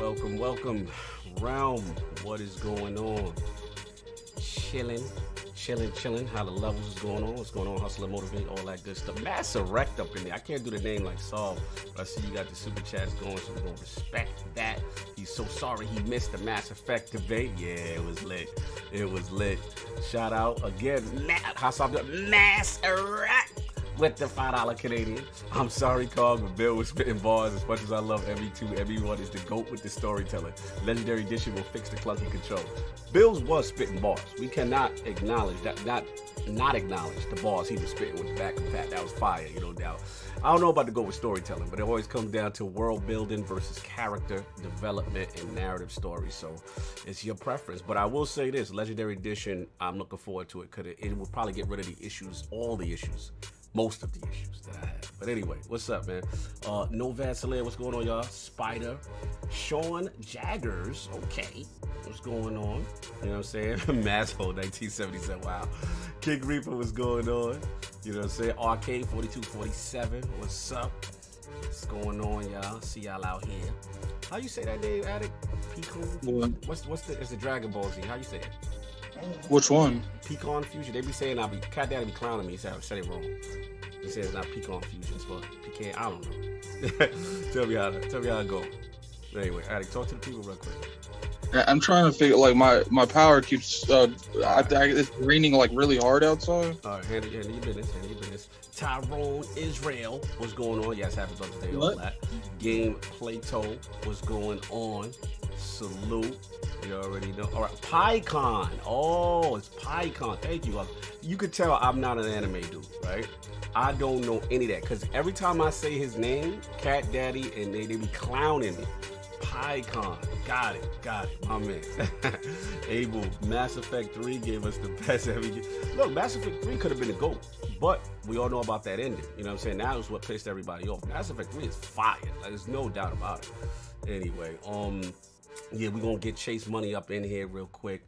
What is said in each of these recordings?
Welcome. Realm, what is going on? Chilling. How the levels is going on? What's going on? Hustle and motivate, all that good stuff. Mass Erect up in there. I can't do the name like Saul, but I see you got the super chats going, so we're gonna respect that. He's so sorry he missed the Mass Effect debate. Yeah, it was lit. Shout out again, Mass Erect with the $5 Canadian. I'm sorry, Cog, but Bill was spitting bars. As much as I love everyone is the GOAT with the storytelling. Legendary Edition will fix the clunky control. Bills was spitting bars. We cannot acknowledge that, not acknowledge the bars he was spitting with the back of Pat. That was fire, no doubt. I don't know about the GOAT with storytelling, but it always comes down to world building versus character development and narrative stories. So it's your preference. But I will say this, Legendary Edition, I'm looking forward to it because it will probably get rid of the issues, all the issues. Most of the issues that I have. But anyway, what's up, man? No Vaseline, what's going on, y'all? Spider. Sean Jaggers, okay. What's going on? You know what I'm saying? Masshole 1977, wow. King Reaper, what's going on? You know what I'm saying? Arcade 4247, what's up? What's going on, y'all? See y'all out here. How you say that name, Addict? Pecan? What's the Dragon Ball Z? How you say it? Which one? Pecan Fusion. They be saying Cat Daddy be clowning me. He said I said it wrong. He said it's not Pecan Fusion, it's Pecan. I don't know. tell me how to go. Anyway, Addict, talk to the people real quick. I'm trying to figure, like, my power keeps, it's raining, like, really hard outside. All right, handle your business. Tyrone Israel, what's going on? Yes, happy birthday, all that. Game Plato, what's going on? Salute. You already know. All right, PyCon. Oh, it's PyCon. Thank you. You could tell I'm not an anime dude, right? I don't know any of that because every time I say his name, Cat Daddy, and they be clowning me. PyCon. Got it. My man. Abel, Mass Effect 3 gave us the best ever. Look, Mass Effect 3 could have been a GOAT, but we all know about that ending. You know what I'm saying? That was what pissed everybody off. Mass Effect 3 is fire. Like, there's no doubt about it. Anyway, yeah, we're going to get Chase Money up in here real quick.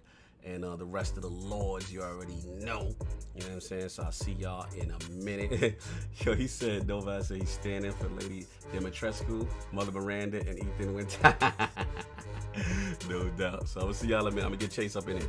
And the rest of the lords, you already know. You know what I'm saying? So I'll see y'all in a minute. Yo, he said, Nova said he's standing for Lady Dimitrescu, Mother Miranda, and Ethan Winter. No doubt. So I will see y'all in a minute. I'm going to get Chase up in here.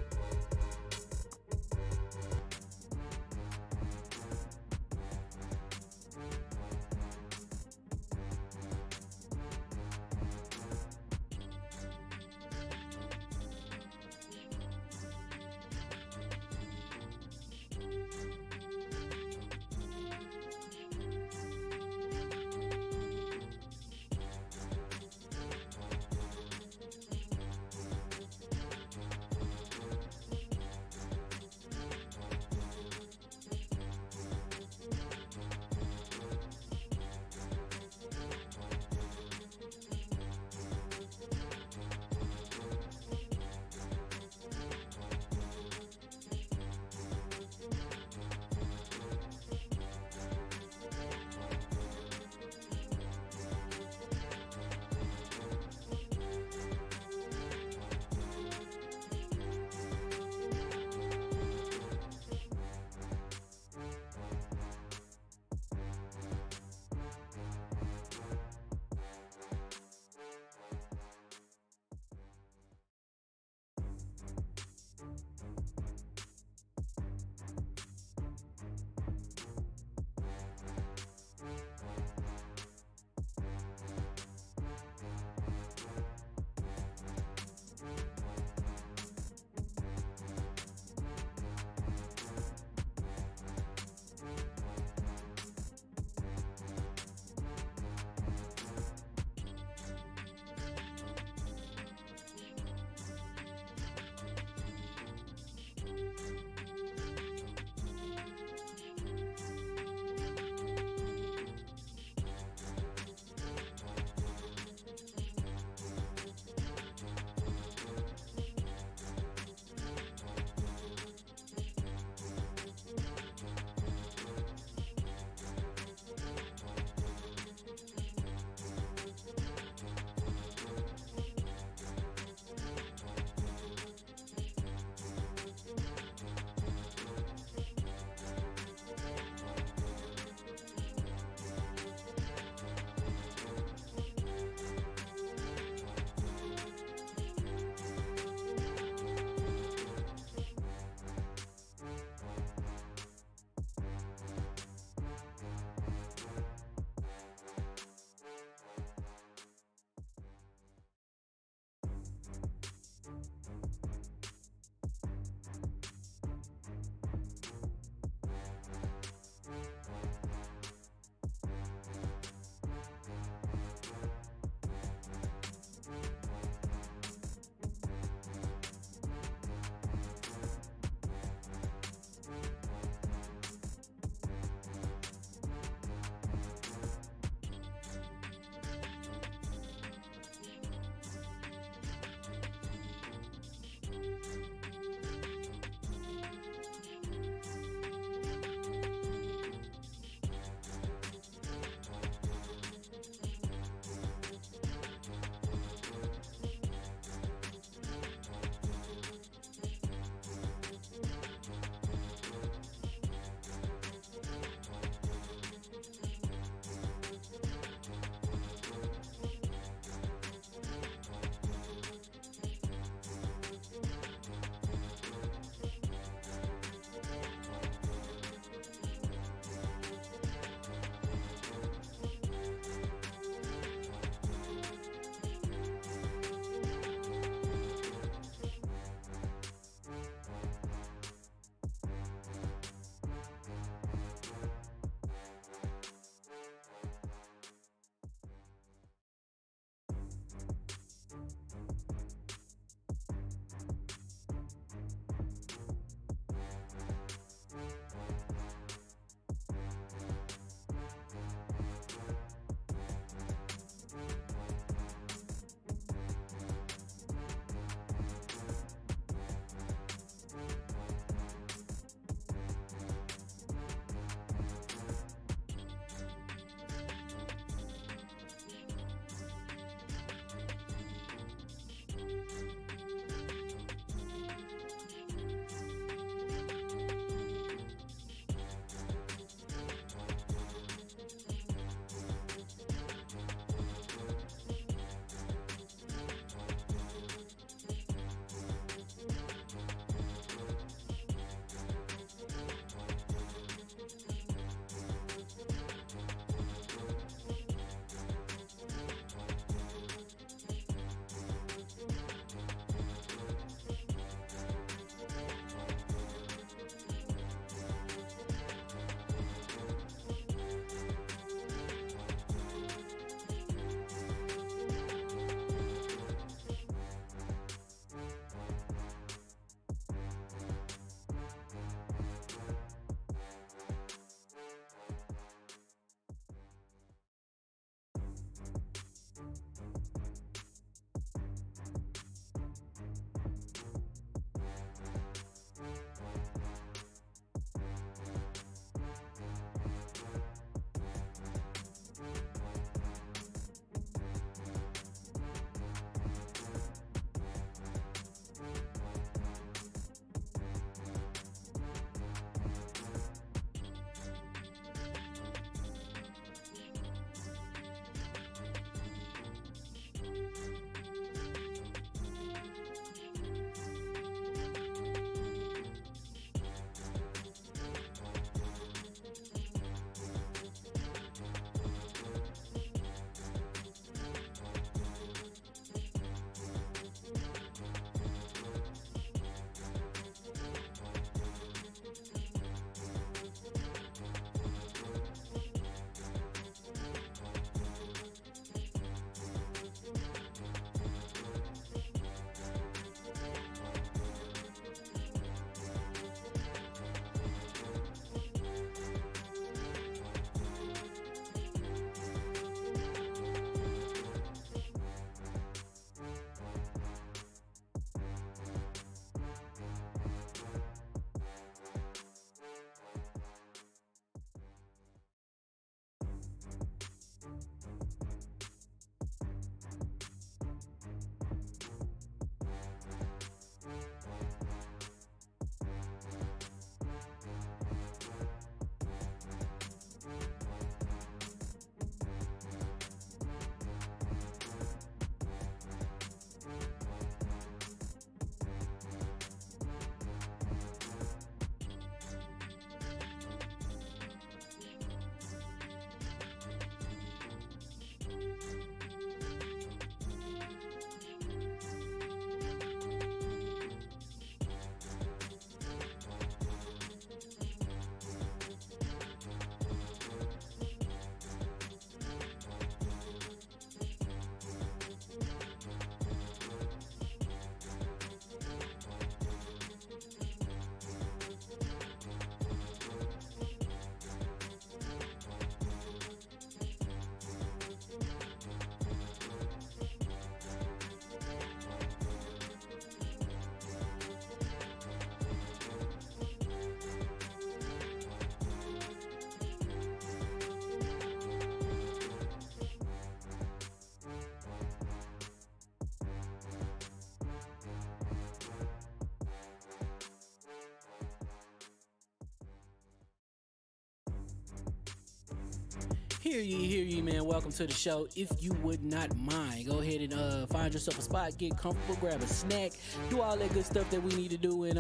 Hear ye, man. Welcome to the show. If you would not mind, go ahead and find yourself a spot, get comfortable, grab a snack, do all that good stuff that we need to do, and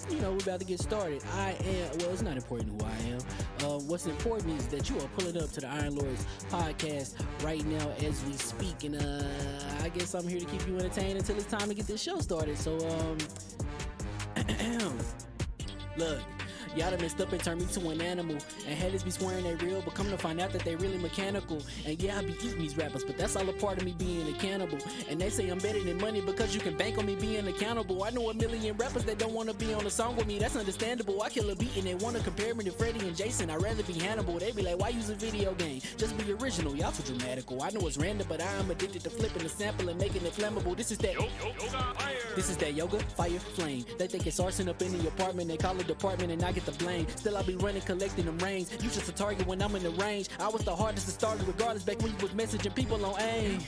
we're about to get started. It's not important who I am. What's important is that you are pulling up to the Iron Lords podcast right now as we speak, and I guess I'm here to keep you entertained until it's time to get this show started. So look. Y'all done messed up and turned me to an animal. And haters be swearing they real, but come to find out that they really mechanical. And yeah, I be eating these rappers, but that's all a part of me being a cannibal. And they say I'm better than money because you can bank on me being accountable. I know a million rappers that don't want to be on a song with me, that's understandable. I kill a beat and they want to compare me to Freddie and Jason. I'd rather be Hannibal. They be like, why use a video game? Just be original, y'all too dramatical. I know it's random, but I am addicted to flipping the sample and making it flammable. This is that yoga, fire, flame. They think it's arson up in the apartment. They call it department and I get the blame. Still I be running, collecting them rings. You just a target when I'm in the range. I was the hardest to start regardless back when you was messaging people on AIM.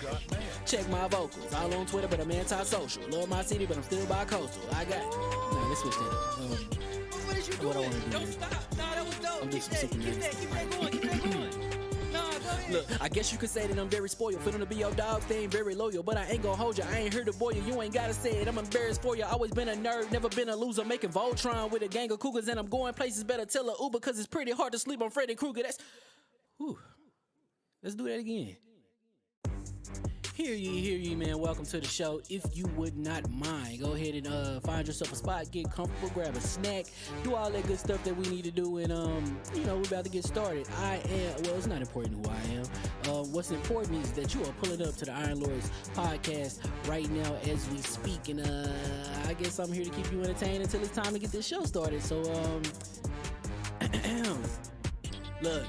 Check my vocals, all on Twitter, but I'm anti-social. Love my city, but I'm still bi-coastal. Let's switch that up. What is you doing? What I wanna do? Don't stop. Nah, that was dope. I'm just Keep that going. Keep that going. Nah, go ahead. Look, I guess you could say that I'm very spoiled. For them to be your dogs, they ain't very loyal. But I ain't gonna hold you, I ain't here to boil you. You ain't gotta say it, I'm embarrassed for you. Always been a nerd, never been a loser. Making Voltron with a gang of cougars. And I'm going places, better tell a Uber. Cause it's pretty hard to sleep on Freddy Krueger. Let's do that again. Hear ye, man. Welcome to the show. If you would not mind, go ahead and find yourself a spot, get comfortable, grab a snack, do all that good stuff that we need to do, and we're about to get started. It's not important who I am. What's important is that you are pulling up to the Iron Lords podcast right now as we speak, and I guess I'm here to keep you entertained until it's time to get this show started. So look.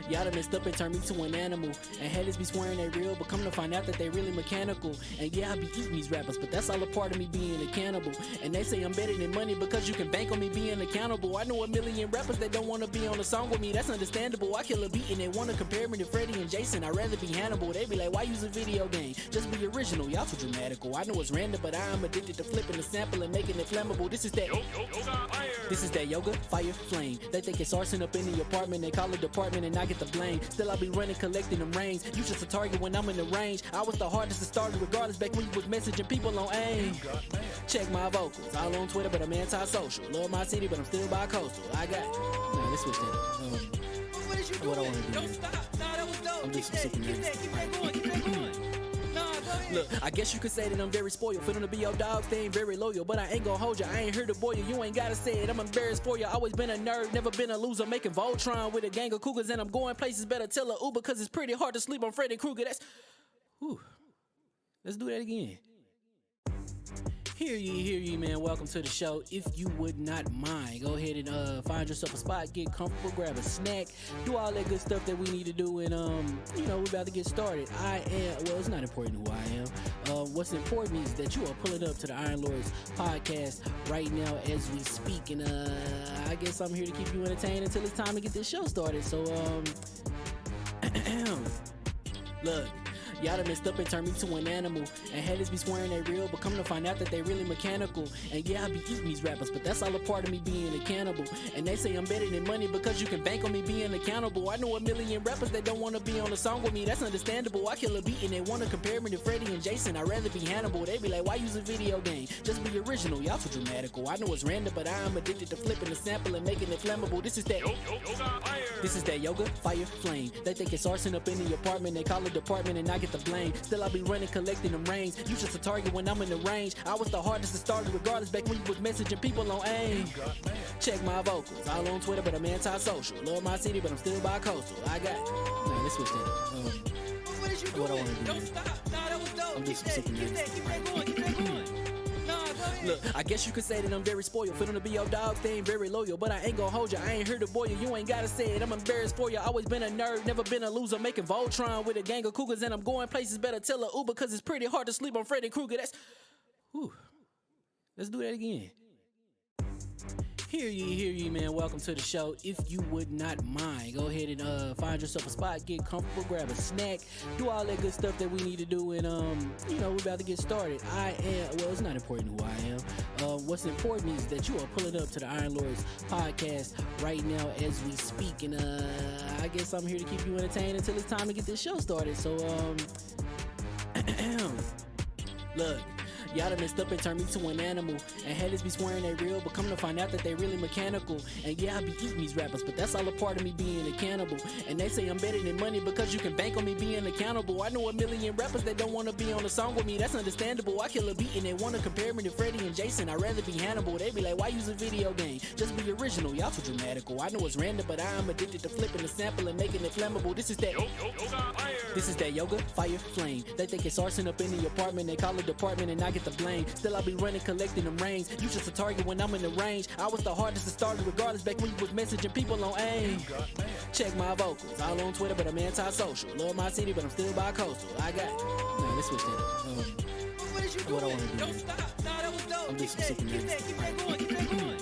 Y'all done messed up and turned me to an animal. And haters be swearing they real, but come to find out that they really mechanical. And yeah, I be eating these rappers, but that's all a part of me being a cannibal. And they say I'm better than money because you can bank on me being accountable. I know a million rappers that don't want to be on a song with me, that's understandable. I kill a beat and they want to compare me to Freddie and Jason. I'd rather be Hannibal. They be like, why use a video game? Just be original, y'all too dramatical. I know it's random, but I am addicted to flipping the sample and making it flammable. This is that yoga, fire, flame. They think it's arson up in the apartment. They call it department and I get the blame. Still I be running, collecting them rings. You just a target when I'm in the range. I was the hardest to start regardless back when you was messaging people on AIM. Check my vocals, all on Twitter, but I'm anti-social. Love my city, but I'm still bi-coastal. Let's switch that up. What is you doing? What I wanna do? Don't stop. Nah, that was dope. I'm just Keep that going. Keep that going. Nah, go ahead. Look, I guess you could say that I'm very spoiled. For them to be your dogs, they ain't very loyal. But I ain't gonna hold you, I ain't here to boil you. You ain't gotta say it, I'm embarrassed for you. Always been a nerd, never been a loser. Making Voltron with a gang of cougars. And I'm going places, better tell a Uber. Cause it's pretty hard to sleep on Freddy Krueger. Let's do that again. Hear ye, man. Welcome to the show. If you would not mind, go ahead and find yourself a spot, get comfortable, grab a snack, do all that good stuff that we need to do, and we're about to get started. It's not important who I am. What's important is that you are pulling up to the Iron Lords podcast right now as we speak, and I guess I'm here to keep you entertained until it's time to get this show started. So look. Y'all done messed up and turned me to an animal. And haters be swearing they real, but come to find out that they really mechanical. And yeah, I be eating these rappers, but that's all a part of me being a cannibal. And they say I'm better than money because you can bank on me being accountable. I know a million rappers that don't want to be on a song with me, that's understandable. I kill a beat and they want to compare me to Freddie and Jason. I'd rather be Hannibal. They be like, why use a video game? Just be original, y'all too dramatical. I know it's random, but I am addicted to flipping the sample and making it flammable. This is that yoga, fire, flame. They think it's arson up in the apartment. They call it department and I get the blame. Still I be running, collecting them rings. You just a target when I'm in the range. I was the hardest to start regardless back when you was messaging people on AIM. Check my vocals, all on Twitter, but I'm anti-social. Love my city, but I'm still bi-coastal. Let's switch that up. What is you doing? What I wanna do? Don't stop. Nah, that was dope. I'm just Keep that going. Keep that going. Nah, go ahead. Look, I guess you could say that I'm very spoiled. For them to be your dogs, they ain't very loyal. But I ain't gonna hold you, I ain't here to boil you. You ain't gotta say it, I'm embarrassed for you. Always been a nerd, never been a loser. Making Voltron with a gang of cougars. And I'm going places, better tell a Uber. Cause it's pretty hard to sleep on Freddy Krueger. Let's do that again. Hear ye, man. Welcome to the show. If you would not mind, go ahead and find yourself a spot, get comfortable, grab a snack, do all that good stuff that we need to do, and we're about to get started. It's not important who I am. What's important is that you are pulling up to the Iron Lords podcast right now as we speak, and I guess I'm here to keep you entertained until it's time to get this show started. So, look. Y'all done messed up and turned me to an animal. And haters be swearing they real, but come to find out that they really mechanical. And yeah, I be eating these rappers, but that's all a part of me being a cannibal. And they say I'm better than money because you can bank on me being accountable. I know a million rappers that don't want to be on a song with me, that's understandable. I kill a beat and they want to compare me to Freddie and Jason. I'd rather be Hannibal. They be like, why use a video game? Just be original, y'all too dramatical. I know it's random, but I'm addicted to flipping the sample and making it flammable. This is that yoga, fire, flame. They think it's arson up in the apartment, they call it department and I get the blame. Still I be running, collecting them rings. You just a target when I'm in the range. I was the hardest to start regardless back when you was messaging people on AIM. Check my vocals, all on Twitter, but I'm anti-social. Love my city, but I'm still bi-coastal. I got no, let's switch that up. What is you doing? What I wanna do? Don't stop. Nah, that was dope. I'm just Keep that going. Keep that going.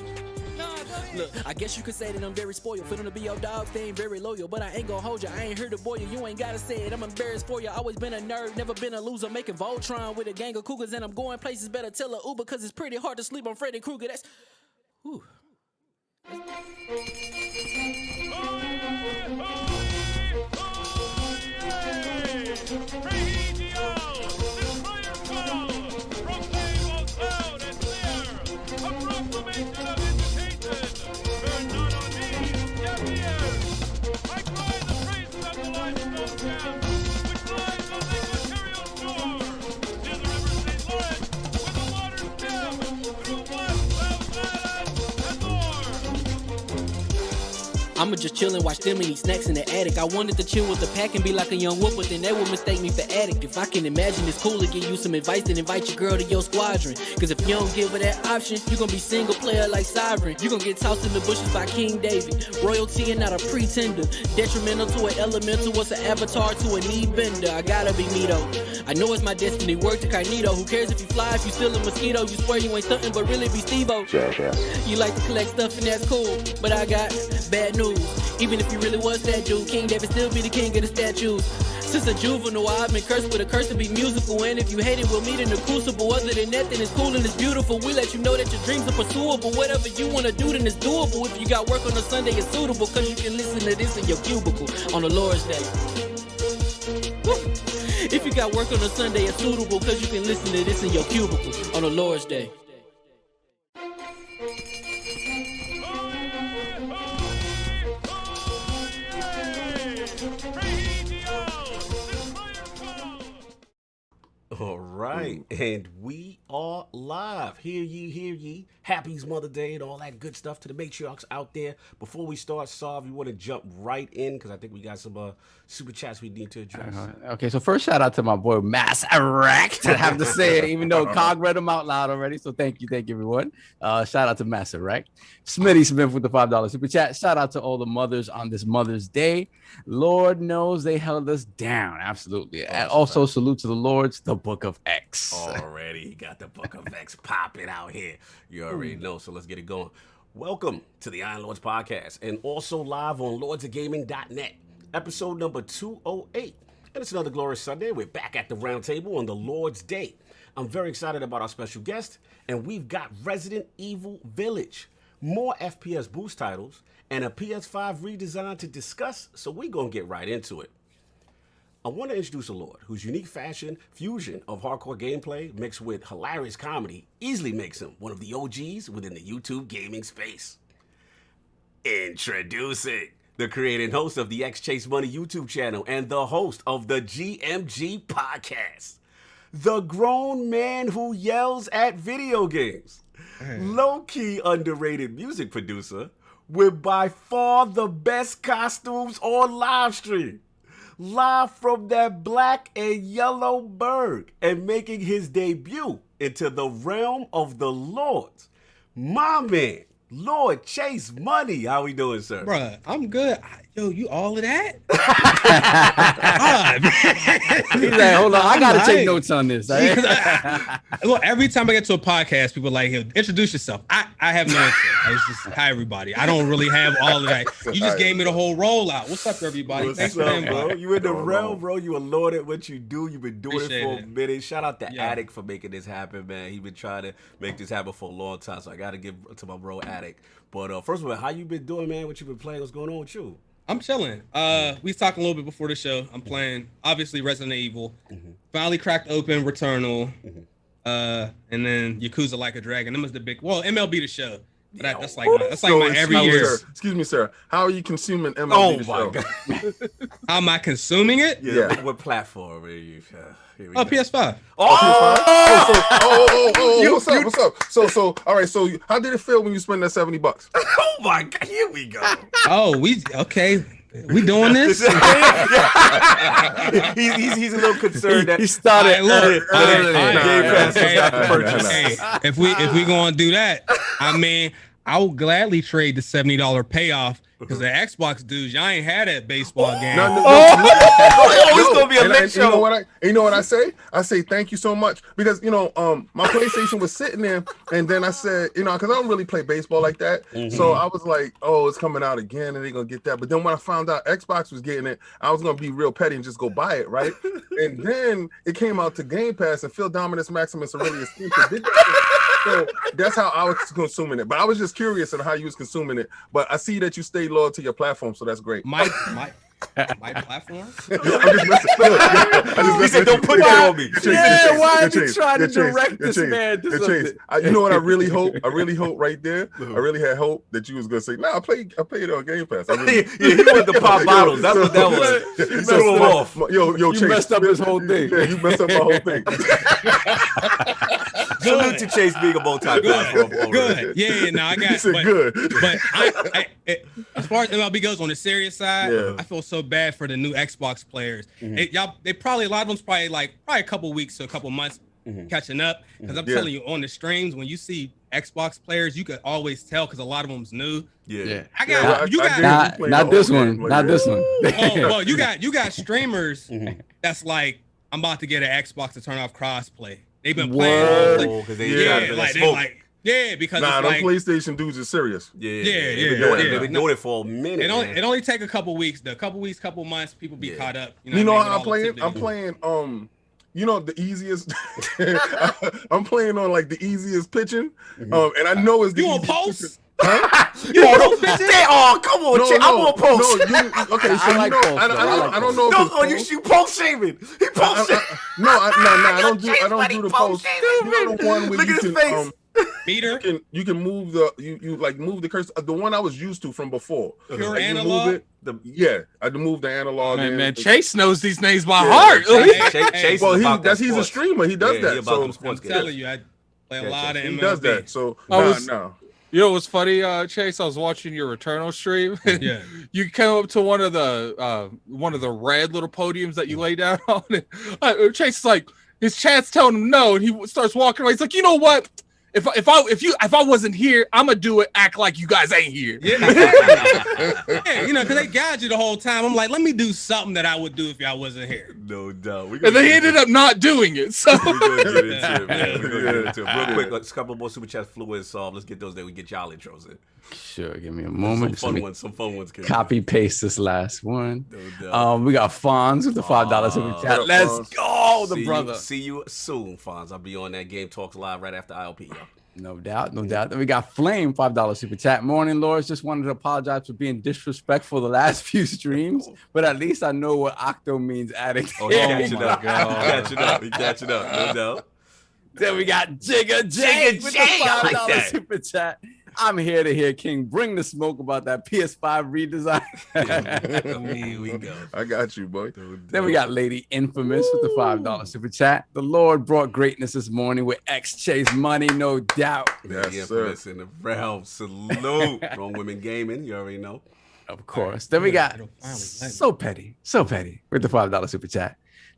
Nah, go ahead. Look, I guess you could say that I'm very spoiled. For them to be your dogs, they ain't very loyal. But I ain't gonna hold you, I ain't here to boil you. You ain't gotta say it, I'm embarrassed for you. Always been a nerd, never been a loser. Making Voltron with a gang of cougars. And I'm going places, better tell a Uber. Cause it's pretty hard to sleep on Freddy Krueger. That's... Whew. I'ma just chill and watch them and eat snacks in the attic. I wanted to chill with the pack and be like a young whoop, but then they would mistake me for addict. If I can imagine it's cool to give you some advice, then invite your girl to your squadron. Cause if you don't give her that option, you gon' be single player like Sovereign. You gon' get tossed in the bushes by King David. Royalty and not a pretender. Detrimental to an elemental, what's an avatar to a knee bender? I gotta be me though. I know it's my destiny, word to Cognito. Who cares if you fly, if you still a mosquito? You swear you ain't stuntin', but really be Steve-O. You like to collect stuff and that's cool, but I got bad news. Even if you really was that dude, King David still be the king of the statues. Since a juvenile, I've been cursed with a curse to be musical. And if you hate it, we'll meet in the crucible. Other than that, then it's cool and it's beautiful. We let you know that your dreams are pursuable. Whatever you wanna do, then it's doable. If you got work on a Sunday, it's suitable. Cause you can listen to this in your cubicle on the Lord's Day. Woo. If you got work on a Sunday, it's suitable. Cause you can listen to this in your cubicle on the Lord's Day. All right, and we are live. Hear ye. Happy's Mother Day and all that good stuff to the matriarchs out there. Before we start, Sav, you want to jump right in because I think we got some super chats we need to address. Okay, so first shout out to my boy Mass Erect. I have to say it, even though Cog read them out loud already. So thank you everyone. Shout out to Mass Erect. Smitty Smith with the $5 super chat. Shout out to all the mothers on this Mother's Day. Lord knows they held us down. Absolutely. And also salute to the Lords, the Book of X. Already got the Book of X popping out here. You already know, so let's get it going. Welcome to the Iron Lords podcast and also live on lordsofgaming.net, episode number 208. And it's another glorious Sunday. We're back at the round table on the Lord's Day. I'm very excited about our special guest, and we've got Resident Evil Village, more FPS boost titles, and a PS5 redesign to discuss, so we're going to get right into it. I want to introduce a Lord whose unique fashion fusion of hardcore gameplay mixed with hilarious comedy easily makes him one of the OGs within the YouTube gaming space. Introducing the creator and host of the xChaseMoney YouTube channel and the host of the GMGPodcast, the grown man who yells at video games, low-key underrated music producer with by far the best costumes on live stream. Live from that black and yellow bird and making his debut into the realm of the Lords. My man, Lord ChaseMoney. How we doing, sir? Bruh, I'm good. yo, you all of that? He's like, hold on, I gotta I'm take like- notes on this. Look, every time I get to a podcast, people are like, "Yo, introduce yourself." I have no intro. It's just hi everybody. I don't really have all of that. You just gave me the whole rollout. What's up, everybody? What's Thanks for up, the invite. bro? You in the realm, bro. You a lord at what you do. You've been doing Appreciate it for a it. minute. Shout out to Yeah. Attic for making this happen, man. He been trying to make this happen for a long time, so I got to give it to my bro Attic. But first of all, how you been doing, man? What you been playing? What's going on with you? I'm chilling. We was talking a little bit before the show. I'm playing, obviously, Resident Evil. Finally cracked open Returnal. And then Yakuza Like a Dragon. Them was the big. Well, MLB the show. But that's like my every year. Excuse me, sir. How are you consuming MLB Oh the my show? god! How am I consuming it? Yeah. What platform are you? Here we Oh, go. PS5. What's up? So, all right. So, how did it feel when you spent that $70? Oh my god! Here we go. Oh, we doing this? he's a little concerned that He started Look, early. Game Pass was not the purchase. Hey, if we gonna do that, I mean, I will gladly trade the $70 payoff because the Xbox dudes, y'all ain't had that baseball game. It's gonna be a lit show. You know what I say? I say thank you so much because my PlayStation was sitting there, and then I said, because I don't really play baseball like that, so I was like, oh, it's coming out again, and they're gonna get that. But then when I found out Xbox was getting it, I was gonna be real petty and just go buy it, right? And then it came out to Game Pass, and Phil Dominus Maximus Aurelius Spencer did that. So that's how I was consuming it. But I was just curious on how you was consuming it. But I see that you stay loyal to your platform, so that's great. My platform? I'm just messing. He said, "Don't put that on me." Yeah, why are you trying to direct this man to something? You know what I really hope? I really hope right there. I really had hope that you was gonna say, "Nah, I played it on Game Pass." Yeah, he wanted to pop bottles. That's what that was. He threw him off. Yo, You Chase, messed up his whole thing. Yeah, you messed up my whole thing. Salute to Chase being a multi-platform owner. Good. Yeah, no, I got He said good. But as far as MLB goes, on the serious side, Yeah. I feel so bad for the new Xbox players. They probably, a lot of them's probably a couple weeks to a couple months catching up. Because I'm telling you, on the streams, when you see Xbox players, you could always tell because a lot of them's new. Yeah. I got Not this one. Not this one. well, you got streamers that's like, I'm about to get an Xbox to turn off crossplay. They've been playing. Oh, because they because Nah, it's them like, PlayStation dudes are serious. They've been doing it for a minute. it only take a couple weeks. Couple months, people be caught up. You know what I mean, how I'm with all the playing? I'm activity. playing the easiest. I'm playing on like the easiest pitching, and I know it's the You on easiest post? pitching. Huh? Oh, come on, Chase. I'm on post. Okay, so I like post, I though. don't know. No, you shoot post shaming. He post shaming. I don't do the post. You know the one where Look you at his can face. Meter? you can move move the cursor. The one I was used to from before. Pure Like, you move analog? it, I had to move the analog. Man, in. Chase knows these names by Yeah, heart. Chase Well, is about that he's a sports. streamer. He does Yeah, that. he about So them sports I'm games. telling you, I play a lot of MLB. he does that. So was- no. You know what's funny, Chase? I was watching your Returnal stream. Yeah. You came up to one of the red little podiums that you lay down on it. Chase is like, his chat's telling him no, and he starts walking away. He's like, you know what? If I wasn't here, I'm gonna do it. Act like you guys ain't here. Yeah, because they guide you the whole time. I'm like, let me do something that I would do if y'all wasn't here. No doubt. And they ended up not doing it. So We're gonna get into it, man. We're gonna get into it. Real quick, let's a couple more super chats flew in solved. Let's get those there. We get y'all intros in. Sure, give me a moment. Some fun ones. Kid. Copy paste this last one. No doubt. We got Fonz with the $5 super chat. Let's go, the brother. See you soon, Fonz. I'll be on that Game Talks Live right after ILP, y'all. No doubt. Then we got Flame, $5 super chat. Morning, Lords. Just wanted to apologize for being disrespectful the last few streams, but at least I know what Octo means addict. Oh, he catching up. He catching up. No doubt. Then we got Jigga J with the I like $5 that. super chat. I'm here to hear King bring the smoke about that PS5 redesign. Here we go. I got you, boy. Then we got Lady Infamous with the $5 super chat. The Lord brought greatness this morning with xChaseMoney, no doubt. Yes, sir. Infamous in the realm. Salute. Wrong Women Gaming. You already know. Of course. Then we got So Petty with the $5 super chat.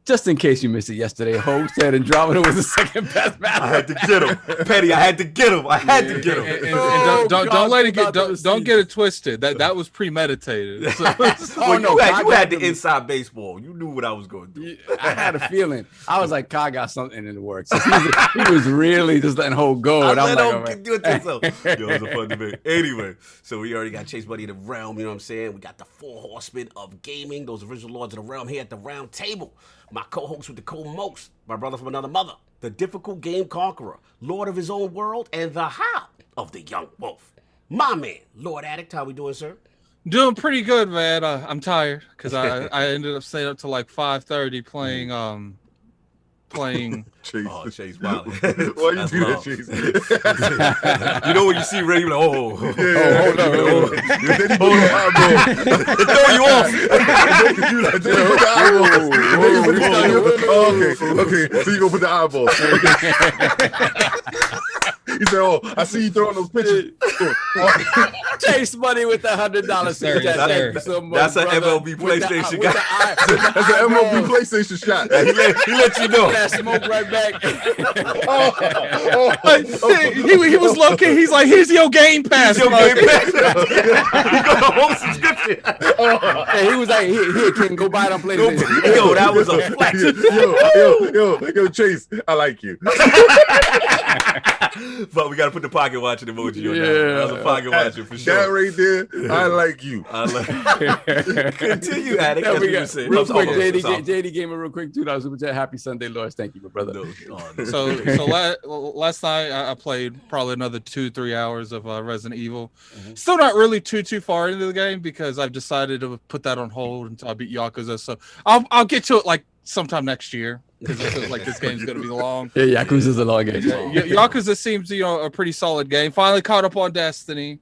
Just in case you missed it yesterday, Hogue said Andromeda was the second best map. I had to get him, Petty. I had to get him. I had to get him. And don't let it get don't get it twisted. That was premeditated. So, Well, you had the inside baseball. You knew what I was going to do. I had a feeling. I was like, Kai got something in the works. He was really just letting Hogue go. And I'm like, all right. Do it to himself. Yo, it was a fun debate. Anyway, so we already got Chase Money in the realm. You know what I'm saying? We got the 4 horsemen of gaming, those original lords of the realm here at the round table. My co-host with the co-most, my brother from another mother, the difficult game conqueror, lord of his own world, and the how of the young wolf. My man, Lord Addict, how we doing, sir? doing pretty good, man. I'm tired because I ended up staying up to like 5:30 playing. Chase. Oh, Chase, wow. Why you do that, Chase? You know when you see Ray, you're like, oh, hold on. Then he put your eyeball. It throw you off. Okay. So you gonna put the eyeball. He said, "Oh, I see you throwing those pitches." Chase Money with the $100. Sir, Thank you so much, That's an brother. MLB PlayStation guy. That's an MLB PlayStation shot. He let you know. That smoke right back. He was low key. He's like, "Here's your Game Pass." Your Game Pass. He got a whole subscription. And he was like, "Here, King, go buy it on PlayStation." Yo, that was a flex. Yo, Chase, I like you. But we gotta put the pocket watching emoji on that. That was a pocket watching for sure. That right there, I like you. Continue, Addict. There As we we go. were saying. Real quick, Almost. JD Gamer, real quick, $2 super chat. Happy Sunday, Lords. Thank you, my brother. No. So last night I played probably another 2-3 hours of Resident Evil. Still not really too far into the game because I've decided to put that on hold until I beat Yakuza. So I'll get to it like sometime next year because I feel like this game's gonna be long. Yeah, Yakuza's a long game. Yakuza seems a pretty solid game. Finally caught up on Destiny.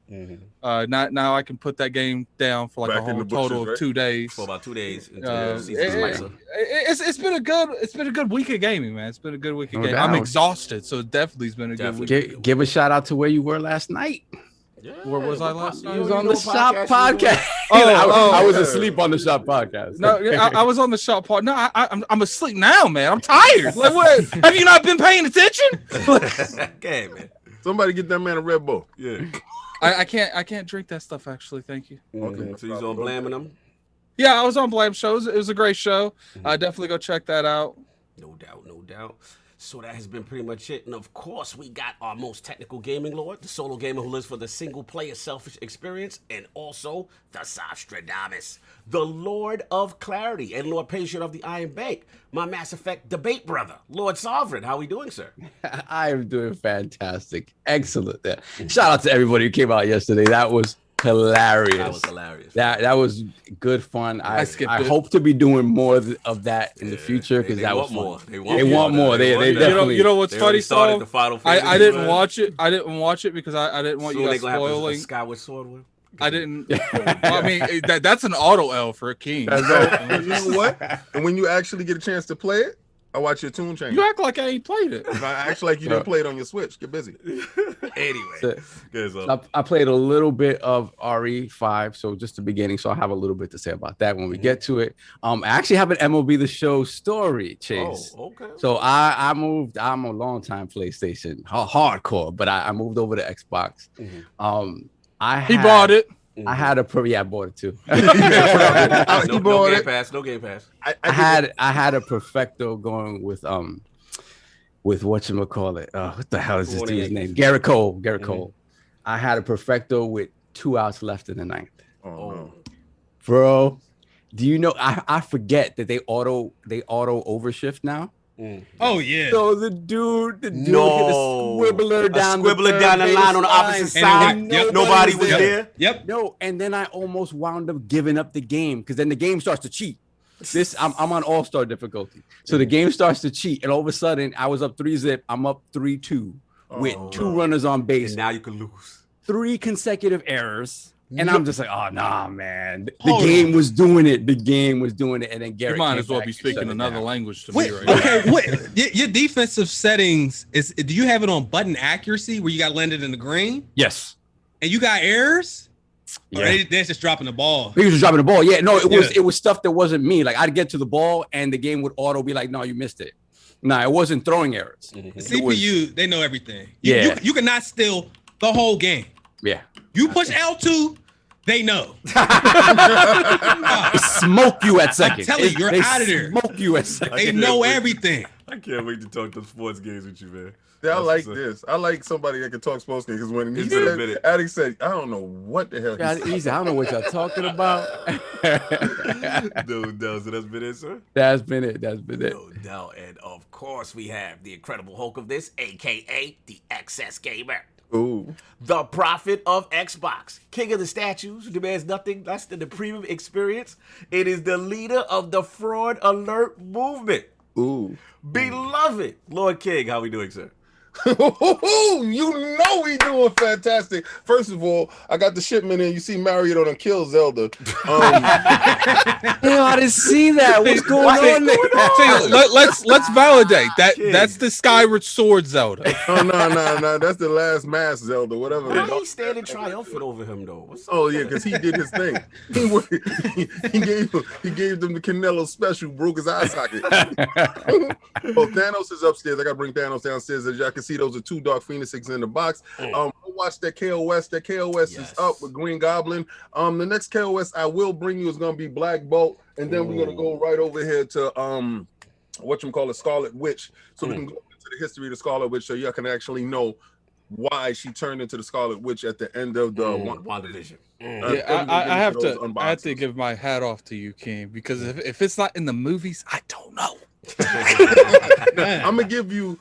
Now I can put that game down for like Back a whole in the bushes, total of right? 2 days. For about 2 days. Until the season lights up. It's been a good week of gaming, man. It's been a good week of No gaming. doubt. I'm exhausted, so it definitely has been a good week. Give a shout out to where you were last night. Where was I last night? He was on the Shop Podcast. I was asleep on the Shop Podcast. No, I was on the Shop Pod. No, I'm asleep now, man. I'm tired. Like, what? Have you not been paying attention? Okay, man. Somebody get that man a Red Bull. Yeah. I can't drink that stuff. Actually, thank you. Okay. So he's on blaming them. Yeah, I was on Blam Shows. It was a great show. Definitely go check that out. No doubt. So that has been pretty much it. And of course, we got our most technical gaming lord, the solo gamer who lives for the single player selfish experience, and also the Sostradamus, the Lord of Clarity and Lord Patient of the Iron Bank, my Mass Effect debate brother, Lord Sovereign. How we doing, sir? I am doing fantastic. Excellent. Yeah. Shout out to everybody who came out yesterday. That was hilarious. That was hilarious. That was good fun. I skipped hope to be doing more of that in the future because that was more. fun. They want more. They definitely. You know what's They funny? already started So the Final I Fantasy, didn't man. watch it. I didn't watch it because I didn't want Soon you they guys gonna have a spoiling. Skyward Sword with. I didn't. Well, I mean, that's an auto L for a king. You know what? And when you actually get a chance to play it, I watch your tune change. You act like I ain't played it. If I act like you didn't play it on your Switch, get busy. Anyway, I played a little bit of RE5, so just the beginning. So I have a little bit to say about that when we get to it. I actually have an MLB The Show story, Chase. Oh, okay. So I moved. I'm a long time PlayStation hardcore, but I moved over to Xbox. He bought it. I had I bought it too. No Game Pass. No Game Pass. I had a perfecto going with whatchamacallit. What the hell is this dude's name? Garrett Cole. I had a perfecto with 2 outs left in the ninth. Oh no. Bro, do you know I forget that they auto overshift now? Oh yeah. So the dude hit a squibbler down the line on the opposite side. Nobody was there. Yep. No, and then I almost wound up giving up the game because then the game starts to cheat. I'm on all-star difficulty. So the game starts to cheat, and all of a sudden I was up 3-0. I'm up 3-2 with 2 runners on base. And now you can lose. 3 consecutive errors. And I'm just like, oh, nah, man. The game was doing it. And then Garrett You might as well be speaking another language to me right okay, wait. Your defensive settings do you have it on button accuracy where you got landed in the green? Yes. And you got errors? Yeah. They're just dropping the ball. He was just dropping the ball. Yeah, no, it was stuff that wasn't me. Like I'd get to the ball and the game would auto be like, no, you missed it. Nah, it wasn't throwing errors. The CPU, they know everything. Yeah. You cannot steal the whole game. Yeah. You push L2, they know. They smoke you at second. I'm telling you, you're out of there. Smoke you at second. They know everything. I can't wait to talk to sports games with you, man. Yeah, I like this. I like somebody that can talk sports games because when he said, Addict said, I don't know what the hell. God, easy. I don't know what y'all talking about. No doubt. So that's been it, sir? That's been it. No doubt. And of course, we have the Incredible Hulk of this, a.k.a. the XS Gamer. Ooh. The prophet of Xbox. King of the statues, who demands nothing less than the premium experience. It is the leader of the fraud alert movement. Ooh. Beloved Lord King, how we doing, sir? You know we doing fantastic. First of all, I got the shipment in. You see Mario done kill Zelda. I didn't see that. What's going on there? Let's validate that. That's the Skyward Sword Zelda. No. That's the last mass Zelda, whatever. Why he standing triumphant over him though? Because he did his thing. He gave them the Canelo special, broke his eye socket. Well, Thanos is upstairs. I gotta bring Thanos downstairs. As y'all can see, those are 2 Dark Phoenixes in the box. Watch that KOS. That KOS is up with Green Goblin. The next KOS I will bring you is gonna be Black Bolt, and then we're gonna go right over here to Scarlet Witch, so we can go into the history of the Scarlet Witch, so y'all can actually know why she turned into the Scarlet Witch at the end of the WandaVision. I have to give my hat off to you, King, because if it's not in the movies, I don't know. I'm gonna give you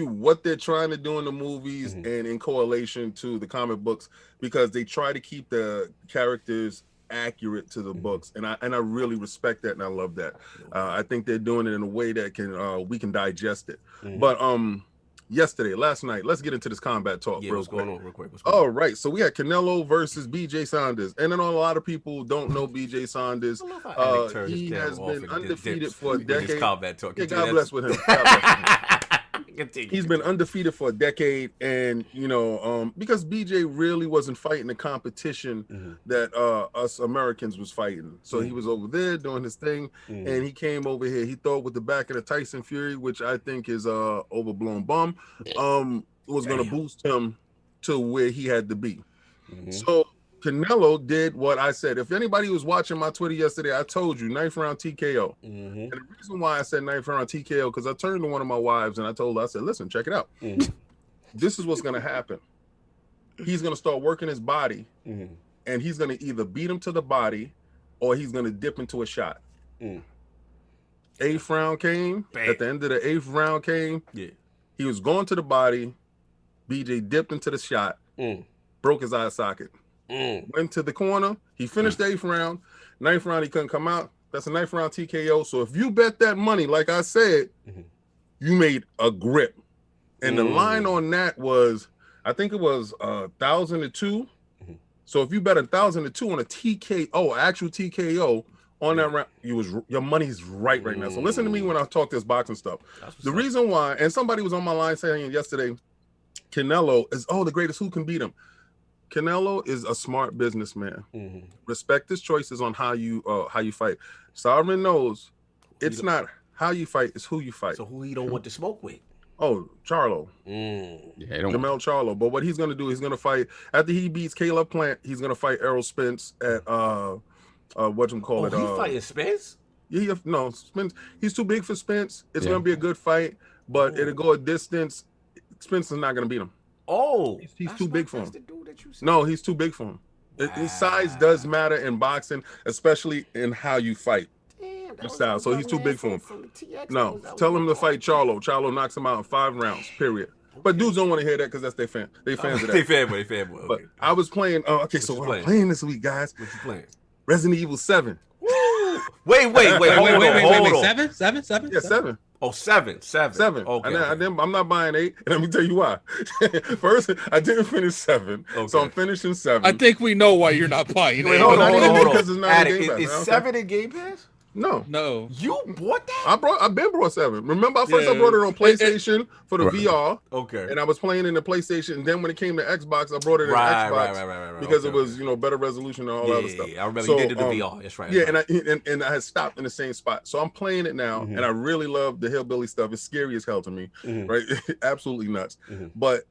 what they're trying to do in the movies and in correlation to the comic books, because they try to keep the characters accurate to the books, and I really respect that, and I love that. I think they're doing it in a way that we can digest it. But last night, let's get into this combat talk real quick. All right, so we had Canelo versus BJ Saunders, and I know a lot of people don't know BJ Saunders. He has been undefeated for a decade. Yeah, God bless with him. He's been undefeated for a decade, and because BJ really wasn't fighting the competition that us Americans was fighting, so he was over there doing his thing, and he came over here. He thought with the back of the Tyson Fury, which I think is overblown bomb, was going to boost him to where he had to be. So Canelo did what I said. If anybody was watching my Twitter yesterday, I told you 9th round TKO. And the reason why I said 9th round TKO, because I turned to one of my wives and I told her, I said, listen, check it out. This is what's going to happen. He's going to start working his body, and he's going to either beat him to the body or he's going to dip into a shot. 8th round came. Bam. At the end of the 8th round came. Yeah. He was going to the body. BJ dipped into the shot, broke his eye socket. Went to the corner. He finished the 8th round. 9th round, he couldn't come out. That's a 9th round TKO. So if you bet that money, like I said, you made a grip. And the line on that was, I think it was 1,002. So if you bet 1,002 on a TKO, actual TKO on that round, your money's right now. So listen to me when I talk this boxing stuff. The reason why, and somebody was on my line saying yesterday, Canelo is the greatest. Who can beat him? Canelo is a smart businessman. Respect his choices on how you fight. Sovereign knows it's not how you fight, it's who you fight. So who he don't want to smoke with? Oh, Charlo. Jamel Charlo. But what he's gonna do, he's gonna fight after he beats Caleb Plant. He's gonna fight Errol Spence at whatchamacallit. He fighting Spence? Yeah, no, Spence. He's too big for Spence. It's gonna be a good fight, but it'll go a distance. Spence is not gonna beat him. Oh, he's too big for him. No, he's too big for him. Wow. His size does matter in boxing, especially in how you fight. Damn, style. So he's too big for him. No, tell him to fight Charlo. Charlo knocks him out in 5 rounds, period. But dudes don't want to hear that because that's their fan. They fans of that. They fanboy. Okay. But I was playing. Okay, so what I'm playing this week, guys? What you playing? Resident Evil 7. Wait. Hold on. Seven? Yeah, 7. Oh, 7. Okay. I'm not buying 8, and let me tell you why. First, I didn't finish 7, so I'm finishing 7. I think we know why you're not buying 8. Wait, hold on. Because it's not in Game Pass. Is 7 in Game Pass? No. You bought that? I've been brought 7. Remember, I brought it on PlayStation for the VR. Okay. And I was playing in the PlayStation. And then when it came to Xbox, I brought it in Xbox right. because it was better resolution and all that other stuff. Yeah, I remember you did the VR. That's right. And I had stopped in the same spot. So I'm playing it now, and I really love the hillbilly stuff. It's scary as hell to me, right? Absolutely nuts. But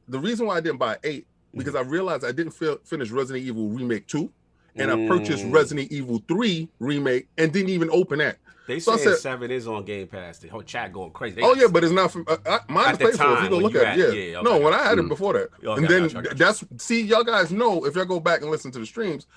the reason why I didn't buy 8 because I realized I didn't finish Resident Evil Remake 2. And I purchased Resident Evil 3 remake and didn't even open that. They said 7 is on Game Pass. The whole chat going crazy. But it's not from mine is paid for. If you go look at it, okay. No, when I had it before that, and then that's y'all guys know if y'all go back and listen to the streams.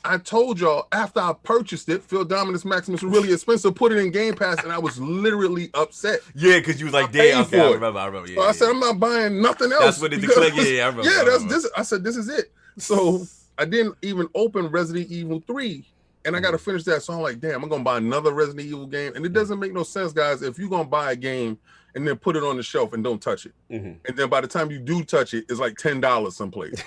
I told y'all after I purchased it, Phil Dominus Maximus was really expensive. Put it in Game Pass, and I was literally upset. Yeah, because you was like, "Damn, okay, I remember." So I said, "I'm not buying nothing else." That's what it declared. Yeah, I remember. Yeah, that's this. I said, "This is it." So I didn't even open Resident Evil 3, and I got to finish that. So I'm like, damn, I'm going to buy another Resident Evil game. And it doesn't make no sense, guys, if you're going to buy a game and then put it on the shelf and don't touch it. And then by the time you do touch it, it's like $10 someplace.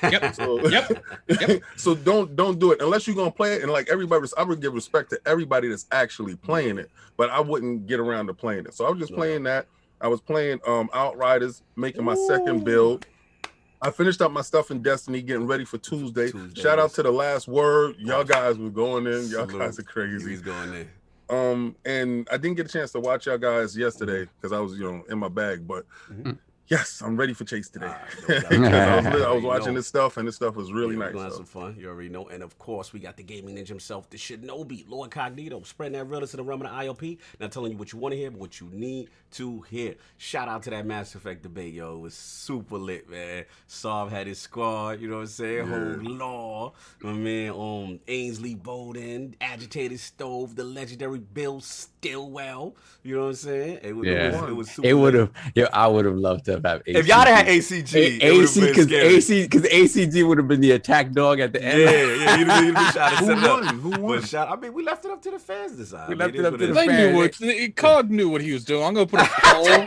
So don't do it unless you're going to play it. And like everybody, I would give respect to everybody that's actually playing it, but I wouldn't get around to playing it. So I was just playing that. I was playing Outriders, making my second build. I finished up my stuff in Destiny, getting ready for Tuesday. Shout out to The Last Word. Y'all guys were going in. Y'all guys are crazy. He's going in. And I didn't get a chance to watch y'all guys yesterday because I was, in my bag. But yes, I'm ready for Chase today. I was watching this stuff, and this stuff was really nice. We're gonna have some fun. You already know. And of course, we got the gaming ninja himself, the Shinobi, LordCognito, spreading that realness in the realm of the ILP. Not telling you what you want to hear, but what you need to hear. Shout out to that Mass Effect debate, yo. It was super lit, man. Saab had his squad, you know what I'm saying? Whole law. My man, Ainsley Bowden, Agitated Stove, the legendary Bill Stillwell. You know what I'm saying? It was super lit. I would have loved to have ACG. If y'all had ACG, because ACG would have been the attack dog at the end. Yeah, you'd been trying to set it up. Who won? But we left it up to the fans this time. We left it up to the They knew what Cog knew what he was doing. I'm gonna put a poll.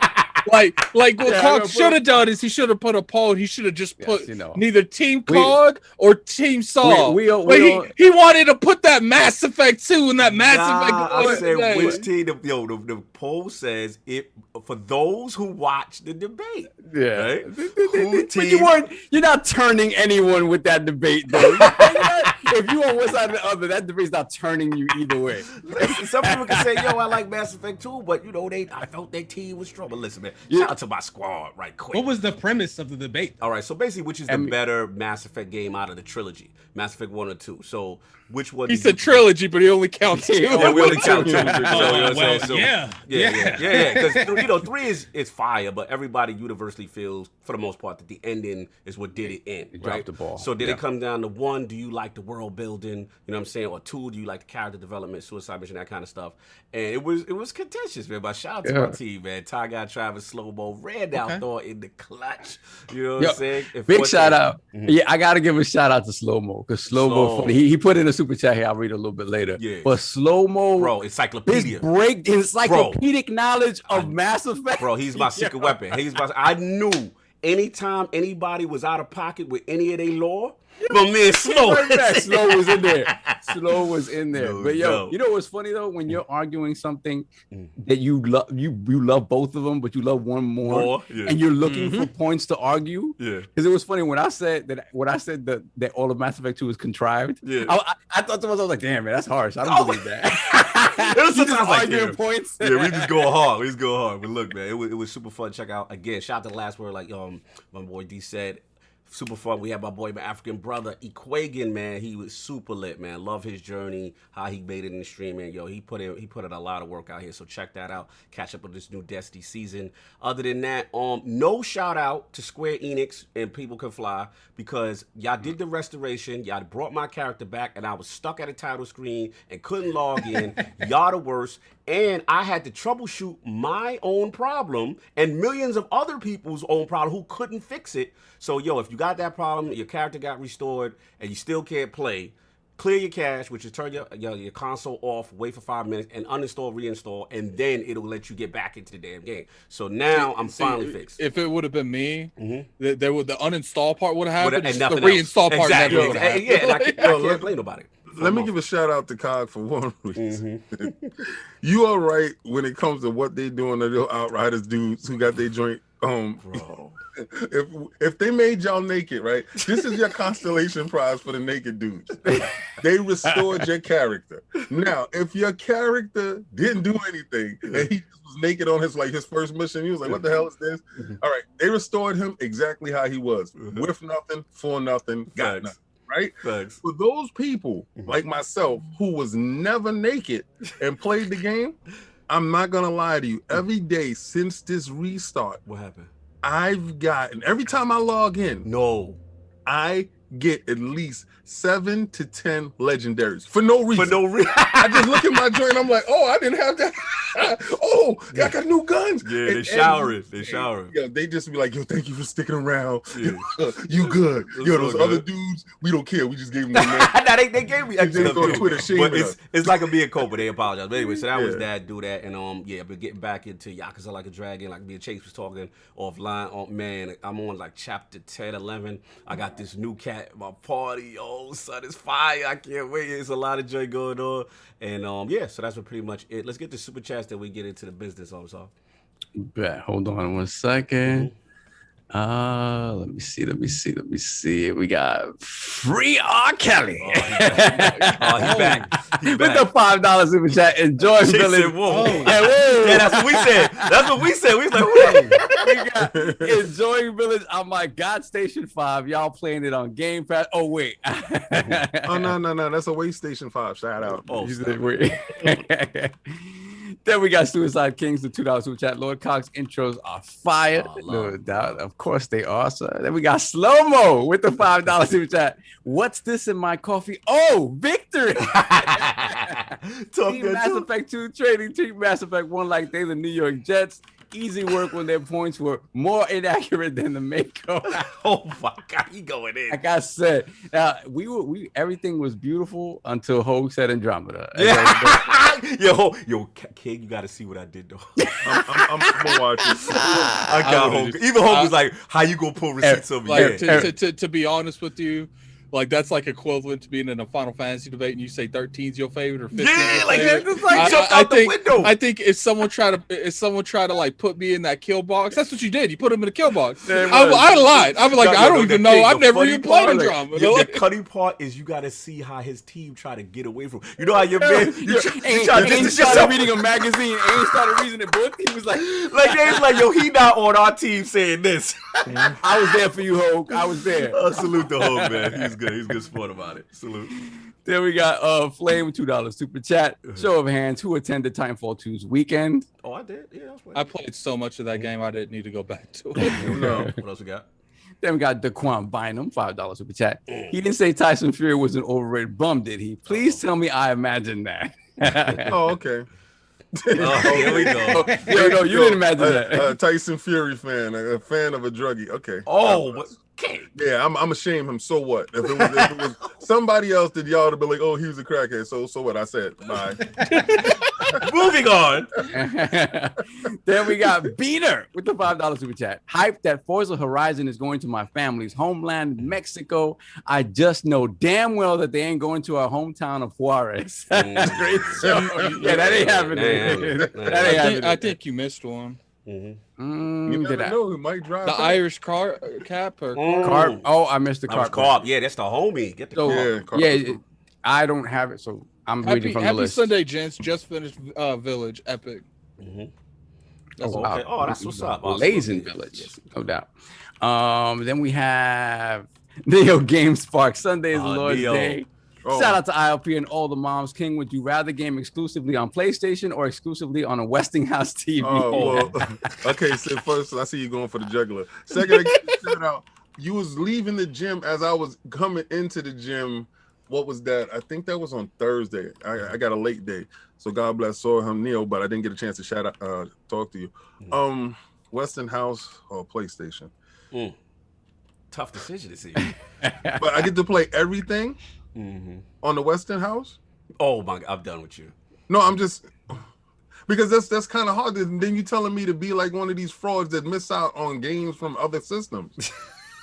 Like what Cog should have done is he should have put a poll. He should have just put neither Team Cog or Team Saul. He wanted to put that Mass Effect 2 and that Mass Effect. I said which team? The poll says for those who watch the debate. Yeah, right? But you're not turning anyone with that debate, though. If you on one side or the other, that debate's not turning you either way. Listen, some people can say, "Yo, I like Mass Effect 2," but I felt their team was strong. But listen, man, shout out to my squad, right quick. What was the premise of the debate? All right, so basically, which is the better Mass Effect game out of the trilogy, Mass Effect 1 or 2? So which one? He said trilogy, but he only counts 2. Yeah, we only count 2. Yeah. Because 3 is fire, but everybody universally feels, for the most part, that the ending is what did it end. It right? dropped the ball. So did it come down to 1? Do you like the world building? You know what I'm saying? Or 2? Do you like the character development, suicide mission, that kind of stuff? And it was contentious, man. But shout out to my team, man. Ty Guy, Travis, Slow-Mo, ran out Thor in the clutch. You know what I'm saying? Big shout out. Yeah, I gotta give a shout out to Slow-Mo because Slow-Mo, he put in a super chat here. I'll read a little bit later. Yeah. But Slow-Mo, bro, encyclopedia. His encyclopedic knowledge of Mass Effect. Bro, he's my secret weapon. I knew anytime anybody was out of pocket with any of their lore, my man Slow was in there. Slow was in there. But you know what's funny though? When you're arguing something that you love, you love both of them, but you love one more, and you're looking for points to argue. Yeah. Because it was funny when I said that all of Mass Effect 2 is contrived. Yeah. I thought to myself, I was like, damn man, that's harsh. I don't believe that. It was sometimes like arguing points. Yeah, we just go hard. But look, man, it was super fun. Check out again. Shout out to the last word, like my boy D said. Super fun. We have my boy, my African brother, Equagan, man. He was super lit, man. Love his journey, how he made it in the stream, man. Yo, he put in a lot of work out here. So check that out. Catch up with this new Destiny season. Other than that, no shout out to Square Enix and People Can Fly because y'all did the restoration. Y'all brought my character back, and I was stuck at a title screen and couldn't log in. Y'all the worst. And I had to troubleshoot my own problem and millions of other people's own problem who couldn't fix it. So, yo, if you got that problem, your character got restored, and you still can't play, clear your cache, which is turn your console off, wait for 5 minutes, and uninstall, reinstall, and then it'll let you get back into the damn game. So now I'm finally fixed. If it would have been me, the uninstall part would have happened, and the reinstall part never would have happened. Yeah, I can't blame nobody. let me give a shout out to Cog for one reason. You are right when it comes to what they doing to the Outriders dudes who got their joint. Bro. If they made y'all naked, right? This is your constellation prize for the naked dudes. They restored your character. Now, if your character didn't do anything and he was naked on his first mission, he was like, "What the hell is this?" All right, they restored him exactly how he was, with nothing, for nothing, got nothing. Right? Thanks. For those people like myself who was never naked and played the game, I'm not gonna lie to you. Every day since this restart, What happened? I've gotten, every time I log in, No. I get at least 7 to 10 legendaries for no reason. For no reason. I just look at my joint, I'm like, oh, I didn't have that. Oh, I got new guns. Yeah, And they're showering. They're showering. Yo, they just be like, yo, thank you for sticking around. Yeah. You good. That's Yo, so those good. other dudes, we don't care. We just gave them the name. Nah, they gave me extra just go too. Twitter shaming But us. it's like a being Cobra. They apologize. But anyway, so that was Yeah. that. Do that, and yeah, but getting back into Yakuza Like a Dragon, like me and Chase was talking offline. Oh man, I'm on like chapter 10, 11. I got this new cat at my party. Oh, son, it's fire! I can't wait. It's a lot of joy going on, and yeah, so that's what pretty much it. Let's get the super chats, then we get into the business also. Bet. Hold on 1 second. Let me see. We got free R. Kelly. Oh, he's back. He's With back. the $5 super chat. Enjoy Chase Village. said, whoa. Hey, whoa. Yeah, that's what we said. That's what we said. We was like, whoa. We got Enjoying Village on my God Station 5. Y'all playing it on Game Pass. Oh, wait. Oh, no. That's a Waste Station 5. Shout out. Oh, You stop. said wait. Then we got Suicide Kings, the $2 super chat. Lord Cox intros are fire. Oh, No love. doubt. Of course they are, sir. Then we got Slow Mo with the $5 super chat. What's this in my coffee? Oh, victory. Talk Team that Mass too. Effect 2 trading Team Mass Effect 1 like they the New York Jets. Easy work when their points were more inaccurate than the Mako. Oh my God, he going in. Like I said, we everything was beautiful until Hogue said Andromeda. Yo, King, you got to see what I did though. I'm gonna watch it. I got Hogue. Even Hogue was like, "How you gonna pull receipts on me?" Like Yeah. to be honest with you, like that's like equivalent to being in a Final Fantasy debate and you say 13's your favorite or 15's Yeah, your like favorite. that just like jumped out the window. I think if someone try to like put me in that kill box, that's what you did. You put him in the kill box. Yeah, it I was. lied. I was like, No, I don't the even know. King, I've the never funny even played part, Andromeda. The cutting part is you got to see how his team try to get away from. You know how your man, you Ain't try to distance started yourself. reading a magazine. Ain't started reading a book. He was like, Like they was like, yo, he not on our team saying this. I was there for you, Hogue. I was there. Salute the Hogue, man. He's good. He's a good sport about it. Salute. Then we got Flame with $2 super chat. Show of hands, who attended Titanfall 2's weekend? Oh, I did. Yeah, that's what I played so much of that game, I didn't need to go back to it. No. What else we got? Then we got Daquan Bynum, $5 super chat. He didn't say Tyson Fury was an overrated bum, did he? Please tell me I imagined that. Oh, okay. Oh, here we go. No, you didn't imagine that. Tyson Fury fan, a fan of a druggie. Okay. Oh, but King. Yeah, I'm ashamed him. So what? If it was somebody else, did y'all to be like, oh, he was a crackhead. So what? I said, bye. Moving on. Then we got Beaner with the $5 super chat. Hype that Forza Horizon is going to my family's homeland, Mexico. I just know damn well that they ain't going to our hometown of Juarez. Great show. Yeah, that ain't happening. That ain't happening. I think you missed one. You Did never I? know who might drive. The that. Irish car cap or Carp. Oh, I missed the That was carp. Carp. Yeah, that's the homie. Get the So, Carp. yeah, I don't have it, so I'm reading from the happy list. Sunday, gents. Just finished Village Epic. Oh, wow. okay. Oh, that's what's up. Oh, Blazing salute. Village, Yes. no doubt. Then we have Neo Game Spark. Sunday is the Lord's Neo. Day. Oh. Shout out to ILP and all the moms. King, would you rather game exclusively on PlayStation or exclusively on a Westinghouse TV? Oh, well, okay. So first, I see you going for the juggler. Second, I give you a shout out. You was leaving the gym as I was coming into the gym. What was that? I think that was on Thursday. I got a late day, so God bless Soham Neil, but I didn't get a chance to talk to you. Westinghouse or PlayStation? Tough decision to see. But I get to play everything on the Westinghouse. Oh my God, I'm done with you. No, I'm just because that's kind of hard. And then you telling me to be like one of these frauds that miss out on games from other systems.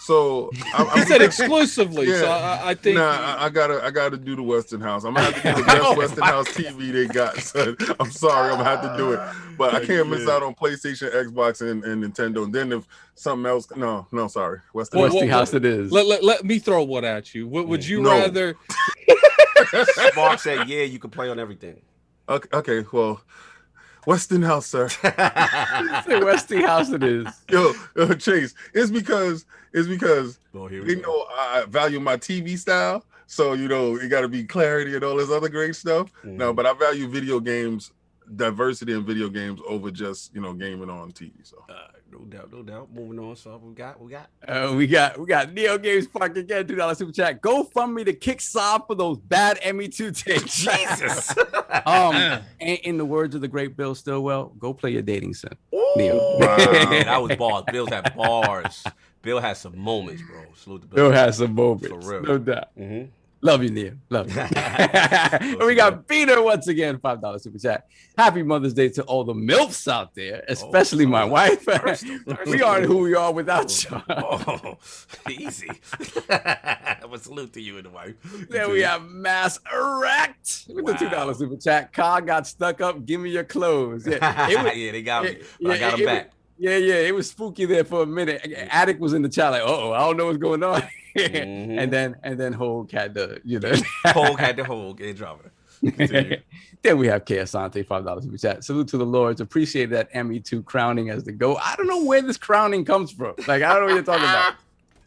So He said exclusively. Yeah. So I think. Nah, I gotta do the Westinghouse. I'm gonna have to do the best Westinghouse TV they got. Son. I'm sorry, I'm gonna have to do it. But I can't miss out on PlayStation, Xbox, and Nintendo. And then if something else, no, sorry, Westinghouse. Westinghouse it is. Let me throw one at you. Would you No. rather? Mark said, "Yeah, you can play on everything." Okay, well, Westinghouse, sir. Westinghouse it is. Yo, Chase, it's because Oh, here we they go. know I value my TV style. So, it got to be clarity and all this other great stuff. No, but I value video games, diversity in video games over just, gaming on TV. So, No doubt. Moving on. So we got. We got Neo Games Park again, $2 super chat. Go fund me to kick Saab for those bad ME2 tapes. Jesus. And in the words of the great Bill Stillwell, go play your dating sim. Neo. Wow. That was bars. Bill's had bars. Bill has some moments, bro. Salute to Bill has some moments, For real. no doubt. Mm-hmm. Love you, Neo. Love you. And we got Peter once again, $5 super chat. Happy Mother's Day to all the MILFs out there, especially my wife. We aren't who we are without you. Easy. But salute to you and the wife. Then we have Mass Erect with the $2 super chat. Car got stuck up. Give me your clothes. Yeah, Yeah, they got me. But I got them back. Yeah, it was spooky there for a minute. Attic was in the chat like, I don't know what's going on. And then Hogue had the, Hogue had the Hogue and drop it. Then we have KSante, $5 super chat. Salute to the Lords. Appreciate that ME2 crowning as the GOAT. I don't know where this crowning comes from. Like, I don't know what you're talking about.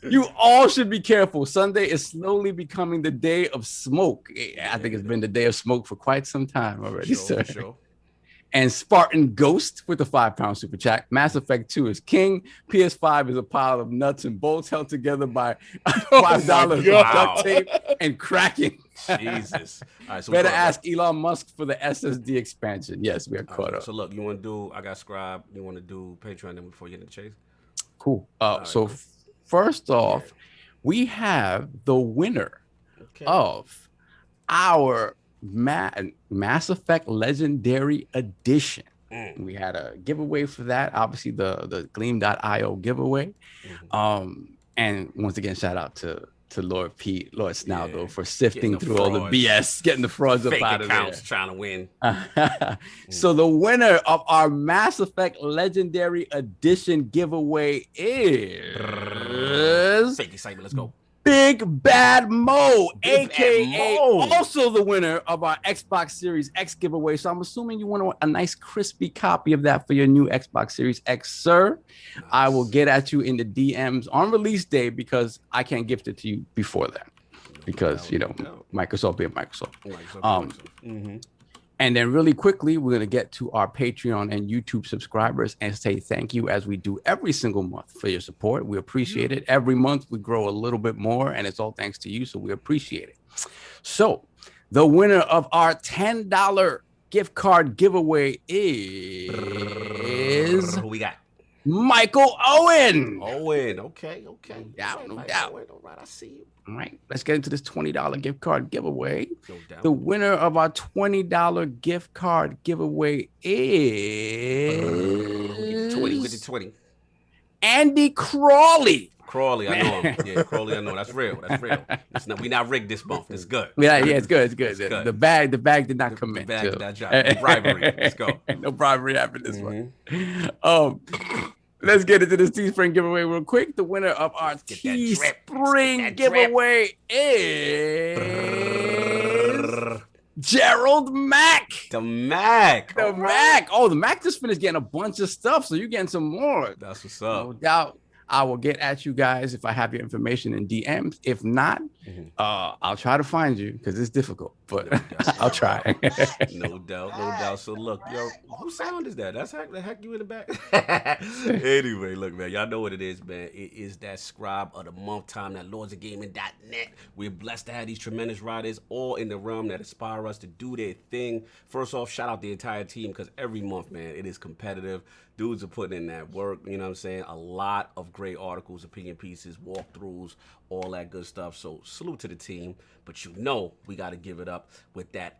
You all should be careful. Sunday is slowly becoming the day of smoke. I think it's been the day of smoke for quite some time already, sir. Sure. And Spartan Ghost with the £5 super chat. Mass Effect 2 is king. PS5 is a pile of nuts and bolts held together by $5 of duct tape and cracking. Jesus. All right, so better ask Elon Musk for the SSD expansion. Yes, we are caught up. So look, you want to do, I got Scribe. You want to do Patreon then before you get into Chase? Cool. First off, we have the winner of our Mass Effect Legendary Edition. We had a giveaway for that. Obviously, the Gleam.io giveaway. And once again, shout out to Lord Pete, Lord Snaldo for sifting through all the BS, getting the frauds up out of there. Trying to win. So the winner of our Mass Effect Legendary Edition giveaway is Fake excitement. Let's go. Big Bad Mo, Big aka Bad Mo. also the winner of our Xbox Series X giveaway. So I'm assuming you want a nice crispy copy of that for your new Xbox Series X, sir. Nice. I will get at you in the DMs on release day because I can't gift it to you before that because Microsoft being Microsoft. And then really quickly, we're going to get to our Patreon and YouTube subscribers and say thank you as we do every single month for your support. We appreciate it. Every month we grow a little bit more and it's all thanks to you. So we appreciate it. So the winner of our $10 gift card giveaway is who we got? Michael Owen. Okay. Yeah, no doubt. All right, I see you. All right, let's get into this $20 gift card giveaway. No doubt. The winner of our $20 gift card giveaway is 20. Andy Crawley. Crawley, I know him. Yeah, Crawley, I know. That's real. We not rigged this month. It's good. Yeah, it's good. The bag did not come in. The bag did not drop. No bribery. Let's go. No bribery happened this one. Let's get into this Teespring giveaway real quick. The winner of our Teespring giveaway is Gerald Mack. The Mac. Oh, the Mac just finished getting a bunch of stuff, so you're getting some more. That's what's up. No doubt. I will get at you guys if I have your information in DMs. If not, I'll try to find you because it's difficult, but I'll try. No doubt. So look, yo, whose sound is that? That's the heck you in the back. Anyway, look, man, y'all know what it is, man. It is that Scribe of the Month time, that LordsOfGaming.net. We're blessed to have these tremendous writers all in the realm that inspire us to do their thing. First off, shout out the entire team because every month, man, it is competitive. Dudes are putting in that work, you know what I'm saying? A lot of great articles, opinion pieces, walkthroughs, all that good stuff. So salute to the team. But we got to give it up with that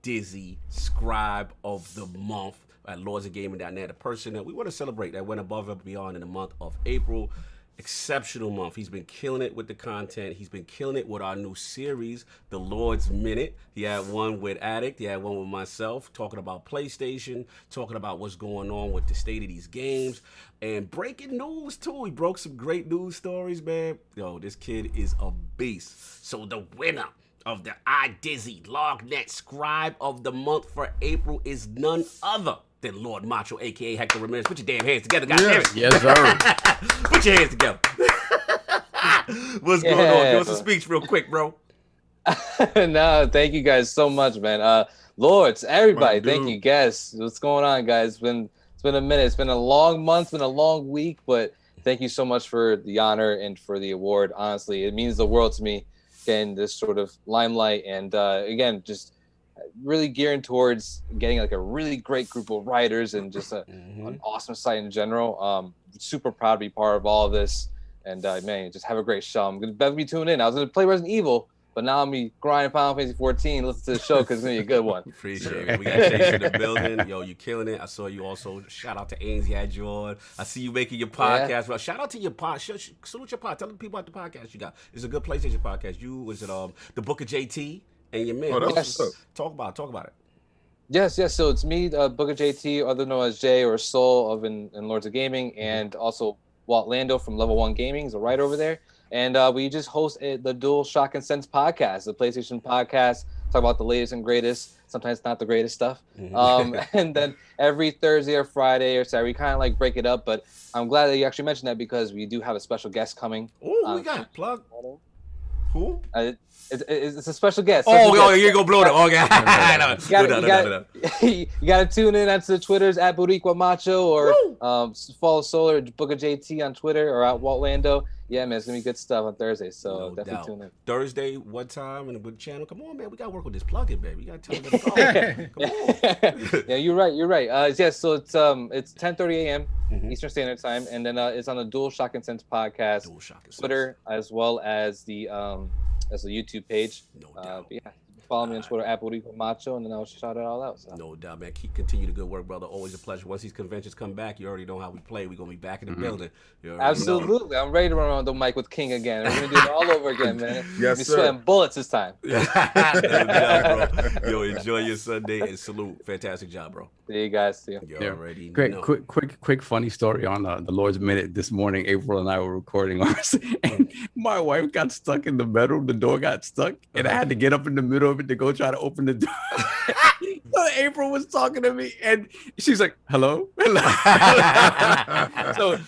Dizzy Scribe of the Month at LordsOfGaming.net, a person that we want to celebrate that went above and beyond in the month of April. exceptional month. He's been killing it with the content. He's been killing it with our new series, The Lord's Minute. He had one with Addict. He had one with myself, talking about PlayStation, talking about what's going on with the state of these games, and breaking news too. He broke some great news stories, man. Yo, this kid is a beast. So the winner of the iDizzy LogNet Scribe of the month for April is none other than Lord Macho, aka Hector Ramirez. Put your damn hands together, goddammit. Yes, sir. Put your hands together. What's going on? Give us a speech real quick, bro. No, thank you guys so much, man. Lords, everybody, My thank dude. you, guys. What's going on, guys? It's been a minute. It's been a long month, been a long week, but thank you so much for the honor and for the award. Honestly, it means the world to me getting this sort of limelight, and again, just really gearing towards getting like a really great group of writers and just an awesome site in general. Super proud to be part of all of this, and man, just have a great show. I'm gonna better be tuning in. I was gonna play Resident Evil, but now I'm be grinding Final Fantasy 14. Listen to the show because it's gonna be a good one. Appreciate it. We got Chase in the building. Yo, you killing it. I saw you also. Shout out to Ains, had you on. I see you making your podcast. Well, shout out to your pod. Salute your pod. Tell the people about the podcast you got. It's a good PlayStation podcast. Was it the Book of JT and your man? Oh, that's Yes. what's up. Talk about it. Yes. So it's me, Book of JT, other known as Jay or Soul of in Lords of Gaming, and also Walt Lando from Level 1 Gaming is a writer over there. And we just host the Dual Shock and Sense podcast, the PlayStation podcast, talk about the latest and greatest, sometimes not the greatest stuff. And then every Thursday or Friday or Saturday, we kind of like break it up. But I'm glad that you actually mentioned that because we do have a special guest coming. Oh, we got plug. Who? It's a special guest. You're going to blow it up. You gotta tune in to the Twitters at Boricua Macho or follow Solar Book of JT on Twitter or at Walt Lando. Yeah, man, it's gonna be good stuff on Thursday. So No definitely doubt. tune in. Thursday, what time and a good channel? Come on, man. We got to work with this plug-in, baby. You got to tell them to go. Come on. Yeah, you're right. So it's 10:30 a.m. Eastern Standard Time, and then it's on the Dual Shock and Sense podcast, Dual Shock and Sense. Twitter, as well as the YouTube page. No doubt. But yeah, follow me on Twitter at Boricua Macho, and then I'll shout it all out. So. No doubt, man. Continue the good work, brother. Always a pleasure. Once these conventions come back, you already know how we play. We're going to be back in the building. You already know. Absolutely. I'm ready to run on the mic with King again. We're going to do it all over again, man. Yes, We're sir. sweating bullets this time. No doubt, bro. Yo, enjoy your Sunday and salute. Fantastic job, bro. See you guys. See you. You Yeah. already Quick, know. quick, funny story on the Lord's Minute this morning. April and I were recording ours, and my wife got stuck in the bedroom. The door got stuck, and I had to get up in the middle of it to go try to open the door. So April was talking to me, and she's like, "Hello." so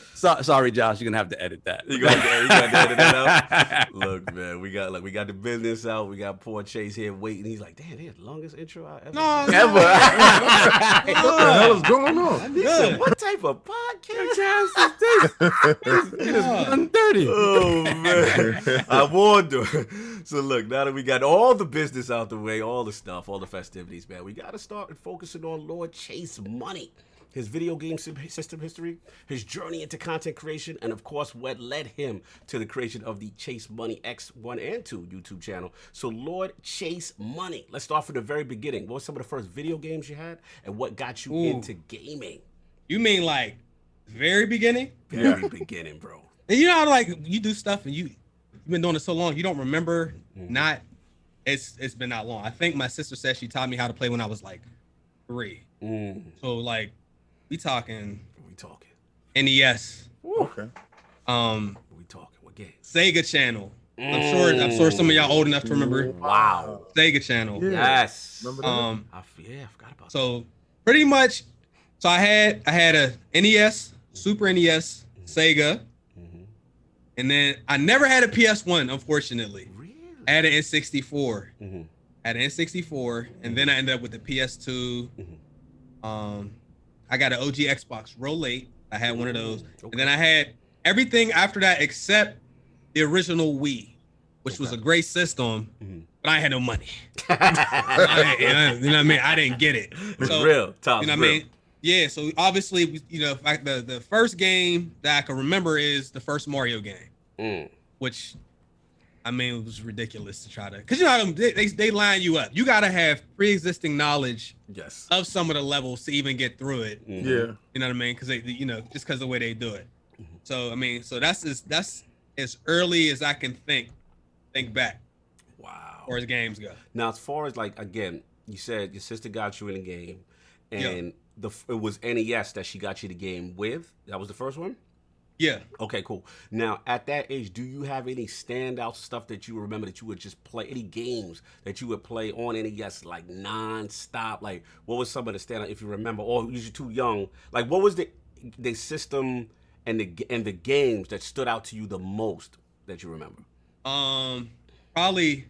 sorry, Josh. You're gonna have to edit that. You got to edit that out. Look, man, we got the business out. We got poor Chase here waiting. He's like, "Damn, the longest intro I ever." Ever. What the hell is going on? I need some, what type of podcast? It is 1:30. Oh man, I warned her. So look, now that we got all the business out the way, all the stuff, all the festivities, man, we got to start focusing on Lord XChaseMoney, his video game system history, his journey into content creation, and of course, what led him to the creation of the XChaseMoney X1 and 2 YouTube channel. So Lord XChaseMoney, let's start from the very beginning. What were some of the first video games you had, and what got you into gaming? You mean like very beginning? Very beginning, bro. And you know how like you do stuff and you've been doing it so long you don't remember. Not it's been that long. I think my sister said she taught me how to play when I was like 3. So like we talking NES. Okay. We talking what game? Sega Channel. I'm sure some of y'all old enough to remember. Wow. Sega Channel. Yeah. Yes. Remember that? I forgot about that. So pretty much, so I had a NES, Super NES, Sega, and then I never had a PS1, unfortunately. Really? I had an N64. Had an N64, and then I ended up with the PS2. I got an OG Xbox real late. I had one of those, and then I had everything after that except the original Wii, which was a great system, but I had no money. You know what I mean? I didn't get it. So, real. Tom's you know what I mean? Yeah. So obviously, you know, the first game that I can remember is the first Mario game, which, I mean, it was ridiculous to try to, because you know they line you up. You got to have pre-existing knowledge of some of the levels to even get through it. Yeah. You know what I mean? Because they, you know, just because of the way they do it. So I mean, so that's as early as I can think back. Wow. Or as games go. Now, as far as like, again, you said your sister got you in the game, and it was NES that she got you the game with. That was the first one? Yeah. Okay, cool. Now, at that age, do you have any standout stuff that you remember that you would just play? Any games that you would play on NES like non-stop? Like, what was some of the standout if you remember? Or you're too young. Like, what was the system and the games that stood out to you the most that you remember? Probably.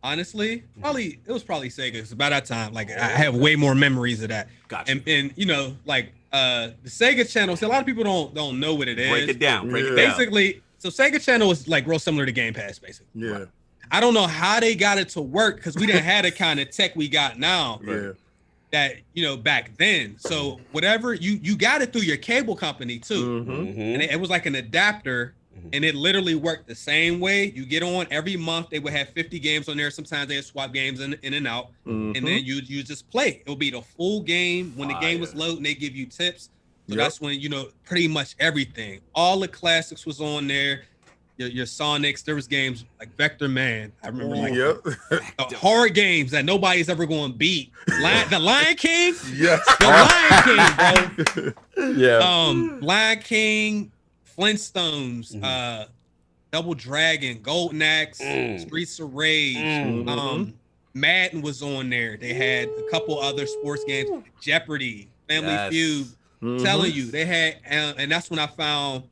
Honestly, it was probably Sega. It's about that time. Like I have way more memories of that. Gotcha. And you know, like the Sega Channel. So a lot of people don't know what it is. Break it down. Basically, so Sega Channel is like real similar to Game Pass, basically. Yeah. I don't know how they got it to work because we didn't have the kind of tech we got now. Yeah. That back then. So whatever you got it through your cable company too, and it was like an adapter. And it literally worked the same way. You get on every month, they would have 50 games on there. Sometimes they would swap games in and out. And then you just play. It would be the full game. When the game was loading, they give you tips. So that's when, pretty much everything. All the classics was on there. Your Sonics, there was games like Vector Man. I remember hard games that nobody's ever going to beat. The Lion King? Yes. The Lion King, bro. Yeah. Lion King, Flintstones, Double Dragon, Golden Axe, Streets of Rage, Madden was on there. They had a couple other sports games, Jeopardy, Family Feud. Telling you, they had, and that's when I found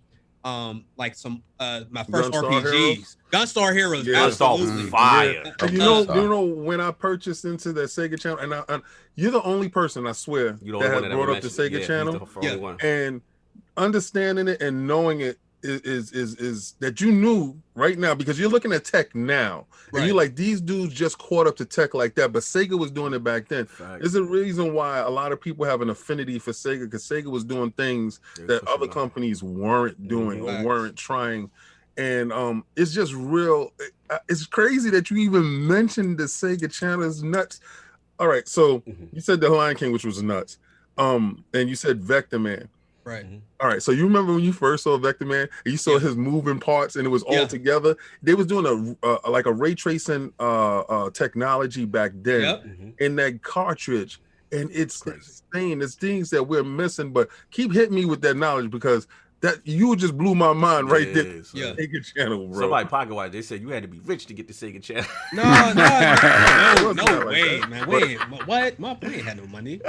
like some my first Gunstar RPGs. Heroes? Gunstar Heroes, Yeah. absolutely Fire. Yeah. And you know when I purchased into the Sega Channel, and you're the only person I swear that has brought up the Sega Channel, and understanding it and knowing it is that you knew right now, because you're looking at tech now and you're like, these dudes just caught up to tech like that, but Sega was doing it back then. There's a reason why a lot of people have an affinity for Sega, because Sega was doing things that other companies weren't doing or weren't trying. And it's just real. It's crazy that you even mentioned the Sega Channel. Is nuts. All right, so you said the Lion King, which was nuts. And you said Vector Man. Right. All right. So you remember when you first saw Vector Man and you saw his moving parts and it was all together? They was doing a ray tracing technology back then in that cartridge. And it's insane. It's things that we're missing, but keep hitting me with that knowledge, because that you just blew my mind right there. Sega Channel, bro. Somebody pocket watch. They said you had to be rich to get the Sega Channel. No way, man. We ain't had no money.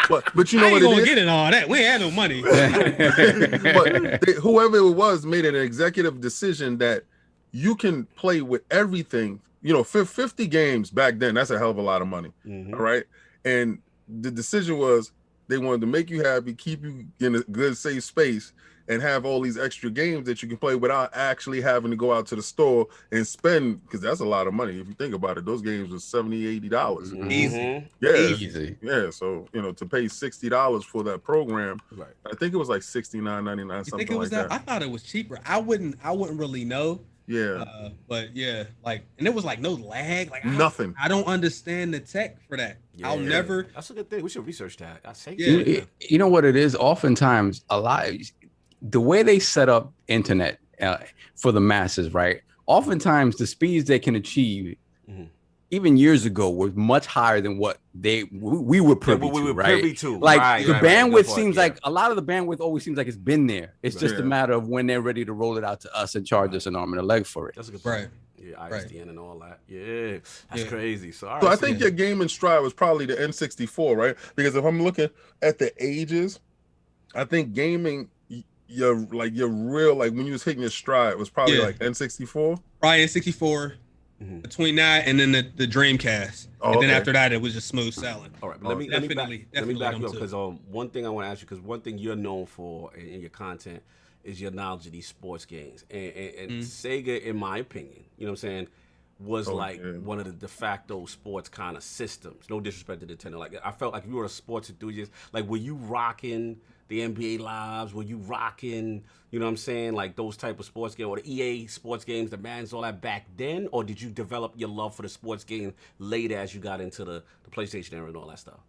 But you know what it is? Get in all that. We ain't had no money. But whoever it was made an executive decision that you can play with everything. 50 games back then, that's a hell of a lot of money. All right. And the decision was they wanted to make you happy, keep you in a good, safe space, and have all these extra games that you can play without actually having to go out to the store and spend, because that's a lot of money. If you think about it, those games were $70, $80. Easy. Yeah. Easy. Yeah. So, to pay $60 for that program, I think it was like $69.99, something like that. I thought it was cheaper. I wouldn't really know. Yeah. But yeah, like, and it was like no lag, like nothing. I don't understand the tech for that. I'll never. That's a good thing. We should research that. I say. You know what it is? Oftentimes, the way they set up internet for the masses, right? Oftentimes, the speeds they can achieve, even years ago, was much higher than what we were privy to, right? Like the bandwidth seems like a lot of the bandwidth always seems like it's been there. It's just a matter of when they're ready to roll it out to us and charge us an arm and a leg for it. That's a good point. Yeah, ISDN and all that. Yeah, that's crazy. So I think your gaming stride was probably the N64, right? Because if I'm looking at the ages, I think gaming, your real, like when you was hitting your stride, was probably like N64. Probably N64. Between that and then the Dreamcast, and then after that it was just smooth sailing. All right, but let me back you up, because one thing I want to ask you, because one thing you're known for in your content is your knowledge of these sports games, and Sega, in my opinion, you know what I'm saying, was one of the de facto sports kind of systems. No disrespect to Nintendo, like I felt like if you were a sports enthusiast, like were you rocking the NBA Lives? Were you rocking, you know what I'm saying, like those type of sports games, or the EA sports games, the Maddens, all that back then? Or did you develop your love for the sports game later as you got into the PlayStation era and all that stuff?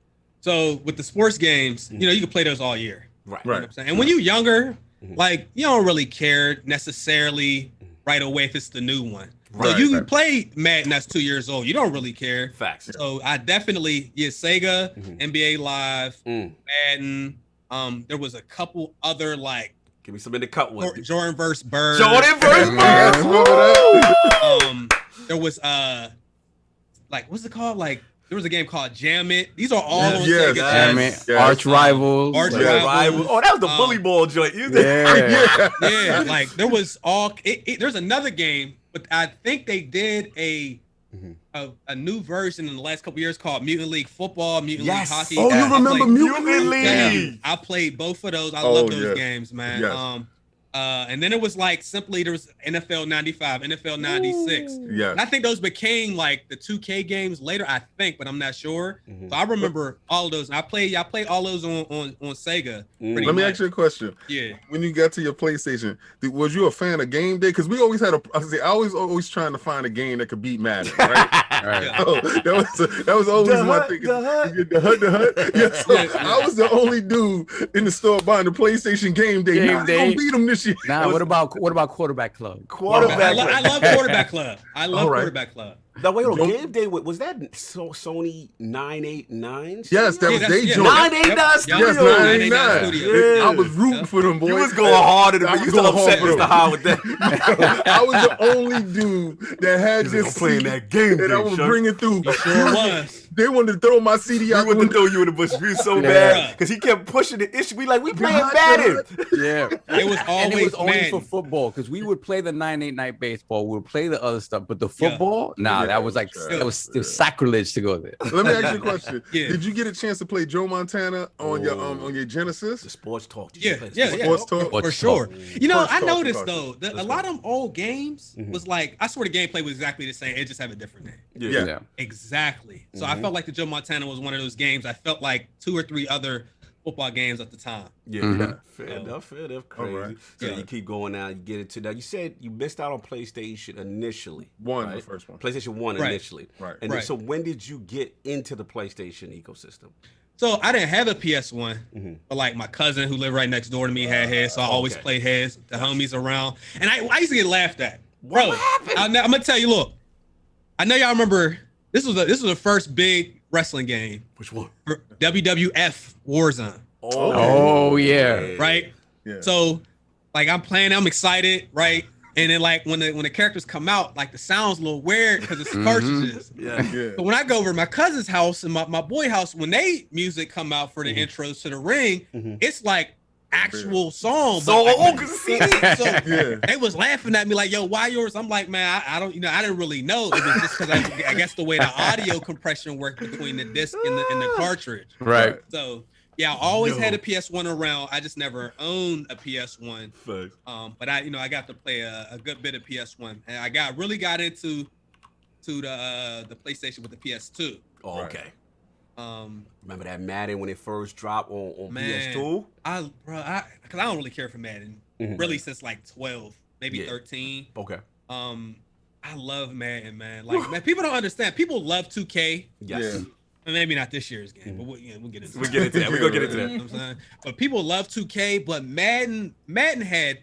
So with the sports games, you can play those all year. Right. You know what I'm saying? And when you're younger, like you don't really care necessarily right away if it's the new one. Right, So you right. play Madden that's 2 years old. You don't really care. Facts. So I definitely Sega, NBA Live, Madden. There was a couple other like Give me some in the cut with Jordan versus Bird. Jordan versus Yes, Bird. remember that? There was like what's it called? Like there was a game called Jam It. These are all on Yes. Sega. Damn it. Yes. Arch rivals. Arch Yeah. rivals. Rival. Oh, that was the bully ball joint. You Yeah. Yeah, like there was all. There's another game, but I think they did a new version in the last couple years called Mutant League Football, Mutant Yes. League Hockey. Oh, you I remember played- Mutant Mutant League? League? I played both of those. I Oh, love those yeah. games, man. Yes. And then it was like simply there was NFL 95, NFL 96. Yes. And I think those became like the 2K games later, I think, but I'm not sure. So I remember all of those. And I played all those on Sega. Pretty Let me much. ask you a question. Yeah. When you got to your PlayStation, was you a fan of Game Day? Because we always had I was always trying to find a game that could beat Madden, right? Yeah. Oh, that was always The my Hut, thing. the Hut. The Hut. Yeah, so I was the only dude in the store buying the PlayStation Game Day. Game Nah, Day. they gonna beat them this year. Nah, what about Quarterback Club? Quarterback. I love Quarterback Club. I love All right. Quarterback Club. Now, wait, Don't- Game Day, was that Sony 989? Yes, that was that's- they yeah. joint. 989 Yep. Studios. Yes, 989 989. Studios. I was rooting for them boys. You was going harder than I me. was You still going hard upset for Mr. them. High with that. I was the only dude that had He's like, this I'm playing CD that Game that I Day, was Chuck. bringing through. Sure was. They wanted to throw my CD We out. went to the throw you in the bush. We was so Yeah. bad because he kept pushing the issue. We like, we playing God, Madden. Yeah. It was And always it was only Madden. for football because we would play the 9-8 night baseball, we would play the other stuff, but the football, nah, Yeah, that was like sure. it was sacrilege to go there. Let me ask you a question. Yeah. Did you get a chance to play Joe Montana on your The Genesis? sports talk. Did you Yeah, play the yeah, sports yeah. Sports talk? For Sports sure. talk. You know, Sports I talk, noticed talk. though that a lot of them old games was like I swear the gameplay was exactly the same. It just had a different name. Yeah. Yeah. Exactly. So I felt like the Joe Montana was one of those games. I felt like 2 or 3 other football games at the time. Yeah, Mhm. fair enough, crazy. right. So Yeah. you keep going now, you get into now. You said you missed out on PlayStation initially. One, right? the first one. PlayStation 1 Right. initially. Right. And then, Right. so when did you get into the PlayStation ecosystem? So I didn't have a PS1, but like my cousin who lived right next door to me had his, so I always okay. played his. The homies around, and I used to get laughed at. What Bro, happened? I'm gonna tell you. Look, I know y'all remember this was the first big wrestling game, Which one? for WWF Warzone, Oh yeah. right? Yeah. So like I'm playing, I'm excited, right? And then like when the characters come out, like the sound's a little weird because it's cartridges. Yeah. Yeah. But when I go over to my cousin's house and my boy house, when they music come out for the intros to the ring, it's like actual song. So, but like, oh, 'cause the CD. so Yeah. they was laughing at me like, "Yo, why yours?" I'm like, "Man, I don't, I didn't really know. It was just because I guess the way the audio compression worked between the disc and the cartridge." Right. So yeah, I always Yo. had a PS1 around. I just never owned a PS1. Facts. But I got to play a good bit of PS1, and I really got into the PlayStation with the PS2. Oh, okay. Um, Remember that Madden when it first dropped on Man. PS2? because I don't really care for Madden really since like 12, maybe Yeah. 13. Okay. I love Madden, man. Like, man, people don't understand. People love 2K. Yes. Yeah. And maybe not this year's game, but we'll get into We that. get into that. We're gonna get into You know that. what I'm saying? But people love 2K, but Madden had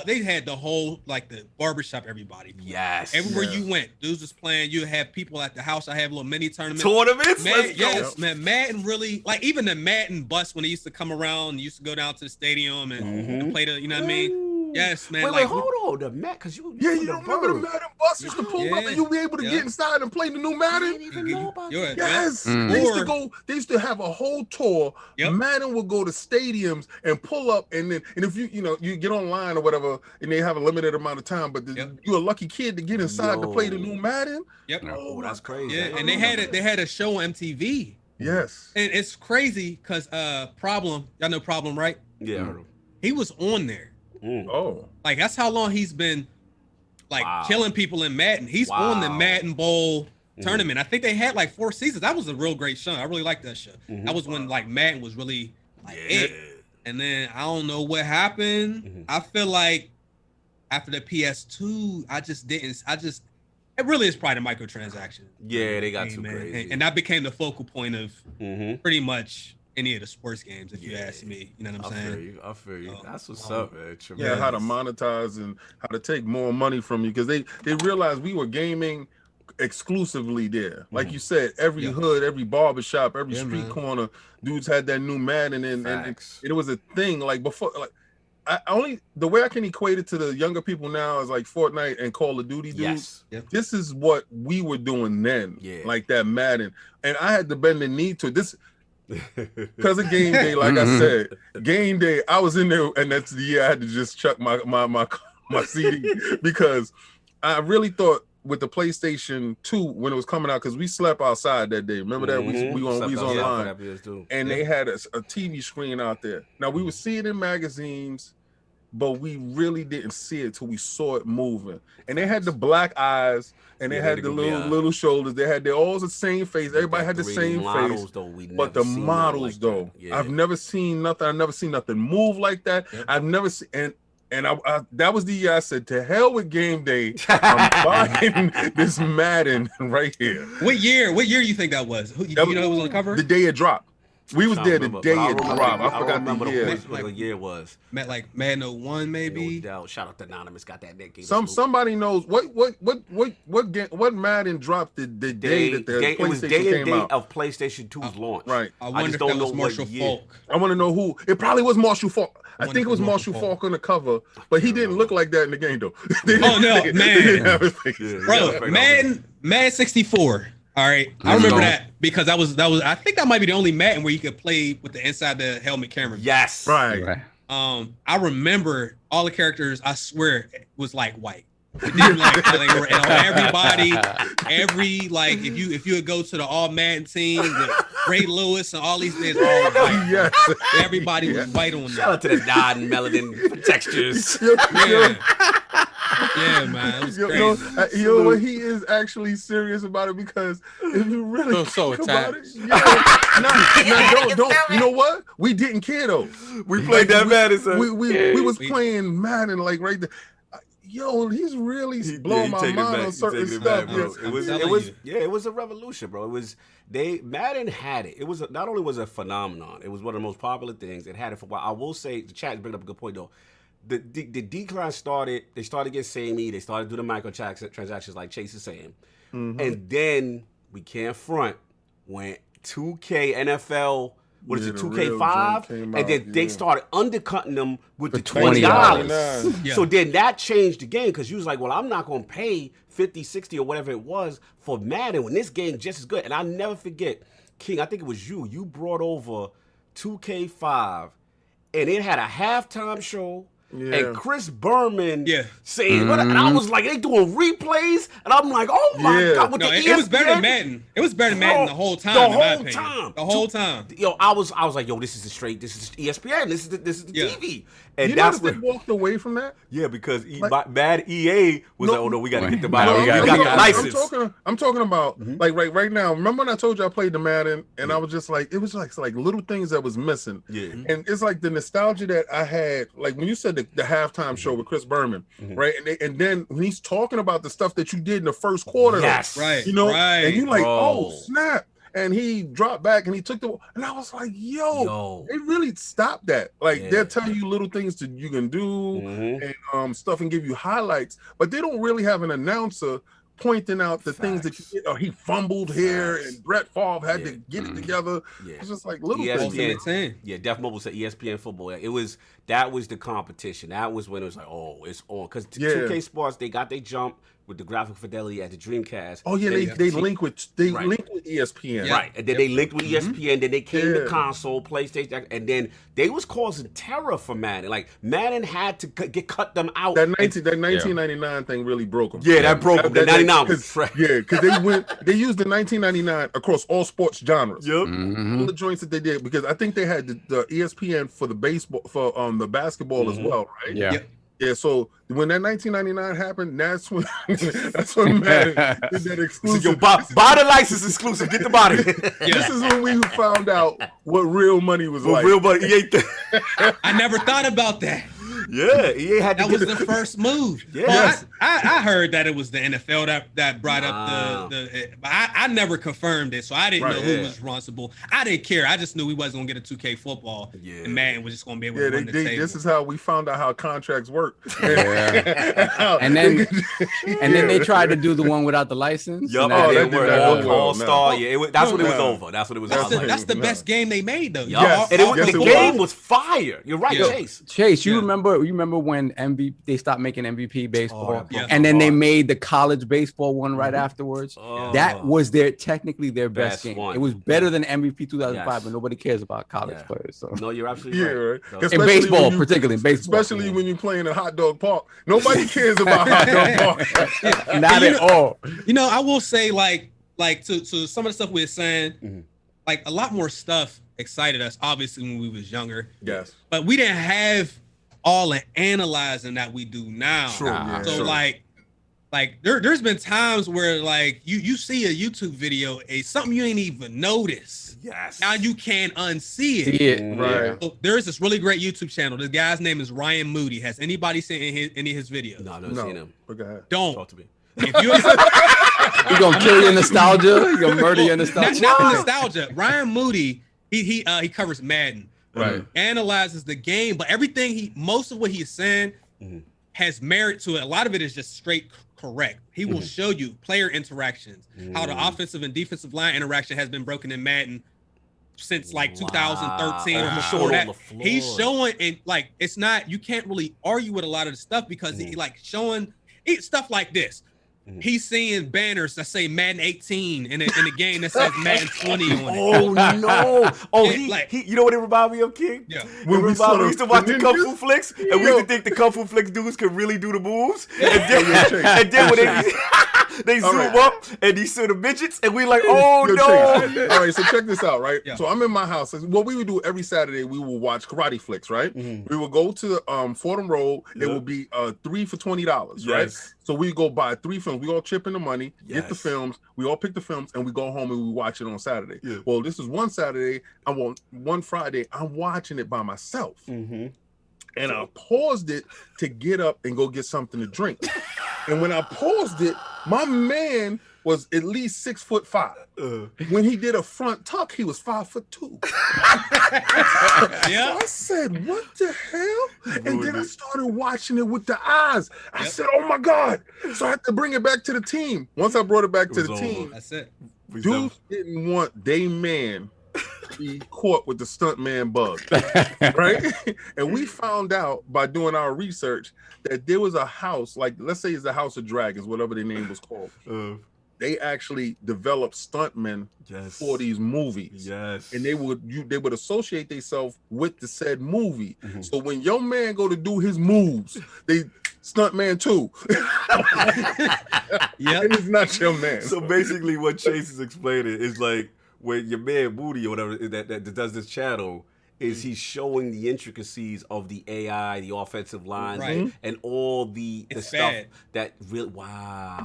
they had the whole like the barbershop everybody. Play. Yes. Everywhere Yeah. you went, dudes was playing. You have people at the house. I have little mini tournaments. Tournaments? Man, Let's go. yes, man. Madden really like even the Madden bus when they used to come around and used to go down to the stadium and play the, you know what I mean? Yes, man. Wait, like hold on. The Mac, because you Yeah, from you the don't remember the bird. Madden bus used to pull up Yeah. and you'll be able to Yeah. get inside and play the new I Madden? didn't even know about You're that. right. Yes. Mm. They used to Or- go, they used to have a whole tour. Yep. Madden would go to stadiums and pull up and if you you get online or whatever and they have a limited amount of time, but Yep. you're a lucky kid to get inside to play the new Madden. Yep. Oh, that's crazy. Yeah, and they had a show on MTV. Yes. And it's crazy because Problem, y'all know Problem, right? Yeah. I heard him. He was on there. Oh. Like that's how long he's been like Wow. killing people in Madden. He's on the Wow. Madden Bowl tournament. I think they had like 4 seasons. That was a real great show. I really liked that show. That was when like Madden was really like it. And then I don't know what happened. I feel like after the PS2, it really is probably the microtransaction. Yeah, they got too Man. crazy. And that became the focal point of pretty much any of the sports games, if you ask me. You know what I'm saying? I feel you. That's what's up, man. Yeah, how to Tremendous. monetize and how to take more money from you, because they realized we were gaming exclusively there. Like you said, every hood, every barbershop, every street corner, dudes had that new Madden, and it was a thing. Like before, like the way I can equate it to the younger people now is like Fortnite and Call of Duty, dude. Yes. This is what we were doing then. Like that Madden, and I had to bend the knee to this. Because of game day, like I said, game day, I was in there, and that's the year I had to just chuck my CD, because I really thought with the PlayStation 2 when it was coming out, because we slept outside that day. Remember that we was online, and they had a TV screen out there. Now we would see it in magazines, but we really didn't see it till we saw it moving. And they had the black eyes, and they had the little shoulders. They had all the same face. Everybody had the same face. But the models, though, I've never seen nothing. I've never seen nothing move like that. I've never seen, and I that was the year I said, to hell with game day. I'm buying this Madden right here. What year you think that was? You know it was on the cover? The day it dropped. We was there the day it dropped. I forgot the year. What the year it was. Like Madden 01 maybe. No doubt. Shout out to Anonymous. Got that game. Somebody knows what Madden dropped the day that the PlayStation it was day and came date out of PlayStation 2's launch. Right. I wonder if that was Marshall Falk. I want to know who. It probably was Marshall Falk. I think it was Marshall Falk on the cover, but he didn't look like that in the game though. Bro, Madden 64. All right, I remember that because that was I think that might be the only Madden where you could play with the inside the helmet camera. Yes, right. I remember all the characters. I swear was like white. It didn't everybody, if you would go to the all Madden team with Ray Lewis and all these things, all white. Yes. Everybody was white on that. Shout out to the dyed and melanin textures. Yeah, man, it was crazy. You know what? He is actually serious about it, because if you really so think about attached. it, don't. You know what? We didn't care though. We played that Madden. Son. We was playing Madden like right there. Yo, he's really blowing my mind on certain stuff. It was a revolution, bro. It was Madden had it. It was not only was it a phenomenon, it was one of the most popular things. It had it for a while. I will say the chat bringing up a good point though. The decline started. They started getting samey. They started doing the microtransactions like Chase is saying, and then we can't front when 2K NFL. What is it, 2K5? And then they started undercutting them with the $20. So then that changed the game, because you was like, well, I'm not going to pay 50, 60 or whatever it was for Madden when this game just as good. And I'll never forget, King, I think it was you. You brought over 2K5, and it had a halftime show. And Chris Berman saying, and I was like, they doing replays, and I'm like, oh my god, it was better than Madden. It was better than Madden the whole time. The whole time. Yo, I was like, yo, this is ESPN. This is the TV. And you notice they walked away from that? Yeah, because bad EA was like, oh no, we got to get them out. We got the license. I'm talking about like right now. Remember when I told you I played the Madden, and I was just like, it was like little things that was missing. Yeah, and it's like the nostalgia that I had, like when you said the halftime show with Chris Berman, right? And then when he's talking about the stuff that you did in the first quarter, right, you know, and you're like, oh snap. And he dropped back and he took and I was like, yo, they really stopped that. Like they'll tell you little things that you can do and stuff and give you highlights, but they don't really have an announcer pointing out the things that you did. Oh, he fumbled here and Brett Favre had to get it together. It's just like little things. Yeah, Def Mobile said ESPN football. That was the competition. That was when it was like, oh, it's on. Because 2K Sports, they got their jump with the graphic fidelity at the Dreamcast. Oh yeah, they link with ESPN. Right. And then they linked with ESPN, then they came to console, PlayStation, and then they was causing terror for Madden. Like Madden had to cut them out. That 1999 thing really broke them. Yeah, that broke them. The 99 was fresh. Yeah, because they used the 1999 across all sports genres. Yep. All the joints that they did, because I think they had the ESPN for the baseball, for the basketball as well, right? Yeah. Yeah, so when that 1999 happened, that's when Madden did that exclusive. Yo, buy the license exclusive. Get the body. This is when we found out what real money was like. Real money. I never thought about that. Yeah, he had to That was the first move. Yeah. Well, Yes. I heard that it was the NFL that brought up the but I never confirmed it, so I didn't know who was responsible. I didn't care. I just knew we wasn't gonna get a 2K football. Yeah. And Madden was just gonna be able to run the table. This is how we found out how contracts work. And then they tried to do the one without the license. Yup, and that did not go well, All-Star. no. Yeah, that's when it was over. That's what it was. That's the best game they made, though. Yup. And the game was fire. You're right, Yeah. Chase. Chase, you remember when MVP they stopped making MVP baseball, yeah. and then they made the college baseball one right afterwards. Oh. That was technically their best game. one. It was better than MVP 2005, Yes. but nobody cares about college Yeah. players. So No, you're absolutely Yeah, right. right. So- in Especially baseball, when you- particularly in baseball, Especially when you're playing at Hot Dog Park. Nobody cares about Hot Dog Park. not at all. You know, I will say like to some of the stuff we were saying, like a lot more stuff excited us, obviously, when we was younger. Yes. But we didn't have all the analyzing that we do now. True. Yeah, So sure. like there's been times where like you see a YouTube video, something you ain't even notice. Yes. Now you can't unsee See it. it. Right. So there is this really great YouTube channel. The guy's name is Ryan Moody. Has anybody seen any of his videos? No, I've never No. seen him. But go ahead. Don't. Talk to me. If you You gonna kill your nostalgia? You gonna murder your nostalgia? not the nostalgia. Ryan Moody, he covers Madden. Right. Analyzes the game, but most of what he's saying has merit to it. A lot of it is just straight correct. He will show you player interactions, how the offensive and defensive line interaction has been broken in Madden since like 2013 or Wow. before Showing that. on the floor. He's showing, and like it's not, you can't really argue with a lot of the stuff because he like showing stuff like this. He's seeing banners that say Madden 18 in a game that says Madden 20 on it. Oh no! Oh, Yeah, he you know what it reminded me of, King? Yeah. When we We used to watch the Kung Fu ninjas? flicks, and we used to think the Kung Fu flicks dudes could really do the moves. And then when they zoom right. up and you see the midgets, and we like, oh Yo, no! Chase, all right, so check this out, right? Yeah. So I'm in my house. What we would do every Saturday, we will watch karate flicks, right? We will go to Fordham Road. It will be 3 for $20, right? Yes. So we go buy 3 films. We all chip in the money, get the Yes. films. We all pick the films, and we go home and we watch it on Saturday. Yeah. Well, this is one Saturday. One Friday. I'm watching it by myself. And I paused it to get up and go get something to drink. And when I paused it, my man was at least 6'5". When he did a front tuck, he was 5'2". Yeah. So I said, "What the hell?" And then I started watching it with the eyes. I said, "Oh my God!" So I had to bring it back to the team. Once I brought it back to was the over. team, That's it. dudes didn't want they man to be caught with the stunt man bug, right? And we found out by doing our research that there was a house, like let's say it's the House of Dragons, whatever their name was called. They actually developed stuntmen for these movies. Yes. And they would associate themselves with the said movie. So when your man go to do his moves, they stunt man too. Yeah. And it's not your man. So basically, what Chase is explaining is like when your man Moody or whatever that does this channel is he's showing the intricacies of the AI, the offensive lines, Right. and all the It's stuff bad. that really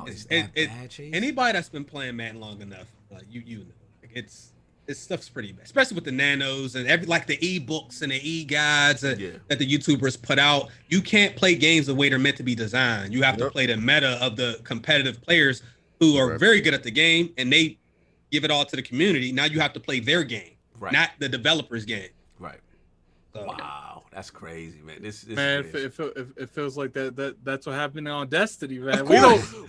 is It- that it- bad, Chase? Anybody that's been playing Madden long enough, like you know, like it's stuff's pretty bad, especially with the nanos and like the ebooks and the e-guides that the YouTubers put out. You can't play games the way they're meant to be designed. You have to play the meta of the competitive players who are very good at the game, and they give it all to the community. Now you have to play their game, not the developer's game. Right. So, Wow, that's crazy, man. This Man, is it feels like that's what happened on Destiny, man.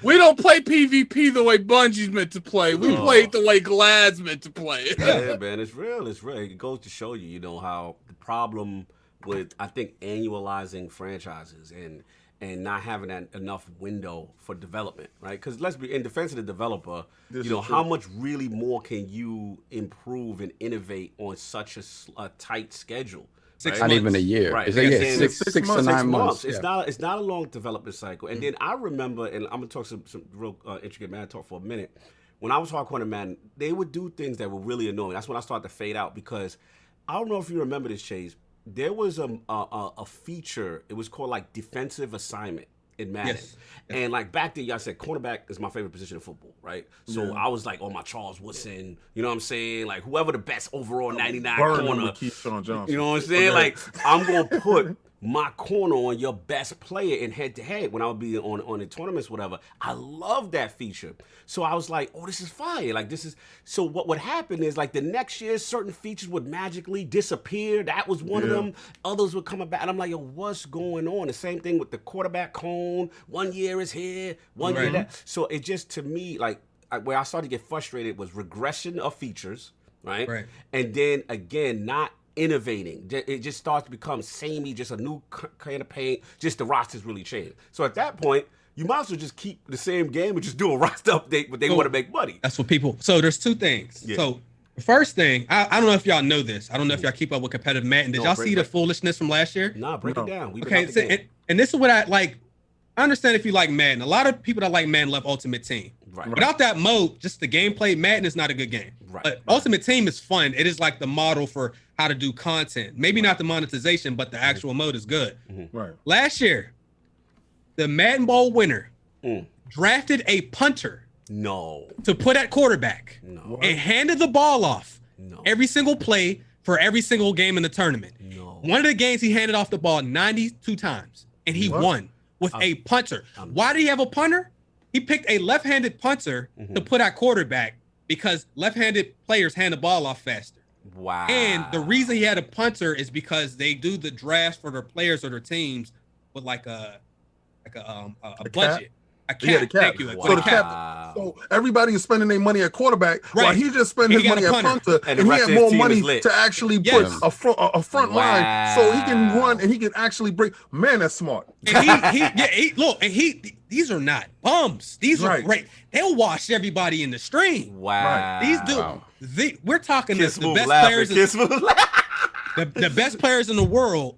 We don't play PvP the way Bungie's meant to play. We play it the way Glad's meant to play. Yeah, man, it's real. It's real. It goes to show you, how the problem with I think annualizing franchises and not having enough window for development, right? Because let's be in defense of the developer, how much really more can you improve and innovate on such a tight schedule? 6 Not months. even a year. Right. It's a year. And Six to 9 months. It's not a long development cycle. And then I remember, and I'm gonna talk some real intricate Madden talk for a minute. When I was hardcore in Madden, they would do things that were really annoying. That's when I started to fade out because I don't know if you remember this, Chase. There was a feature. It was called like defensive assignment in Madden. Yes. And like back then, y'all said cornerback is my favorite position in football, right? So I was like, oh, my Charles Woodson, you know what I'm saying? Like whoever the best overall 99 Burn corner. with Keyshawn Johnson. You know what I'm saying? Like I'm gonna put my corner on your best player in head-to-head when I would be on the tournaments, whatever. I love that feature. So I was like, oh, this is fire. Like, this is... So what would happen is, like, the next year, certain features would magically disappear. That was one of them. Others would come back. And I'm like, yo, what's going on? The same thing with the quarterback cone. 1 year is here, 1 year that. So it just, to me, like, where I started to get frustrated was regression of features, right? And then, again, not innovating. It just starts to become samey, just a new can of paint, just the rosters really change. So at that point, you might as well just keep the same game and just do a roster update, but they want to make money. That's what people... So there's two things. Yeah. So the first thing, I don't know if y'all know this. I don't know if y'all keep up with competitive Madden. Did y'all see the foolishness from last year? Nah, break it down. Okay, so, and this is what I like. I understand if you like Madden. A lot of people that like Madden love Ultimate Team. Without that mode, just the gameplay, Madden is not a good game. But Ultimate Team is fun. It is like the model for how to do content. Maybe not the monetization, but the actual mode is good. Last year, the Madden Bowl winner drafted a punter to put at quarterback and handed the ball off every single play for every single game in the tournament. One of the games he handed off the ball 92 times, and he won with a punter. Why did he have a punter? He picked a left-handed punter to put at quarterback because left-handed players hand the ball off faster. Wow. And the reason he had a punter is because they do the drafts for their players or their teams with like a budget. A cap. Yeah, the cap. Thank you. So the cap. So everybody is spending their money at quarterback, while he just spent his money at punter, and he had more money to actually put a front line, so he can run and he can actually break. Man, that's smart. And these are not bums. These are great. They'll wash everybody in the stream. Wow. These dudes. We're talking the best players. The best players in the world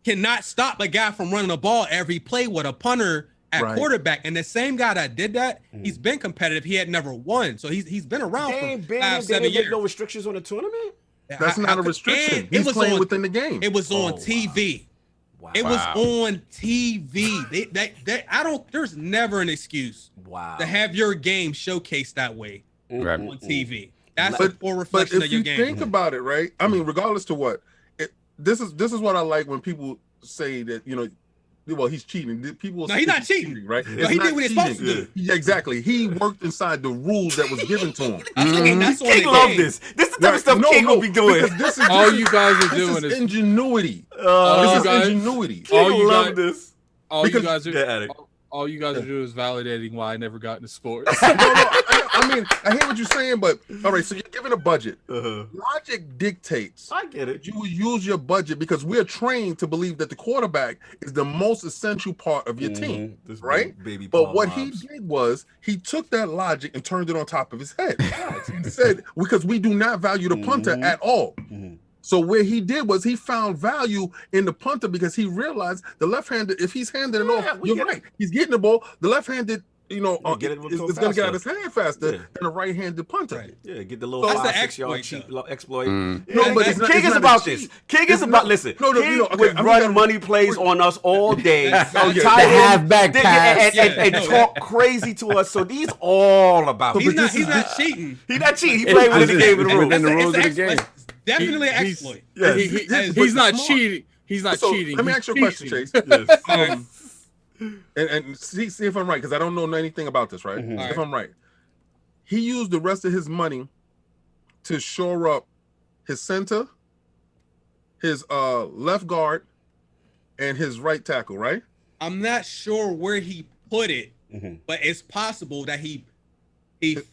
cannot stop a guy from running a ball every play with a punter at quarterback. And the same guy that did that, he's been competitive. He had never won. So he's been around for 5-7 years. No restrictions on the tournament? That's not a restriction. He's playing within the game. It was on TV. Wow. It was on TV. There's never an excuse to have your game showcased that way on TV. That's a poor reflection of your game. But if you think about it, right? I mean, regardless to what, this is what I like when people say that, you know, well, he's cheating. People he's not cheating, right? No, he did what he's supposed to do. Yeah, exactly. He worked inside the rules that was given to him. King love this. This is the type of stuff King will be doing. This is all you guys are doing is ingenuity. This is ingenuity. All you guys are doing is validating why I never got into sports. I mean, I hear what you're saying, but all right, so you're given a budget. Logic dictates. I get it. You will use your budget because we're trained to believe that the quarterback is the most essential part of your team, right? But what he did was he took that logic and turned it on top of his head. He said, because we do not value the punter at all. So where he did was he found value in the punter because he realized the left-handed, if he's handing it off, you're right. He's getting the ball. The left-handed, you know, it's going to get out of his hand faster than a right-handed punter. Right. Yeah, get the little 5-6 yard cheap exploit. No, but King is about this. King is about, listen, King would run money plays on us all day. The halfback pass. And talk crazy to us. So these all about. He's not cheating. He's not cheating. He played within the game of the rules. Within the rules of the game. Definitely an exploit. He's not cheating. He's not cheating. Let me ask you a question, Chase. And see if I'm right, because I don't know anything about this, right? If I'm right. He used the rest of his money to shore up his center, his left guard, and his right tackle, right? I'm not sure where he put it, but it's possible that he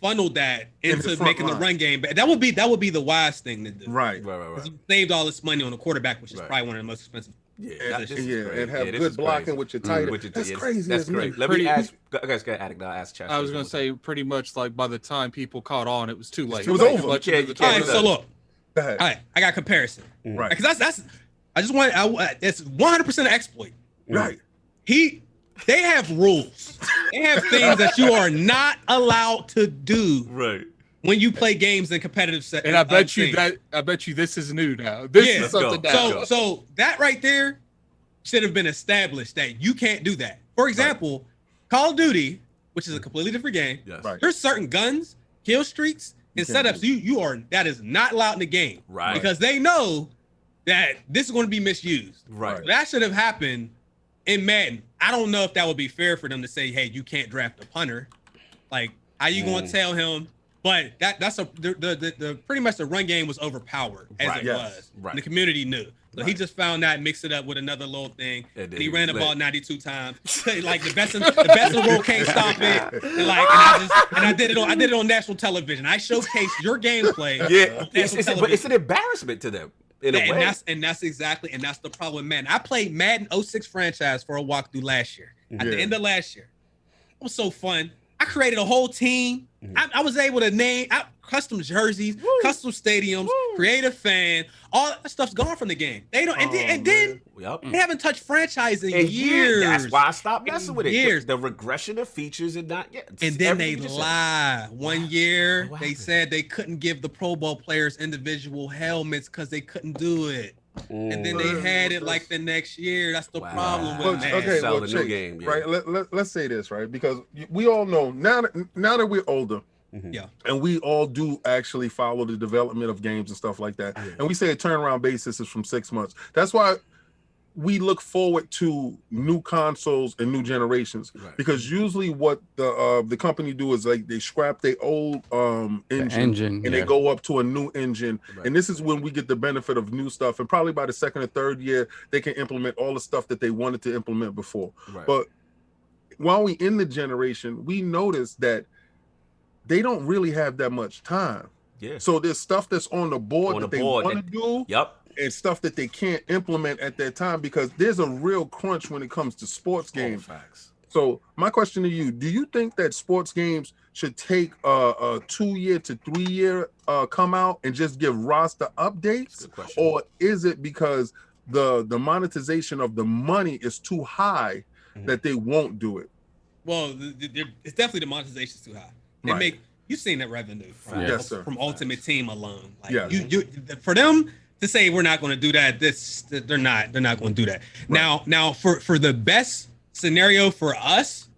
funneled that into making the run game. But that would be the wise thing to do. Right. Because he saved all this money on the quarterback, which is probably one of the most expensive. And have good blocking with your tight end. That's crazy. That's great. Let me ask. Guys, go ahead. Ask Chaz. I was going to say, pretty much like by the time people caught on, it was too late. It was over. All right, so look. All right, I got comparison. Right. Because that's. I just want. It's 100% exploit. Right. They have rules. They have things that you are not allowed to do. Right. When you play games in competitive settings. And I bet you this is new now. This is something that. So that right there should have been established that you can't do that. For example, Call of Duty, which is a completely different game. Yes. There's certain guns, kill streaks, and setups that is not allowed in the game. Right. Because they know that this is going to be misused. Right. That should have happened in Madden. I don't know if that would be fair for them to say, hey, you can't draft a punter. Like, how you going to tell him? But that's the pretty much the run game was overpowered as it was. Right. And the community knew. So he just found that, mixed it up with another little thing, and he ran the ball 92 times. Like the best in the world can't stop it. And I did it on national television. I showcased your gameplay. Yeah, but it's an embarrassment to them in a way. And that's the problem, man. I played Madden 06 franchise for a walkthrough last year. At the end of last year, it was so fun. I created a whole team. I was able to name custom jerseys, custom stadiums, create a fan. All that stuff's gone from the game. They don't, and then they haven't touched franchise in years. That's why I stopped messing with it. The regression of features and not yet. And then they lie. 1 year they said they couldn't give the Pro Bowl players individual helmets because they couldn't do it. And then they had it like the next year. That's the problem with that. Okay, well, Chase, right? Let's say this, right? Because we all know now that we're older, and we all do actually follow the development of games and stuff like that. And we say a turnaround basis is from 6 months. That's why we look forward to new consoles and new generations, because usually what the company do is like they scrap their old engine and they go up to a new engine, and this is when we get the benefit of new stuff. And probably by the second or third year, they can implement all the stuff that they wanted to implement before. But while we in the generation, we notice that they don't really have that much time. So there's stuff that's on the board that they want to do. And stuff that they can't implement at that time, because there's a real crunch when it comes to sports games. So my question to you, do you think that sports games should take a 2 year to 3 year come out and just give roster updates? Or is it because the monetization of the money is too high that they won't do it? Well, it's definitely the monetization's too high. They make, you've seen that revenue from Ultimate Team alone. Like you for them to say we're not going to do that, they're not going to do that. Now for the best scenario for us,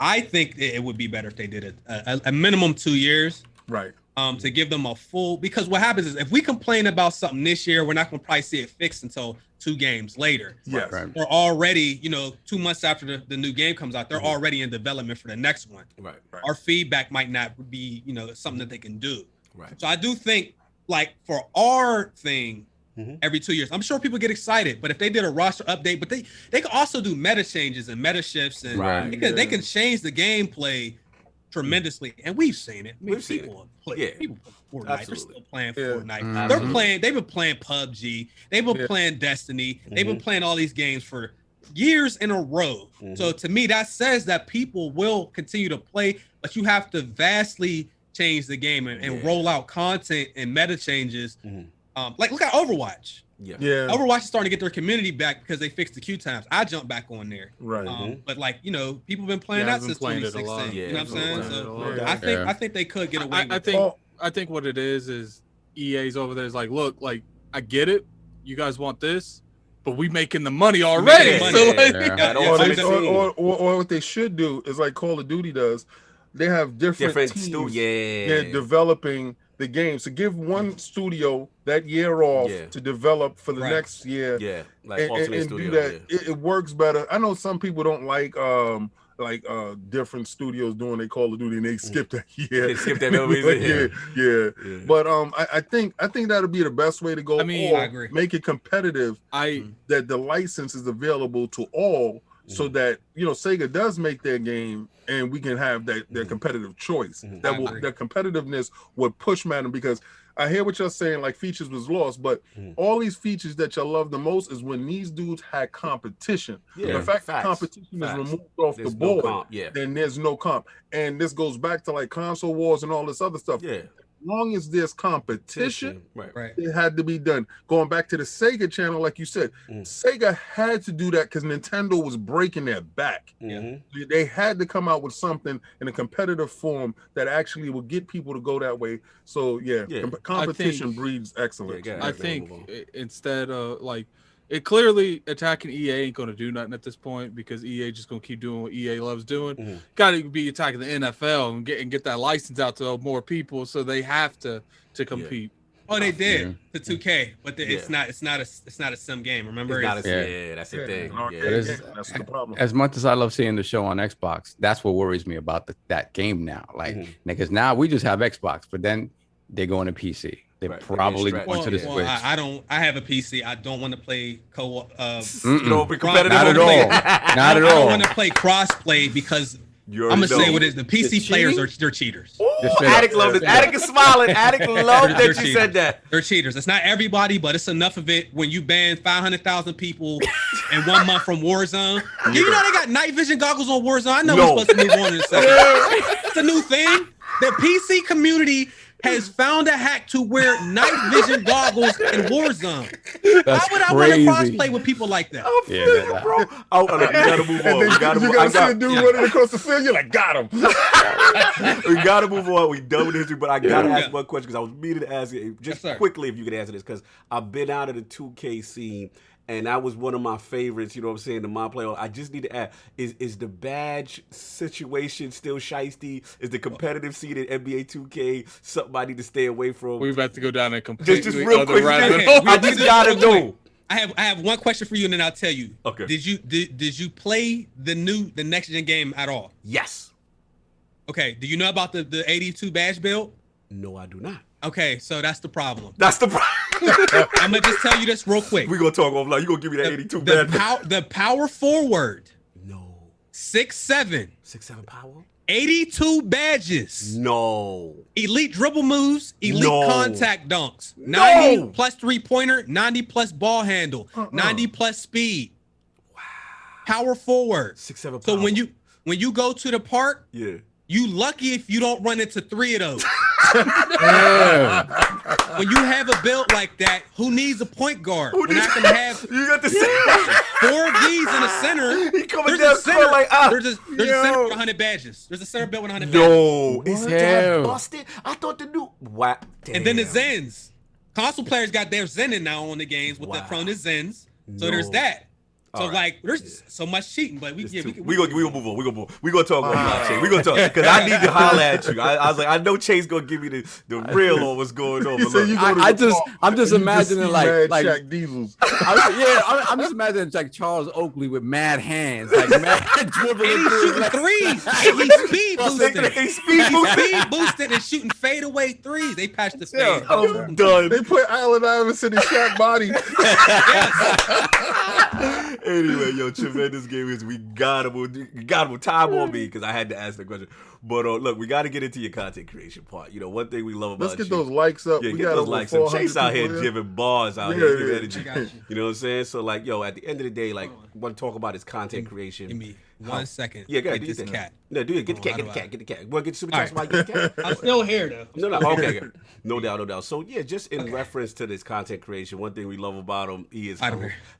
I think it would be better if they did a minimum 2 years, to give them a full, because what happens is if we complain about something this year, we're not going to probably see it fixed until 2 games later. They're already, 2 months after the new game comes out, they're already in development for the next one. Our feedback might not be, something that they can do. So I do think, like, for our thing, every 2 years, I'm sure people get excited, but if they did a roster update, but they can also do meta changes and meta shifts, and they can change the gameplay tremendously, and we've seen it. People play Fortnite. They're still playing Fortnite. They've been playing PUBG. They've been playing Destiny. They've been playing all these games for years in a row. So to me, that says that people will continue to play, but you have to vastly change the game and roll out content and meta changes. Like, look at Overwatch. Overwatch is starting to get their community back because they fixed the queue times. I jumped back on there. But like, people have been playing that since 2016. You know what I'm saying? So I think they could get away with it. I think what it is EA's over there is like, look, like, I get it. You guys want this, but we making the money already. Or what they should do is like Call of Duty does. They have different teams developing the game. So give one studio that year off to develop for the next year. Like and do that. It works better. I know some people don't like different studios doing their Call of Duty and they skip that year. They skip that But I think that'll be the best way to go. I mean, I agree. Make it competitive. That the license is available to all. So that Sega does make their game, and we can have their competitive choice. That competitiveness would push Madden, because I hear what you're saying, like features was lost, but all these features that you love the most is when these dudes had competition. The fact that competition is removed off the board, then there's no comp. And this goes back to like console wars and all this other stuff. As long as there's competition, it had to be done. Going back to the Sega channel, like you said, Sega had to do that because Nintendo was breaking their back. They had to come out with something in a competitive form that actually would get people to go that way. So competition breeds excellence. I think instead of like, it clearly attacking EA ain't going to do nothing at this point, because EA just going to keep doing what EA loves doing. Got to be attacking the NFL and get that license out to more people, so they have to compete. Oh, they did the 2K, but it's not a sim game. Remember? It's not that's the thing. That's the problem. As much as I love seeing the show on Xbox, that's what worries me about that game now. Like, because now we just have Xbox, but then they're going to PC. They probably going to the Switch. I have a PC. I don't want to play co-op. You don't be competitive. Not at all. Not at all. I don't want to play cross-play because I'm gonna say what it is. The PC players they're cheaters. Attic loved it. Attic is smiling. Attic loved that you said that. They're cheaters. It's not everybody, but it's enough of it. When you ban 500,000 people in 1 month from Warzone, you know they got night vision goggles on Warzone. I know we're supposed to move on in a second. It's a new thing. The PC community has found a hack to wear night vision goggles in Warzone. Why would I want to crossplay with people like that? Yeah, bro. We gotta move on. You gotta see a dude running across the field. You're like, got him. We gotta move on. We done with history, but I gotta ask one question because I was meaning to ask you just quickly if you could answer this because I've been out of the 2K scene. And that was one of my favorites, you know what I'm saying, the mod player. I just need to ask, is the badge situation still shiesty? Is the competitive scene in NBA 2K something I need to stay away from? We're about to go down a completely just real other quick. I just gotta know. I have one question for you, and then I'll tell you. Okay. Did you play the next gen game at all? Yes. Okay. Do you know about the 82 badge build? No, I do not. Okay, so that's the problem. That's the problem. I'm gonna just tell you this real quick. We're gonna talk offline. You gonna give me that 82 badge? The power forward. No. 6'7". 6'7" power. 82 badges. No. Elite dribble moves, elite contact dunks, No. 90 plus 3-pointer, 90 plus ball handle, 90 plus speed. Wow. Power forward. 6'7" power. So when you go to the park, you lucky if you don't run into 3 of those. When you have a build like that, who needs a point guard? We're not gonna have you got the center. 4 of these in a center. He coming down center like there's a center with 100 badges. There's a center built with 100 badges. No, is that busted? I thought the new And then the Zens. Console players got their Zenin now on the games with the Cronus Zens. So there's that. So there's so much cheating, but we gonna move on. We gonna talk about Chase. We gonna talk because I need to holler at you. I was like, I know Chase gonna give me the real on what's going on. I'm just imagining like Jack Diesels. I'm just imagining like Charles Oakley with mad hands, like mad dribbling shooting threes. He's speed boosted. He's speed boosted and shooting fadeaway threes. They patched the fade. I'm done. They put Allen Iverson in Shaq body. Anyway, tremendous game is we got him time on me because I had to ask the question. But look, we got to get into your content creation part. You know, one thing we love about Let's get those likes up. Yeah, we get got those likes up. Chase out here giving bars out here, giving energy. You know what I'm saying? So like, at the end of the day, like, want to talk about his content creation. Give me 1 second. Yeah, go ahead. Do this your thing. Cat. No, do it. Get the cat. Want to get super chats about get the cat? I'm still here though. No, okay. No doubt. So yeah, just in reference to this content creation, one thing we love about him, he is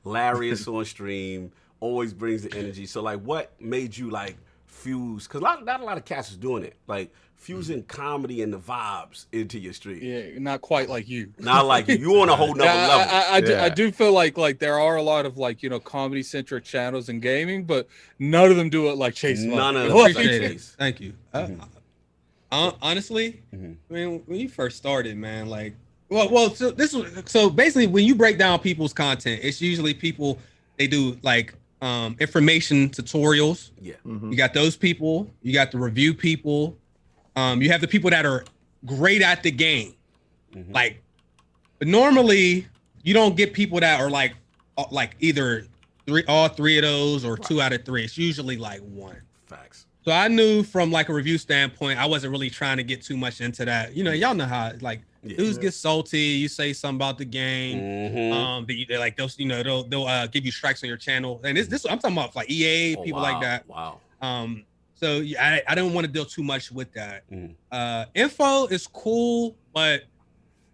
hilarious on stream. Always brings the energy. So like, what made you like fuse? Because not a lot of cats is doing it. Like fusing comedy and the vibes into your stream. Yeah, not quite like you. Not like you. You on a whole nother level. I do feel like there are a lot of like comedy centric channels in gaming, but none of them do it like Chase. None of them like Chase. Thank you. Honestly, I mean, when you first started, man, like, so basically, when you break down people's content, it's usually people they do like information tutorials. Yeah. You got those people. You got the review people. You have the people that are great at the game. Like, but normally you don't get people that are like either all three of those or 2 out of 3. It's usually like 1. Facts. So I knew from like a review standpoint, I wasn't really trying to get too much into that. Y'all know how like dudes get salty. You say something about the game. They're like they'll give you strikes on your channel. And this I'm talking about like EA people like that. Wow. So I didn't want to deal too much with that. Info is cool, but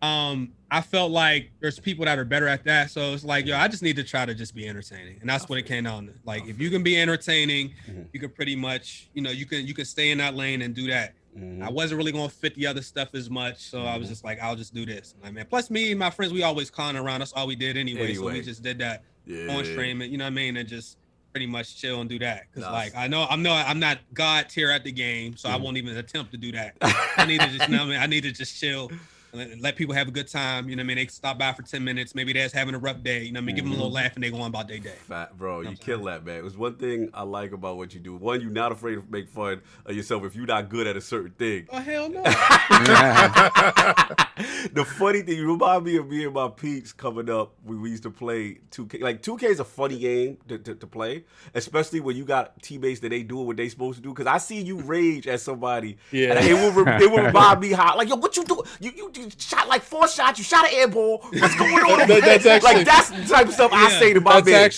I felt like there's people that are better at that. So it's like, I just need to try to just be entertaining. And that's what it came down to. Like, if you can be entertaining, you can pretty much, you can stay in that lane and do that. I wasn't really going to fit the other stuff as much. So I was just like, I'll just do this. Like, man, plus me and my friends, we always clown around. That's all we did anyway. So we just did that on stream, and you know what I mean? And just pretty much chill and do that. Cause like, I'm not God tier at the game. So I won't even attempt to do that. I need to just, I need to just chill let people have a good time. You know what I mean? They stop by for 10 minutes. Maybe they're just having a rough day. You know what I mean? Give them a little laugh and they go on about their day. Fat, bro, you kill that, man. It was one thing I like about what you do. One, you're not afraid to make fun of yourself if you're not good at a certain thing. Oh, hell no. The funny thing, you remind me of me and my peeps coming up when we used to play 2K. Like, 2K is a funny game to play, especially when you got teammates that they doing what they supposed to do. Because I see you rage at somebody, and it will remind me how, like, yo, what you do? You shot like 4 shots, you shot an air ball. What's going on? That's actually, like, that's the type of stuff I say to my man.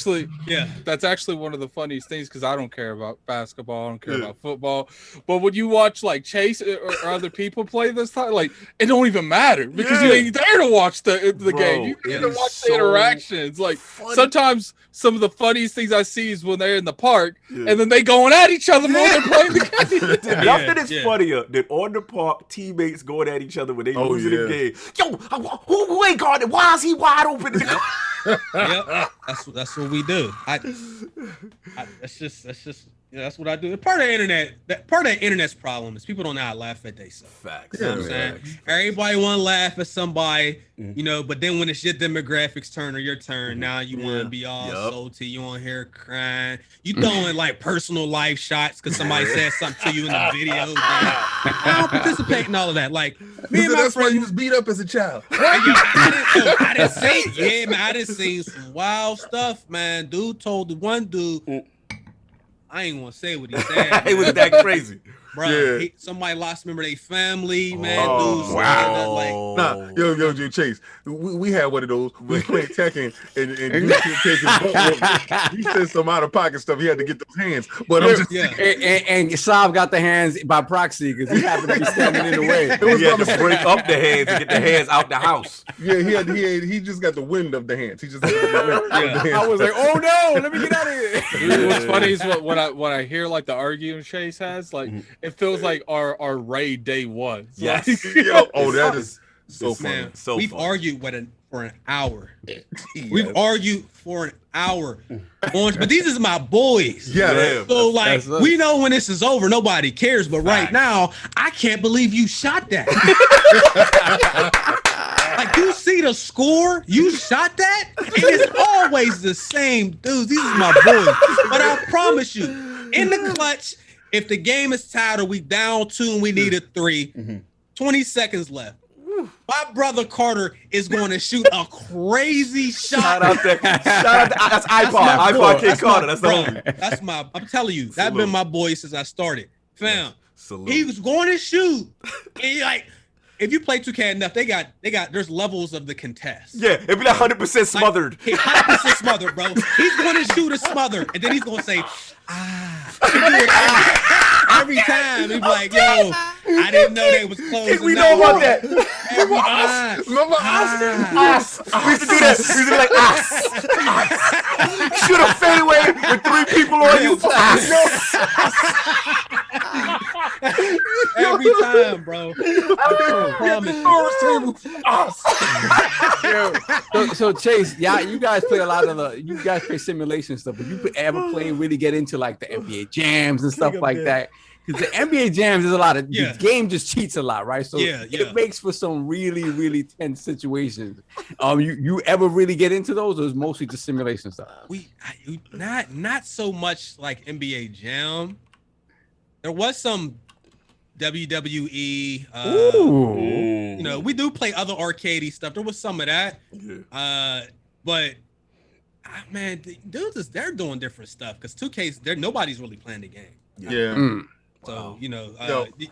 That's actually one of the funniest things, because I don't care about basketball, I don't care about football. But when you watch like Chase or other people play this time, like, it don't even matter, because you ain't there to watch the game. You get to watch the interactions. Like, sometimes some of the funniest things I see is when they're in the park and then they going at each other while they're playing the game. Nothing is funnier than on the park teammates going at each other when they losing the game. Yo, who ain't guarding? Why is he wide open? Yep, that's what we do. That's just that's what I do. Part of the internet, part of the internet's problem is people don't know how to laugh at themselves. Facts. You know what I'm saying? Everybody want to laugh at somebody, you know, but then when it's your demographics turn or your turn, now you want to be all salty. You want to hear crying. You throwing like personal life shots because somebody said something to you in the video. I don't participate in all of that. Like, me and my that's why friend, you was beat up as a child. I didn't see, man. I didn't see some wild stuff, man. Dude told the one dude. I ain't want to say what he said. It was that crazy. Bro, somebody lost a member of their family, man. Dude, Nah, yo, Chase. We had one of those. We played Tekken, and you take his butt. He said some out of pocket stuff. He had to get those hands. But I'm just and Saab got the hands by proxy because he happened to be standing in the way. He had to break up the hands to get the hands out the house. Yeah, he just got the wind of the hands. He just got the wind of the hands. I was like, oh no, let me get out of here. What's funny is when I hear like the argument Chase has, like it feels like our raid day one. Yes. That is so funny. Man, so we've fun. argued for an hour. We've argued for an hour. But these is my boys. Yeah. So like we know when this is over, nobody cares. But right now, I can't believe you shot that. Like, you see the score, you shot that, and it's always the same dudes. These are my boys. But I promise you, in the clutch, if the game is tied or we down 2 and we need a 3, 20 seconds left. My brother Carter is going to shoot a crazy shot. Shout out to that's iPod Kid Carter. That's the I'm telling you, that's been my boy since I started. Fam, Salute. he was going to shoot. And like, if you play 2K enough, they got there's levels of the contest. Yeah, it'd be like 100% smothered. Like, 100% smothered, bro. He's going to shoot a smother, and then he's going to say, every time. He'd be like, yo, I didn't know they was closing. We know about that. Every time. Remember us? We used to do that. We used to be like, shoot a fadeaway with 3 people on you. Every time, bro. So Chase, you guys play a lot of you guys play simulation stuff, but you ever really get into like the NBA jams and stuff like that? Because the NBA jams is a lot of the game just cheats a lot, right? So it makes for some really, really tense situations. You ever really get into those, or is mostly just simulation stuff? Not so much like NBA Jam. There was some WWE. You know, we do play other arcadey stuff. There was some of that. But man, dudes they're doing different stuff because 2K's nobody's really playing the game. So, you know,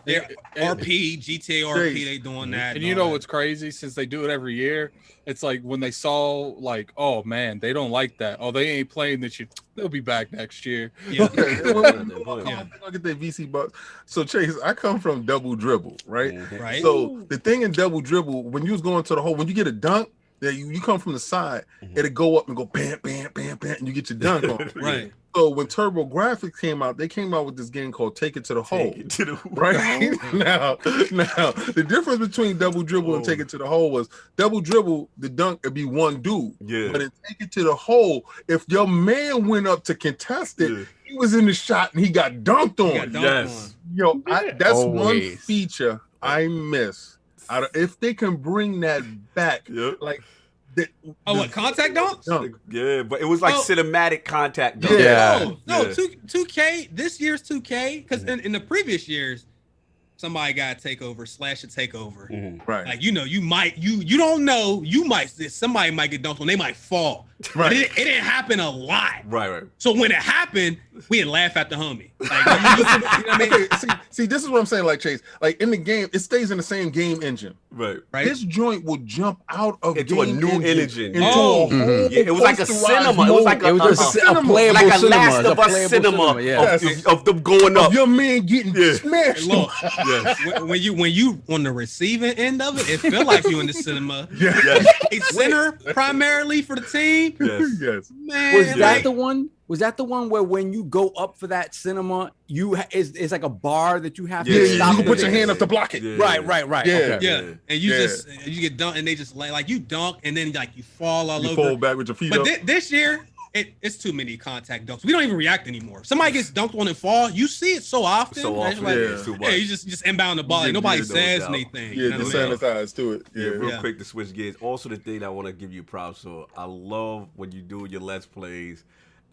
they're RP, GTA RP, they doing that. And you know what's crazy? Since they do it every year, it's like when they saw, like, oh, man, they don't like that. Oh, they ain't playing this year. They'll be back next year. Look at the VC bucks. So, Chase, I come from double dribble, right? Right. So, the thing in double dribble, when you was going to the hole, when you get a dunk, you come from the side, it'll go up and go bam, bam, bam, bam, and you get your dunk on. Right. So when TurboGrafx came out, they came out with this game called Take It to the Hole. Right? now, the difference between double dribble and Take It to the Hole was double dribble, the dunk would be one dude. But in Take It to the Hole, if your man went up to contest it, he was in the shot and he got dunked on. Yes. That's one feature I miss If they can bring that back, like. What contact dunks? Yeah, but it was like cinematic contact dunks. Yeah. No, 2K. This year's 2K, because in the previous years, somebody got a takeover, slash a takeover. Right. Like, you don't know, somebody might get dunked on, they might fall. Right. It didn't happen a lot. Right. So when it happened, we'd laugh at the homie. Like, you know what I mean? Okay, see, this is what I'm saying, like Chase. Like in the game, it stays in the same game engine. Right. This joint will jump out of into a new engine. Into a whole it was like a cinema. It was like It was a playable like a cinema. Last of Us cinema. Of them going up. Of your man getting smashed. Look, when you on the receiving end of it feel like you in the cinema. A center primarily for the team. Yes. Man, Was that the one? Was that the one where when you go up for that cinema, it's like a bar that you have to stop? You can put your hand up to block it. Right. Yeah. Okay. And you get dunked, and they just like you dunk, and then like you fall all over. You fall back with your feet up. But this year, it's too many contact dunks. We don't even react anymore. If somebody gets dunked on and fall, you see it so often. You just inbound the ball. Like, nobody says anything. Yeah, desensitized to it. Yeah. Real quick to switch gears. Also, the thing I want to give you props for, I love when you do your Let's Plays.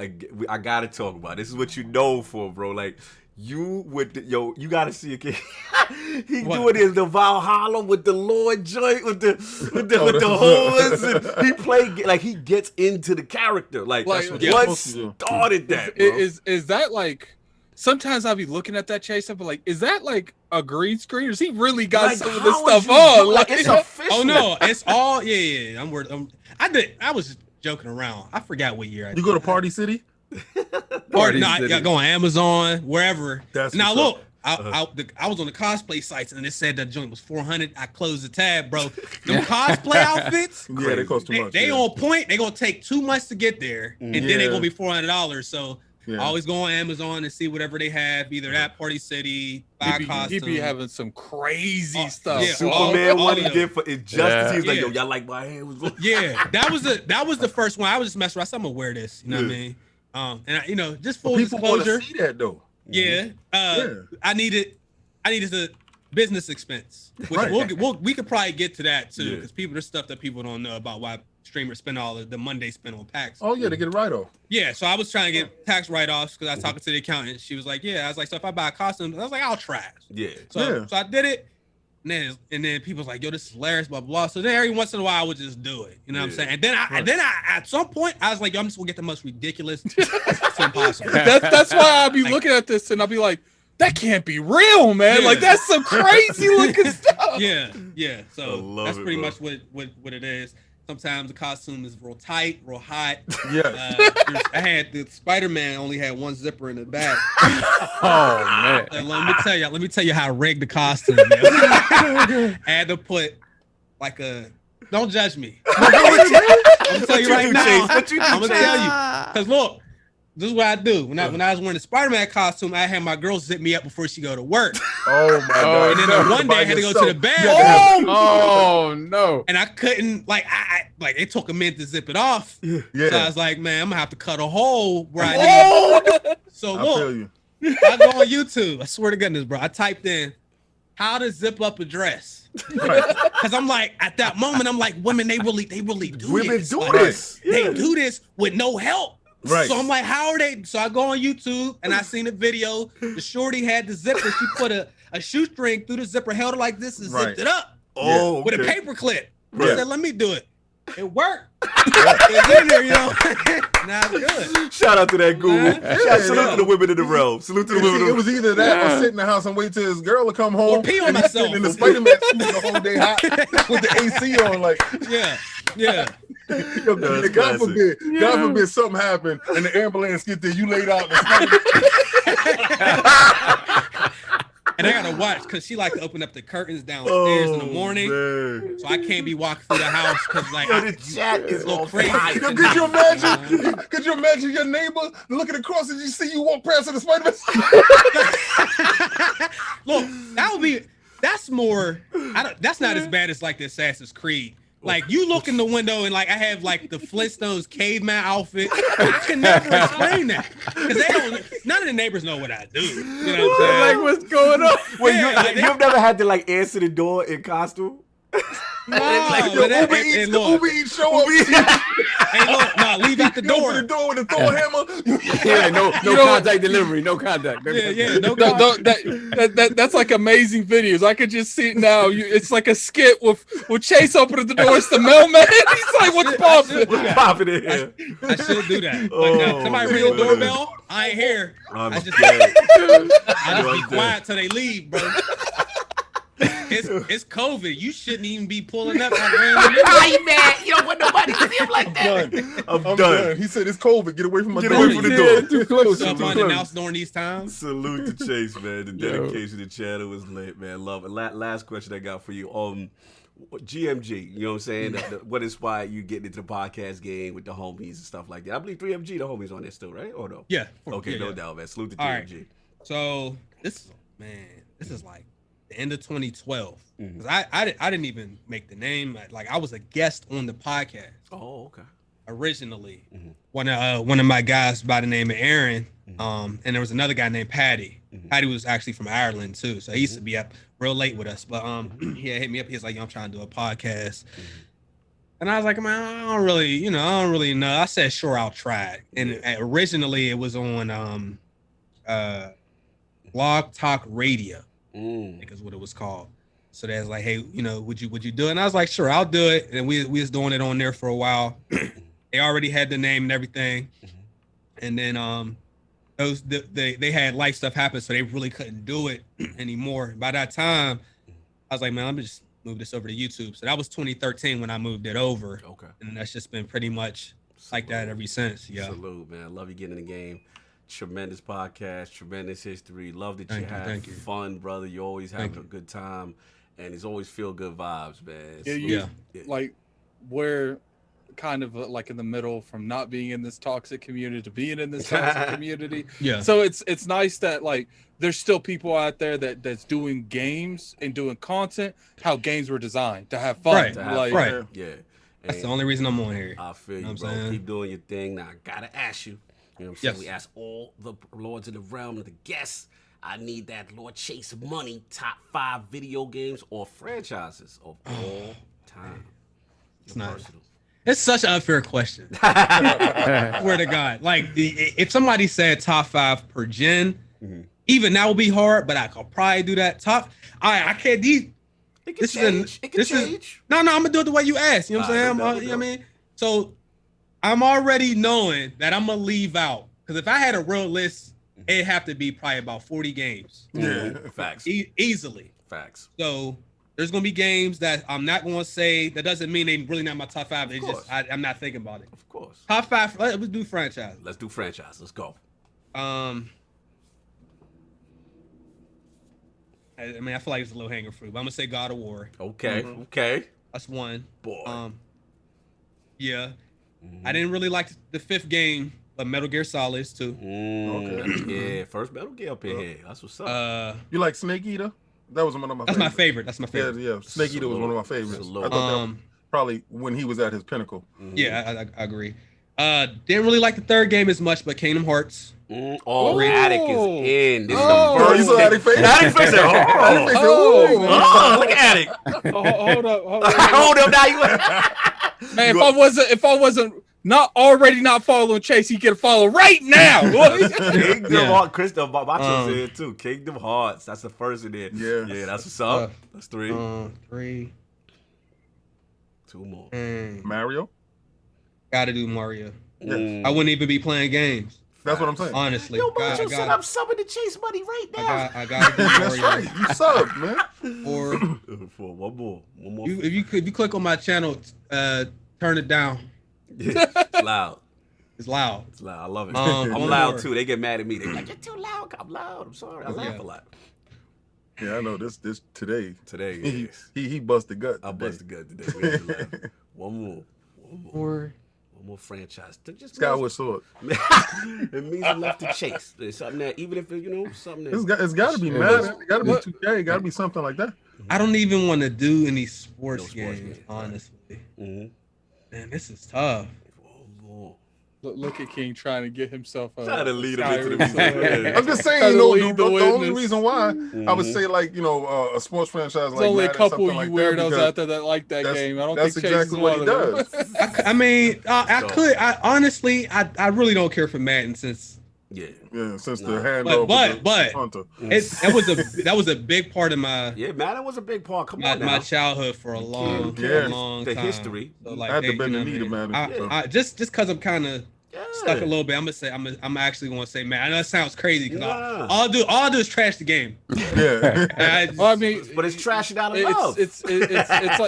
I gotta talk about this. Is what you know for, bro. Like you you gotta see a kid. He doing the Valhalla with the Lord joint with the horns. And he played like he gets into the character. Like what started that? Bro? Is that like? Sometimes I'll be looking at that Chase and be like, is that like a green screen? Or is he really got some of this stuff on? Like it's official. Oh no, it's all I was just joking around. I forgot what year. You go to Party City? I go on Amazon, wherever. Now look, I was on the cosplay sites and it said that joint was $400. I closed the tab, bro. Them cosplay outfits, they cost too much. They on point. They gonna take 2 months to get there, and then they gonna be $400. So I always go on Amazon and see whatever they have, either that Party City, buy a costume. He be having some crazy stuff. Yeah, Superman one he did for Injustice. He was like, yo, y'all like my hair? That was the first one. I was just messing around. So I'm gonna wear this. You know what I mean? And just full disclosure. See that though. I needed the business expense, which we could probably get to that too, because there's stuff that people don't know about why streamers spend all the Monday spend on packs. Oh yeah, to get a write-off. Yeah, so I was trying to get tax write-offs because I was talking to the accountant. She was like, I was like, so if I buy a costume, I was like, I'll try it. So I did it. And then people was like, yo, this is hilarious, blah, blah, blah. So then every once in a while I would just do it. You know what I'm saying? And then I at some point I was like, yo, I'm just gonna get the most ridiculous. It's impossible. That's why I'll be looking at this and I'll be like, that can't be real, man. Like that's some crazy looking stuff. Yeah. So that's pretty much what it is. Sometimes the costume is real tight, real hot. Yeah. I had the Spider-Man only had one zipper in the back. Oh man. And let me tell you how I rigged the costume. I had to put like don't judge me. I'm gonna tell you right now. I'm gonna tell you. Because look, this is what I do. When I was wearing the Spider-Man costume, I had my girl zip me up before she go to work. Oh my god! And then one day I had to go to the bathroom. Oh no! And I couldn't I it took a minute to zip it off. Yeah. So I was like, man, I'm gonna have to cut a hole where I need. So look, I go on YouTube. I swear to goodness, bro. I typed in how to zip up a dress. Because I'm like, at that moment, I'm like, women, they really do this. They do this with no help. Right. So I'm like, how are they? So I go on YouTube and I seen a video. The shorty had the zipper. She put a shoestring through the zipper, held it like this, and zipped it up. Oh, with a paper clip. Right. I said, let me do it. It worked. It's in there, Now it's good. Shout out to that Google. Salute to the women in the realm. Salute to the women in the realm. It was either that or sit in the house and wait till his girl to come home. Or pee on myself. In the Spider-Man suit the whole day hot with the AC on. Like, yeah. Yo, God forbid something happened and the ambulance get there, you laid out. And I gotta watch because she like to open up the curtains downstairs in the morning, so I can't be walking through the house because the chat is all crazy. Yo, could you imagine your neighbor looking across and you see you walk past the Spider-Man? Look, that's not as bad as like the Assassin's Creed. Like you look in the window and like I have like the Flintstones caveman outfit. I can never explain that because none of the neighbors know what I do. You know what I'm saying? Like what's going on? Wait, you've never had to like answer the door in costume? No, Like, but Uber Eats, the Uber Eats show up. Hey, look, nah, leave at the You open door. the door with a Thor hammer. Yeah, no contact delivery, no contact. Yeah, no That's like amazing videos. I could just see it now. It's like a skit with Chase opening the door. It's the mailman. He's like, "What's popping?" What's popping in here? I should do that. Oh, Like, now, somebody ring the man. doorbell. I ain't here. I'm I just dead. be quiet till they leave, bro. It's COVID. You shouldn't even be pulling up. Why you mad? You don't want nobody to see him like that. I'm done. He said it's COVID. Get away from my Get door. away from the door. Too close. Stuff unannounced during these times. Salute to Chase, man. The dedication to the channel was lit, man. Love it. Last question I got for you. GMG, you know what I'm saying? What inspired you getting into the podcast game with the homies and stuff like that? I believe 3MG, the homies on there still, right? Or no? Yeah. Okay, yeah, no yeah. doubt, man. Salute to All 3MG. right. So this is like the end of 2012. Mm-hmm. Because I didn't even make the name. Like I was a guest on the podcast. Oh, okay. Originally, one of my guys by the name of Aaron, and there was another guy named Patty. Patty was actually from Ireland too, so he used to be up real late with us. But he had hit me up. He was like, "Yo, I'm trying to do a podcast," and I was like, "Man, I don't really know." I said, "Sure, I'll try it." And originally, it was on Blog Talk Radio, I think is what it was called. So that's like, "Hey, would you do it?" And I was like, "Sure, I'll do it." And we was doing it on there for a while. They already had the name and everything, and then they had life stuff happen, so they really couldn't do it anymore. By that time, I was like, "Man, I'm just move this over to YouTube." So that was 2013 when I moved it over. Okay. And that's just been pretty much like that ever since. Yeah. Salute, man. Love you getting in the game. Tremendous podcast, tremendous history. Love that you have thank you. fun, brother. You always having a good time, and it's always feel good vibes, man. Yeah. Like we're kind of like in the middle from not being in this toxic community to being in this toxic community. Yeah. So it's nice that like there's still people out there that's doing games and doing content how games were designed to have fun. Right. To have Like, fun. Yeah. That's the only reason I'm on here. I feel you, know what bro. I'm saying? Keep doing your thing. Now I gotta ask you. You know what I'm saying? Yes. We ask all the lords of the realm and the guests. I need that Lord Chase Money top 5 video games or franchises of all time. It's not. It's such an unfair question. Swear to God. Like, if somebody said top 5 per gen, even that would be hard, but I could probably do that. I can't. It can change. It can change. No, I'm gonna do it the way you asked. You know what I'm saying? You know what I mean? So I'm already knowing that I'm gonna leave out, because if I had a real list, it'd have to be probably about 40 games. Yeah. Facts. Easily. Facts. So there's gonna be games that I'm not gonna say. That doesn't mean they really not my top 5. It's just I'm not thinking about it. Of course. Top 5. Let's do franchise. Let's do franchise. Let's go. I mean, I feel like it's a low hanging fruit, but I'm gonna say God of War. Okay. Okay. That's one. Boy. Yeah. I didn't really like the 5th game, but Metal Gear Solid is 2. Okay. Yeah. First Metal Gear up in here. That's what's up. You like Snake Eater? That was one of my That's my favorite. That's my favorite. Yeah. Snake Eater was one of my favorites. I thought that was probably when he was at his pinnacle. Yeah, I agree. Didn't really like the 3rd game as much, but Kingdom Hearts. Oh, Attic is in. This is the Oh, first you saw Attic face? Attic face. Attic face. Oh, look at Attic. Hold up. Hold up now. You Man, if I wasn't not already not following Chase, he get a follow right now. Kingdom Hearts. Christoph Macho's in too. Kingdom Hearts. That's the first in there. Yeah, that's what's up. That's 3. 3. 2 more. Mario. Gotta do Mario. Yes. I wouldn't even be playing games. That's what I'm saying. Honestly. Yo, Macho said I'm subbing to Chase Money right now. I gotta do That's Mario. right. You subbed, man. Or For one more. if you click on my channel, turn it down. It's loud. It's loud. It's loud. I love it. Um, I'm one loud more. too. They get mad at me. They're like, "You're too loud." I'm loud. I'm sorry. I laugh a lot. Yeah, I know this today. Today, He yes. he busted gut. I today. busted good today. We had to laugh. One more franchise. Just Skyward Sword. it means enough to chase. It's something that even if something that It's got to be Madden. It got to be 2K. It got to be something like that. I don't even want to do any sports No sports games, games, honestly. Mhm. Man, this is tough. One more. Look at King trying to get himself Trying to lead him into the Skyrim. music. I'm just saying, Trying you to know, lead the only witness. reason why I would Mhm. say, like, you know, a sports franchise There's like only a Madden, couple of something you like that, weirdos because out there that like that that's- game. I don't that's think Chase is exactly what one he of them. does. I mean, I So- could. I honestly, I really don't care for Madden since Yeah. Yeah, since Nah. the handoff But- Hunter. that was a big part of my Yeah, Madden was a big part. Come my, on now. my childhood for a long, Yeah. long The time. history. So, I had to they- bend you the know knee to what I mean? Madden, I just because I'm kind of Yeah. stuck a little bit. I'm gonna say I'm actually gonna say man. I know that sounds crazy because Nah. all I do is trash the game. Yeah. And I just- Well, I mean, But it's trashing out of love. it's like,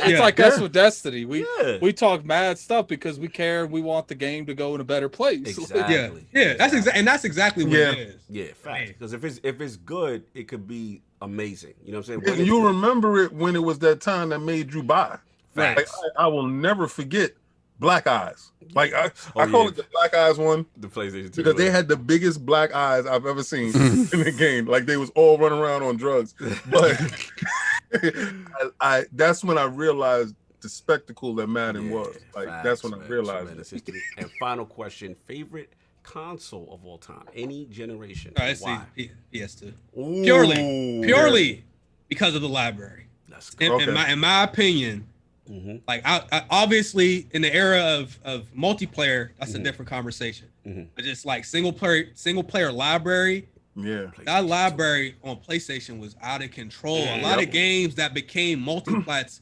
Yeah. like us with Destiny. We Yeah. we talk mad stuff because we care. We want the game to go in a better place. Exactly. yeah. That's exactly what Yeah. it is. Yeah, facts. Because if it's good, it could be amazing. You know what I'm saying? And When you it's- remember it when it was that time that made you buy. Like, Facts. I will never forget Black Eyes. Like I Oh, call yeah. it the Black Eyes one the PlayStation 2. because they had the biggest black eyes I've ever seen in the game. Like they was all running around on drugs. But I that's when I realized the spectacle that Madden was. Like that's when I realized Tremendous it. history. And final question: favorite console of all time, any generation? All right, let's Why? see. PS2. Ooh. Purely because of the library. Let's In, go. Okay. in my opinion, Mhm. like I obviously in the era of multiplayer, that's a Mhm. different conversation. Mhm. But just like single player library, Yeah. that library on PlayStation was out of control. A lot of games that became multiplats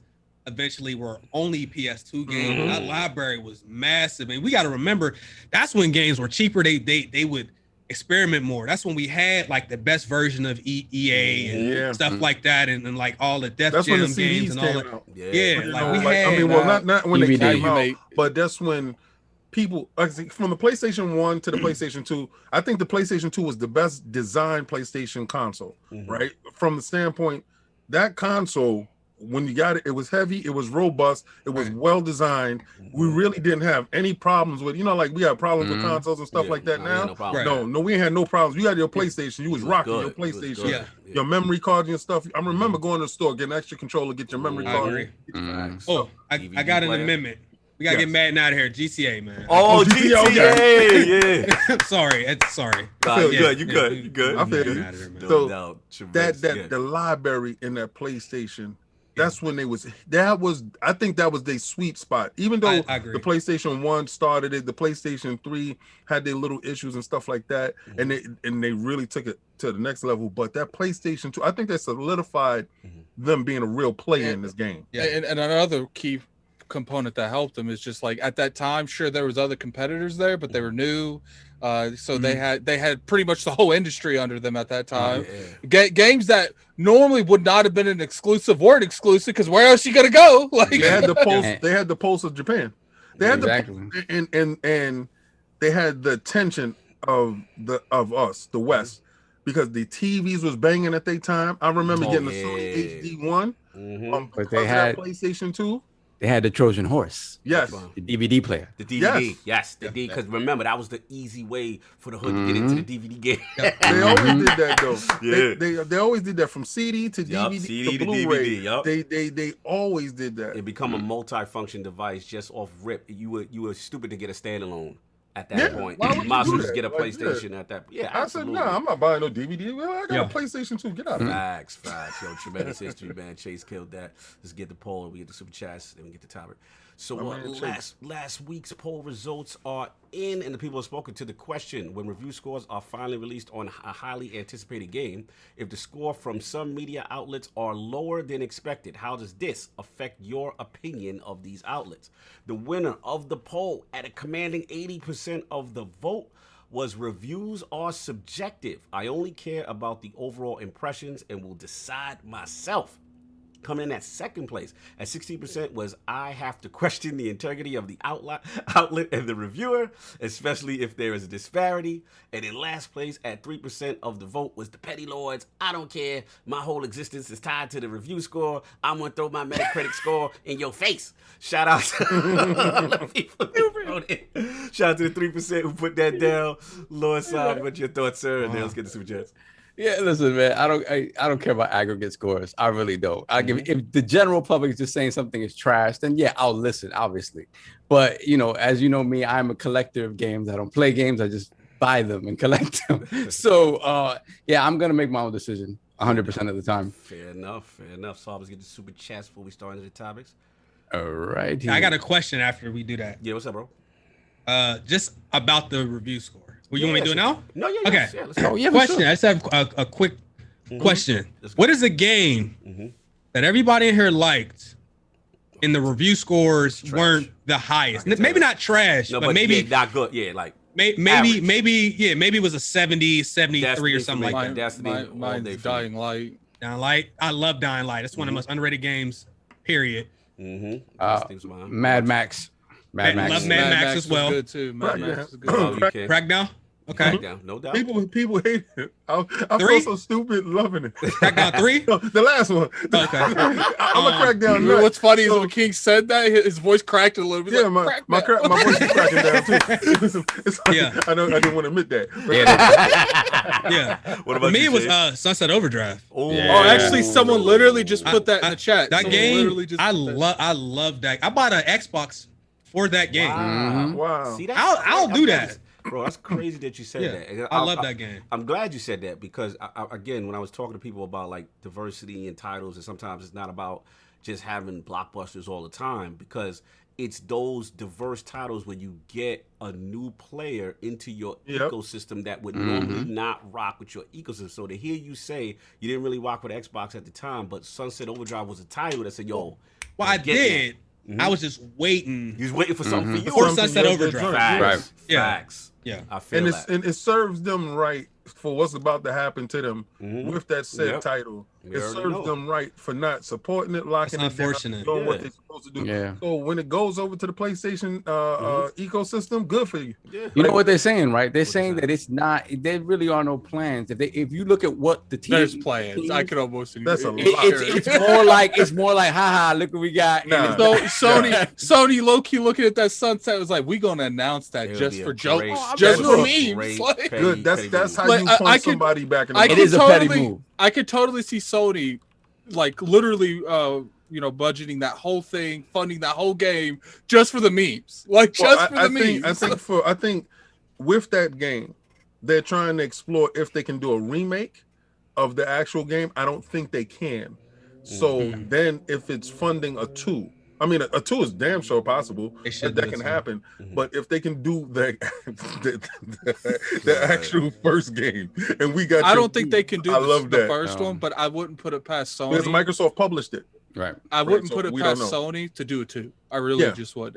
eventually were only PS2 games. That library was massive. And we got to remember that's when games were cheaper. They would experiment more. That's when we had like the best version of EA and Yeah. stuff like that, and like all the Def That's when Jam the games CDs and all came that. out. Yeah, Yeah, You like know, we I had mean, well, not when they DVD. came out, Mate. but that's when people like, see, from the PlayStation 1 to the PlayStation 2. I think the PlayStation 2 was the best designed PlayStation console, right? From the standpoint that console, when you got it, it was heavy, it was robust, it was well designed. We really didn't have any problems with, you know, like we have problems with consoles and stuff Yeah, like that we ain't now. no problem. No, we ain't had no problems. You had your PlayStation, you was rocking your good. It was PlayStation, good. Yeah. your memory cards and stuff. I remember going to the store, getting an extra controller, get your memory I card. agree. Facts. Oh, I DVD got an player. amendment. We gotta Yes. get Madden out of here. GTA, man. Oh, GTA, GTA, yeah. sorry. Sorry. Nah, feel you you. good, you good, you good. I feel you. Get outta here, man. No So, doubt. Tremendous. that Yeah. the library in that PlayStation, that's when I think that was their sweet spot. Even though I agree. the PlayStation 1 started it, the PlayStation 3 had their little issues and stuff like that, and they really took it to the next level. But that PlayStation 2, I think that solidified them being a real player in this game. Yeah. And another key component that helped them is just like at that time, sure there was other competitors there, but they were new. So they had pretty much the whole industry under them at that time. Games that normally would not have been an exclusive weren't exclusive because where else you gonna go? Like They had the pulse. They had the pulse of Japan. They had Exactly. and they had the attention of us, the West, because the TVs was banging at their time. I remember getting the Sony HD one, But because they of had- that PlayStation 2. They had the Trojan horse, Yes, the DVD player. The DVD, Yes. yes, the DVD. Because remember, that was the easy way for the hood to get into the DVD game. they always did that though. Yeah. They always did that from CD to Yup, DVD CD to to Blu-ray. DVD, yup. They always did that. It become a multi-function device just off rip. You were stupid to get a standalone at that point. why would You you might as well do just that? get a Like, PlayStation at that. Yeah, I said, absolutely. no, I'm not buying no DVD. Well, I got Yeah. a PlayStation 2. Get out of here. Facts. Yo, tremendous history, man. Chase killed that. Let's get the poll. We get the super chats. Then we get the topic. So man, Chase. last week's poll results are in, and the people have spoken to the question: when review scores are finally released on a highly anticipated game, if the score from some media outlets are lower than expected, how does this affect your opinion of these outlets? The winner of the poll, at a commanding 80% of the vote, was reviews are subjective. I only care about the overall impressions and will decide myself. Coming in at second place at 16% was I have to question the integrity of the outlet and the reviewer, especially if there is a disparity. And in last place at 3% of the vote was the Petty Lords. I don't care. My whole existence is tied to the review score. I'm going to throw my Metacritic score in your face. Shout out to the people who wrote it. Shout out to the 3% who put that down. Lord Saab, what's your thoughts, sir? And then let's get the super chats. Yeah, listen, man. I don't care about aggregate scores. I really don't. I give if the general public is just saying something is trash, then yeah, I'll listen, obviously. But you know, as you know me, I'm a collector of games. I don't play games. I just buy them and collect them. So yeah, I'm gonna make my own decision 100% of the time. Fair enough. So I was getting super chats before we start into the topics. All right. I got a question after we do that. Yeah, what's up, bro? Just about the review score. Well, you want me to do it now? No, yeah. Okay. Yeah, let's go. Question. Sure. I just have a quick question. What is a game that everybody in here liked and the review scores weren't the highest? Maybe not trash, but maybe not good. Yeah, like maybe it was a 70, 73 or something like that. That's mine's Dying Light. Dying Light. I love Dying Light. It's one of the most underrated games, period. Mad Max. Love Mad Max as well. Good too. Mad Max is good. Crackdown. Okay. Crackdown, no doubt. People hate it. I feel so stupid loving it. Crackdown 3? No, the last one. Okay. I'm a Crackdown nut. What's funny is when King said that, his voice cracked a little bit. Yeah, like, my voice is cracking down too. Yeah, I didn't want to admit that. Yeah. What about me? You, it was Sunset Overdrive. Oh, actually, someone literally just put that in the chat. That game, I love that. I bought an Xbox for that game. Wow. See, I'll do that. Bro, that's crazy that you said that. I love that game. I'm glad you said that because, again, when I was talking to people about like diversity in titles, and sometimes it's not about just having blockbusters all the time, because it's those diverse titles where you get a new player into your ecosystem that would normally not rock with your ecosystem. So to hear you say you didn't really rock with Xbox at the time, but Sunset Overdrive was a title that said, yo. Well, I did. I was just waiting. You was waiting for something for you. For Sunset Overdrive. Facts. Yeah. Facts. Yeah. I feel that. And it serves them right for what's about to happen to them with that said title. It serves them right for not supporting it, locking it down, doing what they're supposed to do. Yeah. So when it goes over to the PlayStation ecosystem, good for you. Yeah. You know what they're saying, right? They're saying that it's not. There really are no plans. If you look at what the team, there's plans. I could almost. That's a lot. It's more like haha, look what we got. Nah. So Sony low key looking at that Sunset was like, we gonna announce that just for jokes, just for memes. Like, good. That's how you point somebody back in the It is a petty move. I could totally see Sony, like literally, budgeting that whole thing, funding that whole game just for the memes, like just for the memes. I think with that game, they're trying to explore if they can do a remake of the actual game. I don't think they can. So then, if it's funding a 2. I mean, a 2 is damn sure possible that can happen. But if they can do the actual first game, and we got, I don't think they can do the first one, but I wouldn't put it past Sony. Because Microsoft published it, right? I wouldn't put it past Sony to do it too. I really just would,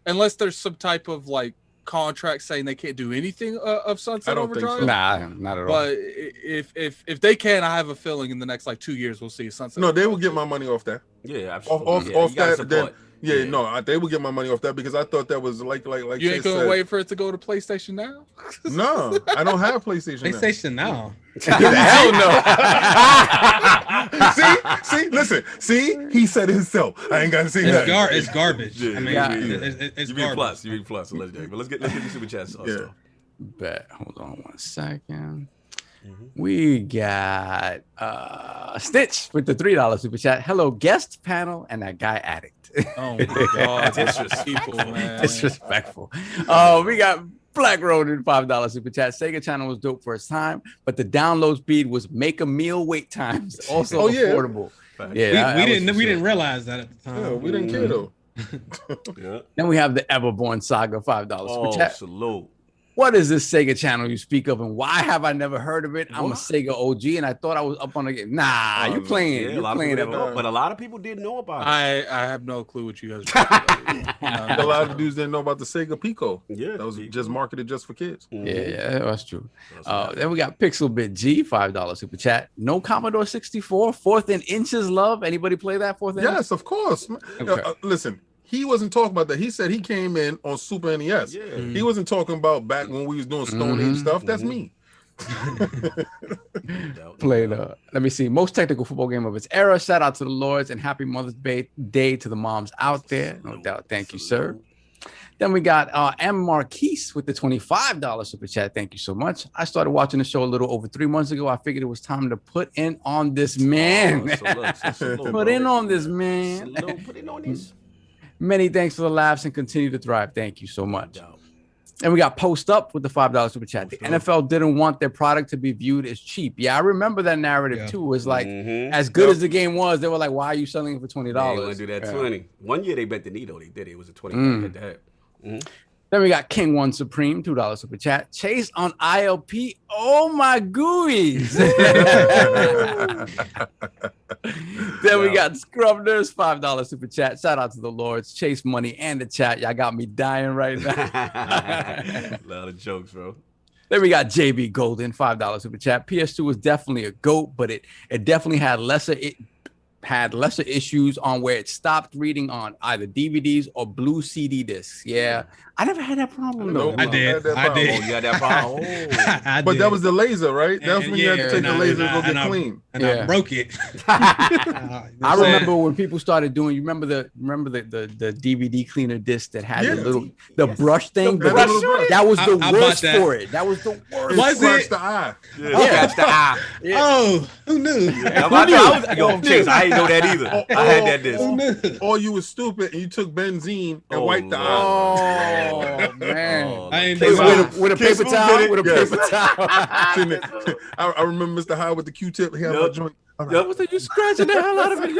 unless there's some type of like contract saying they can't do anything of Sunset Overdrive. So. Nah, not at all. But if they can, I have a feeling in the next like 2 years we'll see Sunset. No, they will get my money off that. Yeah, absolutely. Off that. Then, no, they will get my money off that because I thought that was like you ain't gonna wait for it to go to PlayStation Now. No, I don't have PlayStation Now. Hell no. See, listen, he said it himself. I ain't gotta say that. It's garbage. Yeah, I mean, it's garbage. You mean plus, legendary. But let's get the super chats also. Bet. Hold on 1 second. We got Stitch with the $3 super chat. Hello, guest panel and that guy addict. Oh my god, disrespectful, man. Disrespectful. We got Black Road in $5 super chat. Sega channel was dope for its time, but the download speed was make a meal wait times also affordable. Yeah, we didn't realize that at the time. Yeah, we didn't care though. Then we have the Everborn Saga $5 super chat. Salute. What is this Sega channel you speak of, and why have I never heard of it? I'm a Sega OG, and I thought I was up on the game. Nah, you playing? Yeah, you're playing it, but a lot of people didn't know about it. I have no clue what you guys are A lot of dudes didn't know about the Sega Pico. Yeah, that was just marketed just for kids. Yeah, that's true. Then we got Pixelbit G, $5 super chat. No Commodore 64, 4th and Inches love. Anybody play that 4th and? Yes, of course. Okay. Listen. He wasn't talking about that. He said he came in on Super NES. Yeah. He wasn't talking about back when we was doing Stone Age stuff. That's me. Played. Let me see. Most technical football game of its era. Shout out to the Lords and happy Mother's Day to the moms out there. No doubt. Thank you, sir. Then we got M. Marquise with the $25 super chat. Thank you so much. I started watching the show a little over 3 months ago. I figured it was time to put in on this man. Put in on this man. Put in on this. Many thanks for the laughs and continue to thrive. Thank you so much. And we got Post Up with the $5 super chat. The NFL didn't want their product to be viewed as cheap. Yeah, I remember that narrative too. It was like, as good as the game was, they were like, why are you selling it for $20? They want to do that 20. 1 year they bet the Nito. They did it. It was a 20 bet that. Then we got King One Supreme, $2 super chat. Chase on ILP. Oh my gooeyes. Then we got Scrubners, $5 super chat. Shout out to the Lords, Chase Money, and the chat. Y'all got me dying right now. A lot of jokes, bro. Then we got JB Golden, $5 super chat. PS2 was definitely a GOAT, but it definitely had lesser issues on where it stopped reading on either DVDs or blue CD discs. Yeah, I never had that problem though. I did. Oh, you had that problem. But that was the laser, right? That's when you had to take the laser and go get clean. And I broke it. I remember when people started doing. You remember the DVD cleaner disc that had the brush thing. That was the worst for it. That was the worst. Was it? The eye. Scratch the eye. Oh, who knew? Yo, Chase, I didn't know that either. I had that disc. Or you was stupid and you took benzene and wiped the eye. Oh man! I ain't with a paper towel. With a paper towel. I remember Mr. High with the Q-tip. He had my joint. You scratching the hell out of it,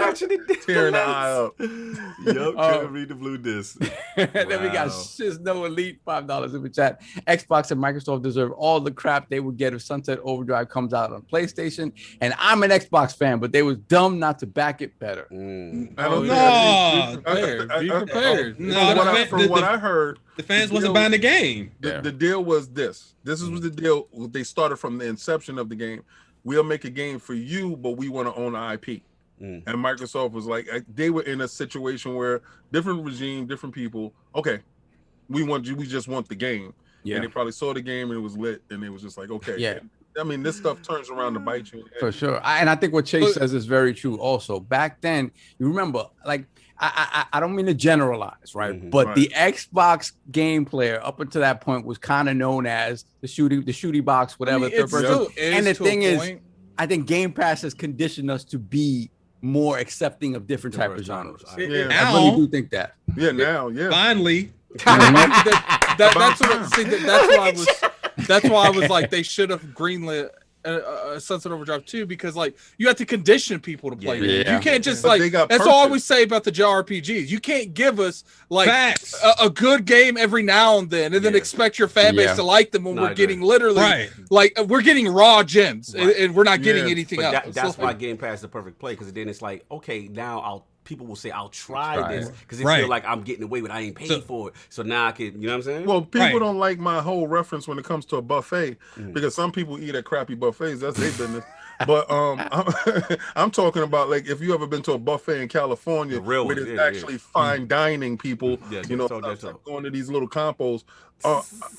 tearing the eye up. Couldn't read the blue disc. Then we got Shizno Elite, $5 super chat. Xbox and Microsoft deserve all the crap they would get if Sunset Overdrive comes out on PlayStation. And I'm an Xbox fan, but they was dumb not to back it better. Be prepared. From what I heard, the fans wasn't buying the game. The deal was this. This was the deal. They started from the inception of the game. We'll make a game for you, but we want to own the IP. And Microsoft was like, they were in a situation where different regime, different people. Okay, we just want the game. Yeah. And they probably saw the game and it was lit, and it was just like, okay. Yeah. I mean, this stuff turns around to bite you. For sure. And I think what Chase says is very true also. Back then, you remember, like, I don't mean to generalize, right? But the Xbox game player up until that point was kind of known as the shooty box, whatever. And the thing is, I think Game Pass has conditioned us to be more accepting of different type of genres. I really do think that. Yeah, now, finally. That's why I was like, they should have greenlit Sunset Overdrive 2, because like you have to condition people to play it. You can't just that's all I always say about the JRPGs. You can't give us like a good game every now and then then expect your fan base to like them when we're getting literally like we're getting raw gems and we're not getting anything else. That's why Game Pass is the perfect play, because then it's like, okay, now people will say, I'll try this, because they feel like I'm getting away with I ain't paid for it. So now I can, you know what I'm saying? Well, people don't like my whole reference when it comes to a buffet, because some people eat at crappy buffets. That's their business. But I'm talking about, like, if you ever been to a buffet in California where there's actually fine dining people, going to these little compos.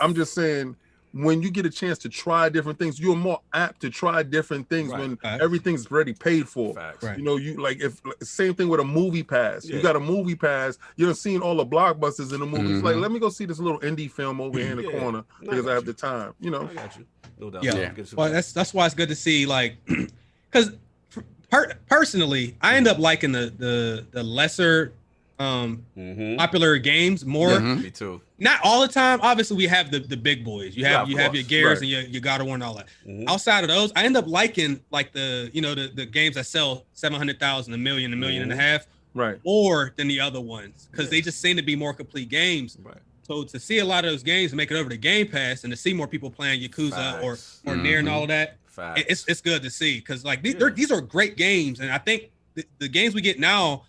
I'm just saying, when you get a chance to try different things, you're more apt to try different things when everything's already paid for. You know, you like, if same thing with a movie pass. You got a movie pass, you done seen all the blockbusters in the movie. It's like, let me go see this little indie film over here in the corner because I have the time. You know, I got you. No doubt. Well, that's why it's good to see, like, because personally, I end up liking the lesser popular games more. Me too. Not all the time. Obviously, we have the big boys. You have your Gears and your God of War and all that. Outside of those, I end up liking like the games that sell 700,000, 1 million, 1.5 million, more than the other ones, because they just seem to be more complete games. So to see a lot of those games and make it over to Game Pass, and to see more people playing Yakuza or Nier and all of that, it's good to see, because like these are great games, and I think the games we get now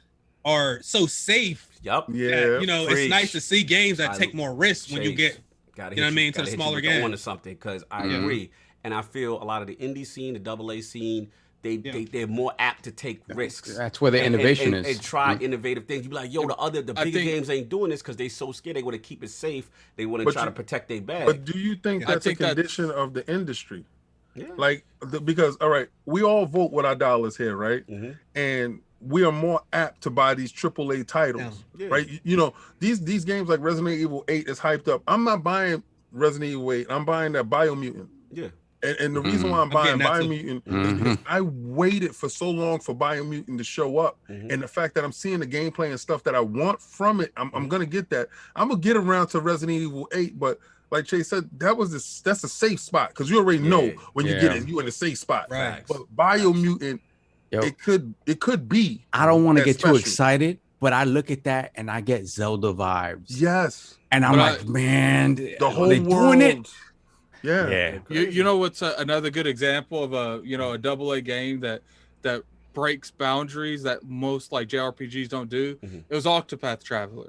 are so safe. It's nice to see games that take more risks when you get, to the smaller games. Or something, because I agree, and I feel a lot of the indie scene, the AA scene, they're more apt to take risks. That's where the innovation is. And try innovative things. You be like, yo, the bigger games ain't doing this because they so scared. They want to keep it safe. They want to try to protect their bag. But do you think that's a condition of the industry? Like, because all right, we all vote with our dollars here, right? And we are more apt to buy these AAA titles, right? You know, these games like Resident Evil 8 is hyped up. I'm not buying Resident Evil 8. I'm buying that Biomutant. Yeah. And the reason why I'm buying getting that Biomutant is because I waited for so long for Biomutant to show up. And the fact that I'm seeing the gameplay and stuff that I want from it, I'm going to get that. I'm going to get around to Resident Evil 8, but like Chase said, that's a safe spot because you already know when you get it, you in a safe spot. Right. But Biomutant, it could be. I don't want to get special. too excited, but I look at that and I get Zelda vibes. Yes. And I'm like, man, the whole they world. doing it. Yeah. You know what's another good example of a AA game that breaks boundaries that most like JRPGs don't do? It was Octopath Traveler.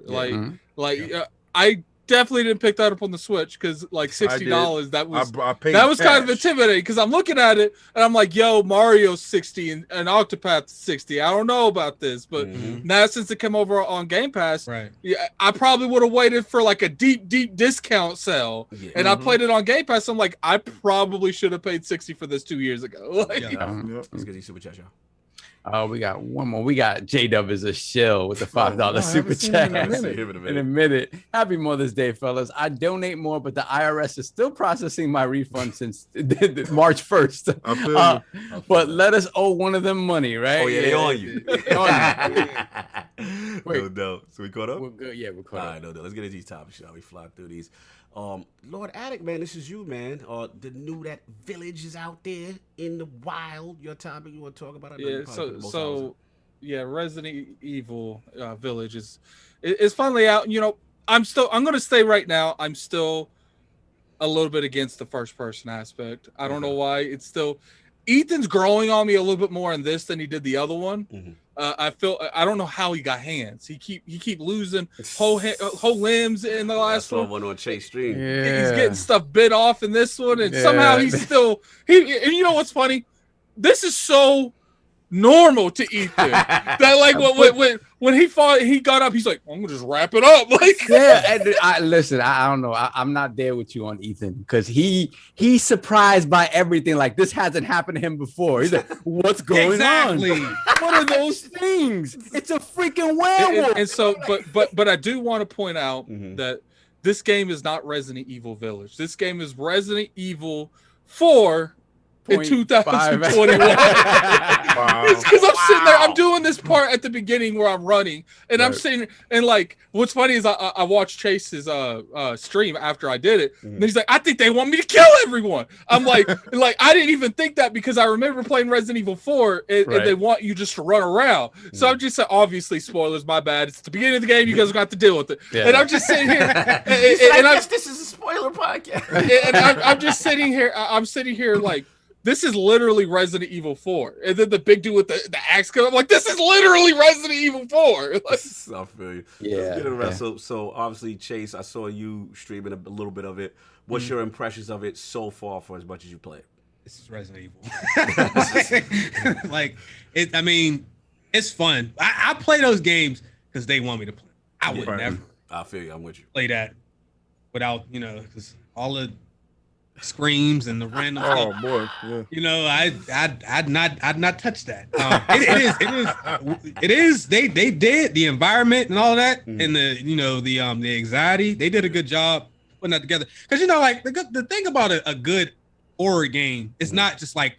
I definitely didn't pick that up on the Switch because like $60 that was kind of intimidating because I'm looking at it and I'm like, yo, Mario's 60 and Octopath 60. I don't know about this, but now since it came over on Game Pass, I probably would have waited for like a deep discount sale, and I played it on Game Pass. I'm like, I probably should have paid 60 for this 2 years ago. Like, Let's get these super chat, y'all. Oh, we got one more. We got J-Dub is a shill with the $5 super chat in a minute. Happy Mother's Day, fellas. I donate more, but the IRS is still processing my refund since March 1st. But let us owe one of them money, right? Oh, yeah, they on you. Wait. No. So we caught up? We're good. Yeah, we're caught up. All right, no. Let's get into these topics, shall we? Fly through these. Lord Attic, man, this is you, man. The new that village is out there in the wild. Your topic you want to talk about? Resident Evil Village is finally out. You know, I'm going to stay right now. I'm still a little bit against the first person aspect. I don't know why. It's still Ethan's growing on me a little bit more in this than he did the other one. I don't know how he got hands. He keep losing whole limbs in the last one. One on Chase stream. Yeah. He's getting stuff bit off in this one, and somehow he's still And you know what's funny? This is so normal to Ethan that like when he got up, he's like, I'm gonna just wrap it up. Like, and I don't know. I'm not there with you on Ethan because he's surprised by everything. Like, this hasn't happened to him before. He's like, what's going on? What are those things? It's a freaking werewolf. And so, but I do want to point out that this game is not Resident Evil Village. This game is Resident Evil 4 in 2021. Because I'm sitting there, I'm doing this part at the beginning where I'm running, and I'm sitting, and like, what's funny is I watched Chase's stream after I did it, and he's like, I think they want me to kill everyone. I'm like, I didn't even think that because I remember playing Resident Evil 4, and they want you just to run around. So I'm just obviously spoilers, my bad. It's the beginning of the game, you guys got to deal with it. And I'm just sitting here, and I guess this is a spoiler podcast. And I'm just sitting here. I'm sitting here like, this is literally Resident Evil 4. And then the big dude with the axe comes. I'm like, this is literally Resident Evil 4. Like, I feel you. Yeah. Let's get it around. So obviously, Chase, I saw you streaming a little bit of it. What's your impressions of it so far for as much as you play it? This is Resident Evil. Like, I mean, it's fun. I play those games because they want me to play. I would never. I feel you. I'm with you. Play that without, because all the screams and the random stuff. Boy, I'd not touch that. It is. They did the environment and all that, and the anxiety. They did a good job putting that together. Because like the thing about a good horror game is not just like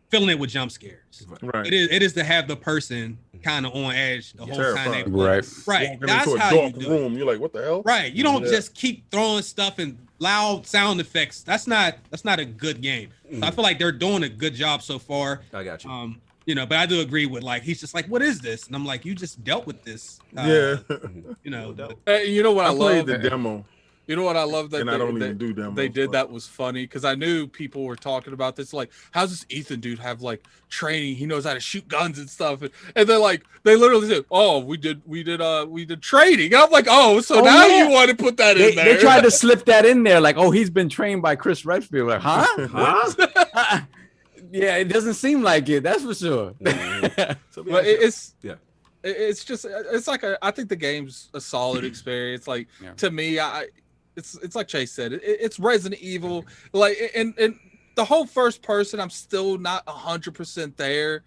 filling it with jump scares. Right. It is to have the person kind of on edge the whole time. Right. Right. Walking That's into a how dark you do room. You're like, what the hell? Right. You don't just keep throwing stuff and loud sound effects. That's not a good game. So I feel like they're doing a good job so far. I got you. But I do agree with he's just like, what is this? And I'm like, you just dealt with this. You know what I played love? the demo. You know what I love that I don't even do demos. They did that was funny because I knew people were talking about this. Like, how's this Ethan dude have like training? He knows how to shoot guns and stuff. And they're like, they literally said, "Oh, we did training." And I'm like, "Oh, so now you want to put that in there?" They tried to slip that in there, like, "Oh, he's been trained by Chris Redfield." Like, huh? Yeah, it doesn't seem like it. That's for sure. So, but it's just like I think the game's a solid experience. Like to me, it's like Chase said, it's Resident Evil. Like and the whole first person, I'm still not 100% there.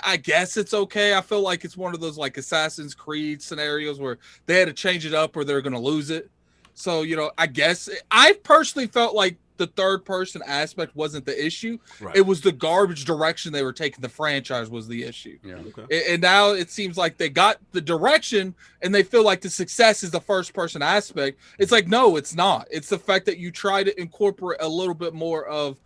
I guess it's okay. I feel like it's one of those like Assassin's Creed scenarios where they had to change it up or they're going to lose it. So, I guess I personally felt like the third person aspect wasn't the issue. Right. It was the garbage direction they were taking the franchise was the issue. Yeah. Okay. And now it seems like they got the direction and they feel like the success is the first person aspect. It's like, no, it's not. It's the fact that you try to incorporate a little bit more of,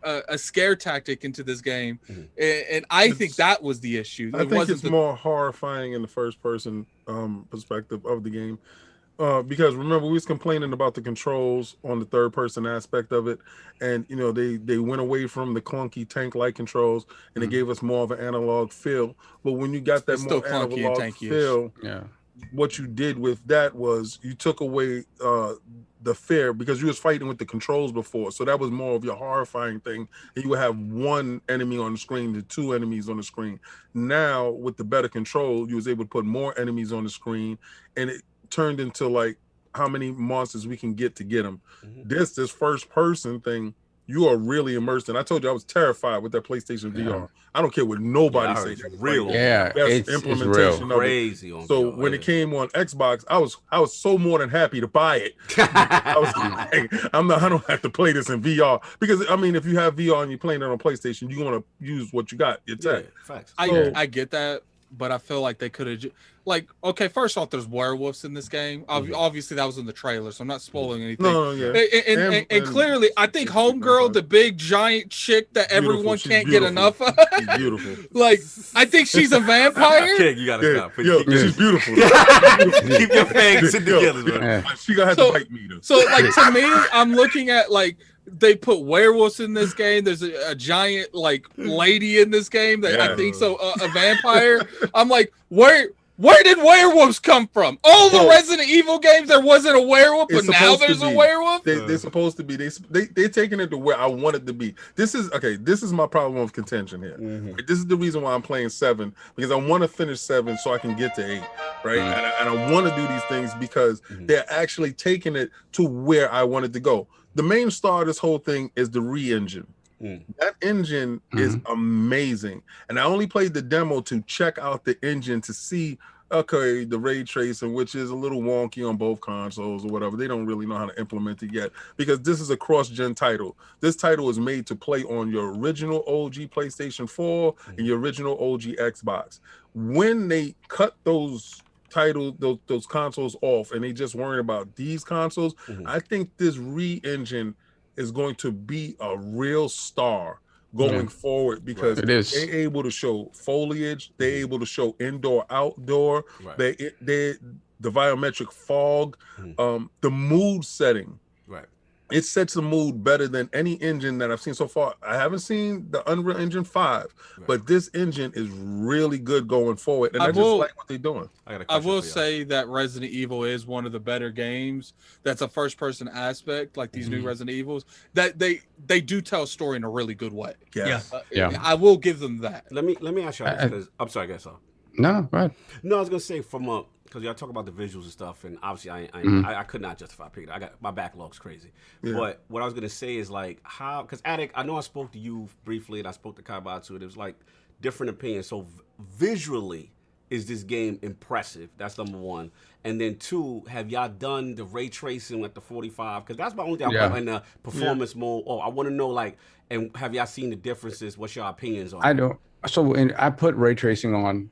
a scare tactic into this game. And I think that was the issue. I think it's more horrifying in the first person perspective of the game. Because remember, we was complaining about the controls on the third person aspect of it, and they went away from the clunky tank like controls and they gave us more of an analog feel. But when you got that more analog feel, what you did with that was you took away the fear, because you was fighting with the controls before, so that was more of your horrifying thing, and you would have one enemy on the screen to two enemies on the screen. Now with the better control, you was able to put more enemies on the screen, and it turned into like how many monsters we can get them. This first person thing, you are really immersed in. I told you I was terrified with that PlayStation VR. I don't care what nobody says. Real. It's implementation real. of Crazy. it. So when it came on Xbox, I was so more than happy to buy it. I was like, I don't have to play this in VR, because I mean, if you have VR and you're playing it on PlayStation, you want to use what you got. Your tech. Facts. I get that, but I feel like they could have okay, first off, there's werewolves in this game. Obviously that was in the trailer, so I'm not spoiling anything. And clearly I think Homegirl, the big giant chick that everyone can't get enough of, she's beautiful. Like, I think she's a vampire. Kid, you gotta stop. She's beautiful. Keep your fangs together, man. She gonna have to bite me though. So like, to me, I'm looking at like, they put werewolves in this game. There's a giant like lady in this game that I think so a vampire. I'm like, where did werewolves come from? All the Resident Evil games, there wasn't a werewolf, but now there's a werewolf. They're supposed to be. They're taking it to where I want it to be. This is my problem of contention here. This is the reason why I'm playing 7, because I want to finish 7 so I can get to 8, right? And I want to do these things because they're actually taking it to where I want it to go. The main star of this whole thing is the re-engine. That engine is amazing, and I only played the demo to check out the engine to see, okay, the ray tracing, which is a little wonky on both consoles or whatever. They don't really know how to implement it yet, because this is a cross-gen title. This title is made to play on your original OG PlayStation 4 and your original OG Xbox. When they cut those those consoles off and they just worrying about these consoles, I think this re-engine is going to be a real star going forward, because they're able to show foliage, they're able to show indoor, outdoor, the biometric fog, the mood setting. It sets the mood better than any engine that I've seen so far. I haven't seen the Unreal Engine 5, but this engine is really good going forward, and I just like what they're doing. I will say that Resident Evil is one of the better games that's a first-person aspect, like these new Resident Evils, that they do tell a story in a really good way. I will give them that. Let me ask you this, because I'm sorry, guys. No, right. No, I was gonna say from because y'all talk about the visuals and stuff, and obviously I could not justify picking it. I got my backlog's crazy. But what I was gonna say is like how, because Attic, I know I spoke to you briefly and I spoke to Kaiba too. It was like different opinions. So visually, is this game impressive? That's number one. And then 2, have y'all done the ray tracing with the 45? Because that's my only thing. I'm in the performance mode. I want to know, like, and have y'all seen the differences? What's your opinions on it? I don't. So I put ray tracing on.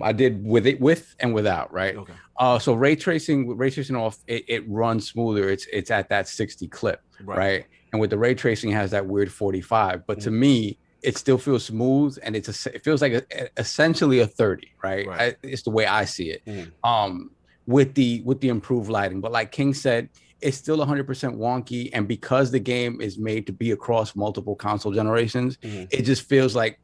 I did with and without, right? Okay. So ray tracing off, it runs smoother. It's at that 60 clip, right? And with the ray tracing, it has that weird 45. But to me, it still feels smooth, and it feels like essentially a 30, right? It's the way I see it. With the improved lighting, but like King said, it's still 100% wonky, and because the game is made to be across multiple console generations, it just feels like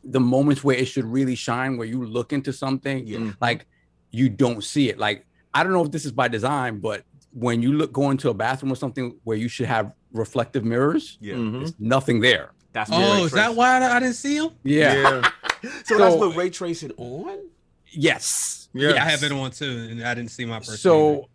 the moments where it should really shine, where you look into something, like you don't see it. Like, I don't know if this is by design, but when you go into a bathroom or something where you should have reflective mirrors, there's nothing there. That's is that why I didn't see them? Yeah. So that's what ray tracing on? Yes. Yeah. I have it on too, and I didn't see my first. So,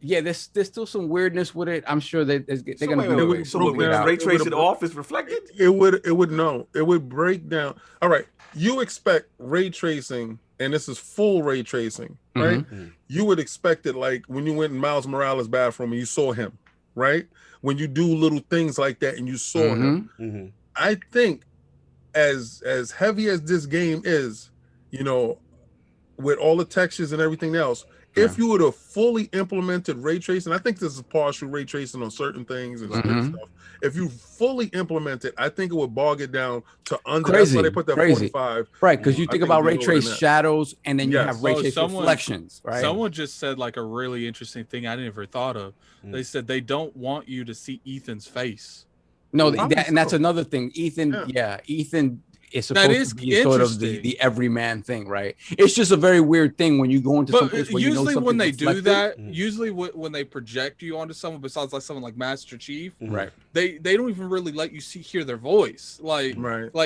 yeah, there's still some weirdness with it. I'm sure that they're So gonna wait. So broke when down. ray It tracing would've- off is reflected? It would break down. All right, you expect ray tracing, and this is full ray tracing, right? You would expect it like when you went in Miles Morales' bathroom and you saw him, right? When you do little things like that and you saw him. I think as heavy as this game is, you know, with all the textures and everything else, if you would have fully implemented ray tracing, I think this is partial ray tracing on certain things and stuff. If you fully implement it, I think it would bog it down to under. That's why they put that 45. Right, because you I think think about it'd ray be lower than trace that. shadows, and then you Yes. have ray trace reflections, right? Someone just said like a really interesting thing I never thought of. They said they don't want you to see Ethan's face. No, Probably and that's so. another thing. Ethan, Ethan is supposed is to be sort of interesting. the everyman thing, right? It's just a very weird thing when you go into some But place where you know usually when they something's do reflected. that, usually when they project you onto someone, besides like someone like Master Chief, right? They don't even really let you hear their voice. Like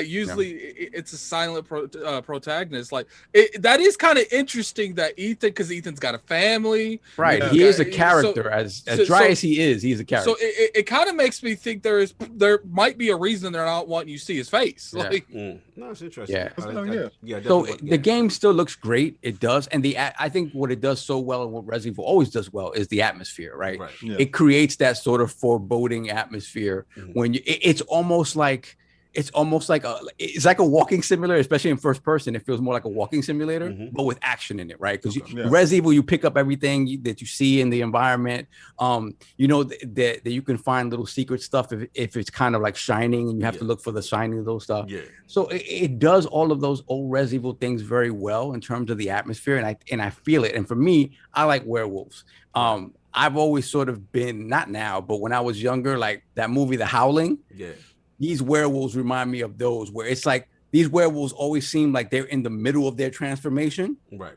usually it's a silent protagonist. Like that is kind of interesting that Ethan, because Ethan's got a family, Right, he is a character. As dry as he is, he's a character. So it kind of makes me think there might be a reason they're not wanting you to see his face. Yeah. Like, no, it's interesting. Yeah. So the game still looks great. It does, and I think what it does so well, and what Resident Evil always does well, is the atmosphere. Right. It creates that sort of foreboding atmosphere when it's almost like it's like a walking simulator, especially in first person. It feels more like a walking simulator, but with action in it, right? Because Res Evil, you pick up everything that you see in the environment. You know that you can find little secret stuff if it's kind of like shining, and you have to look for the shining of those stuff. So it does all of those old Res Evil things very well in terms of the atmosphere, and I feel it. And for me, I like werewolves. I've always sort of been, not now, but when I was younger, like that movie, The Howling. These werewolves remind me of those, where it's like these werewolves always seem like they're in the middle of their transformation. Right.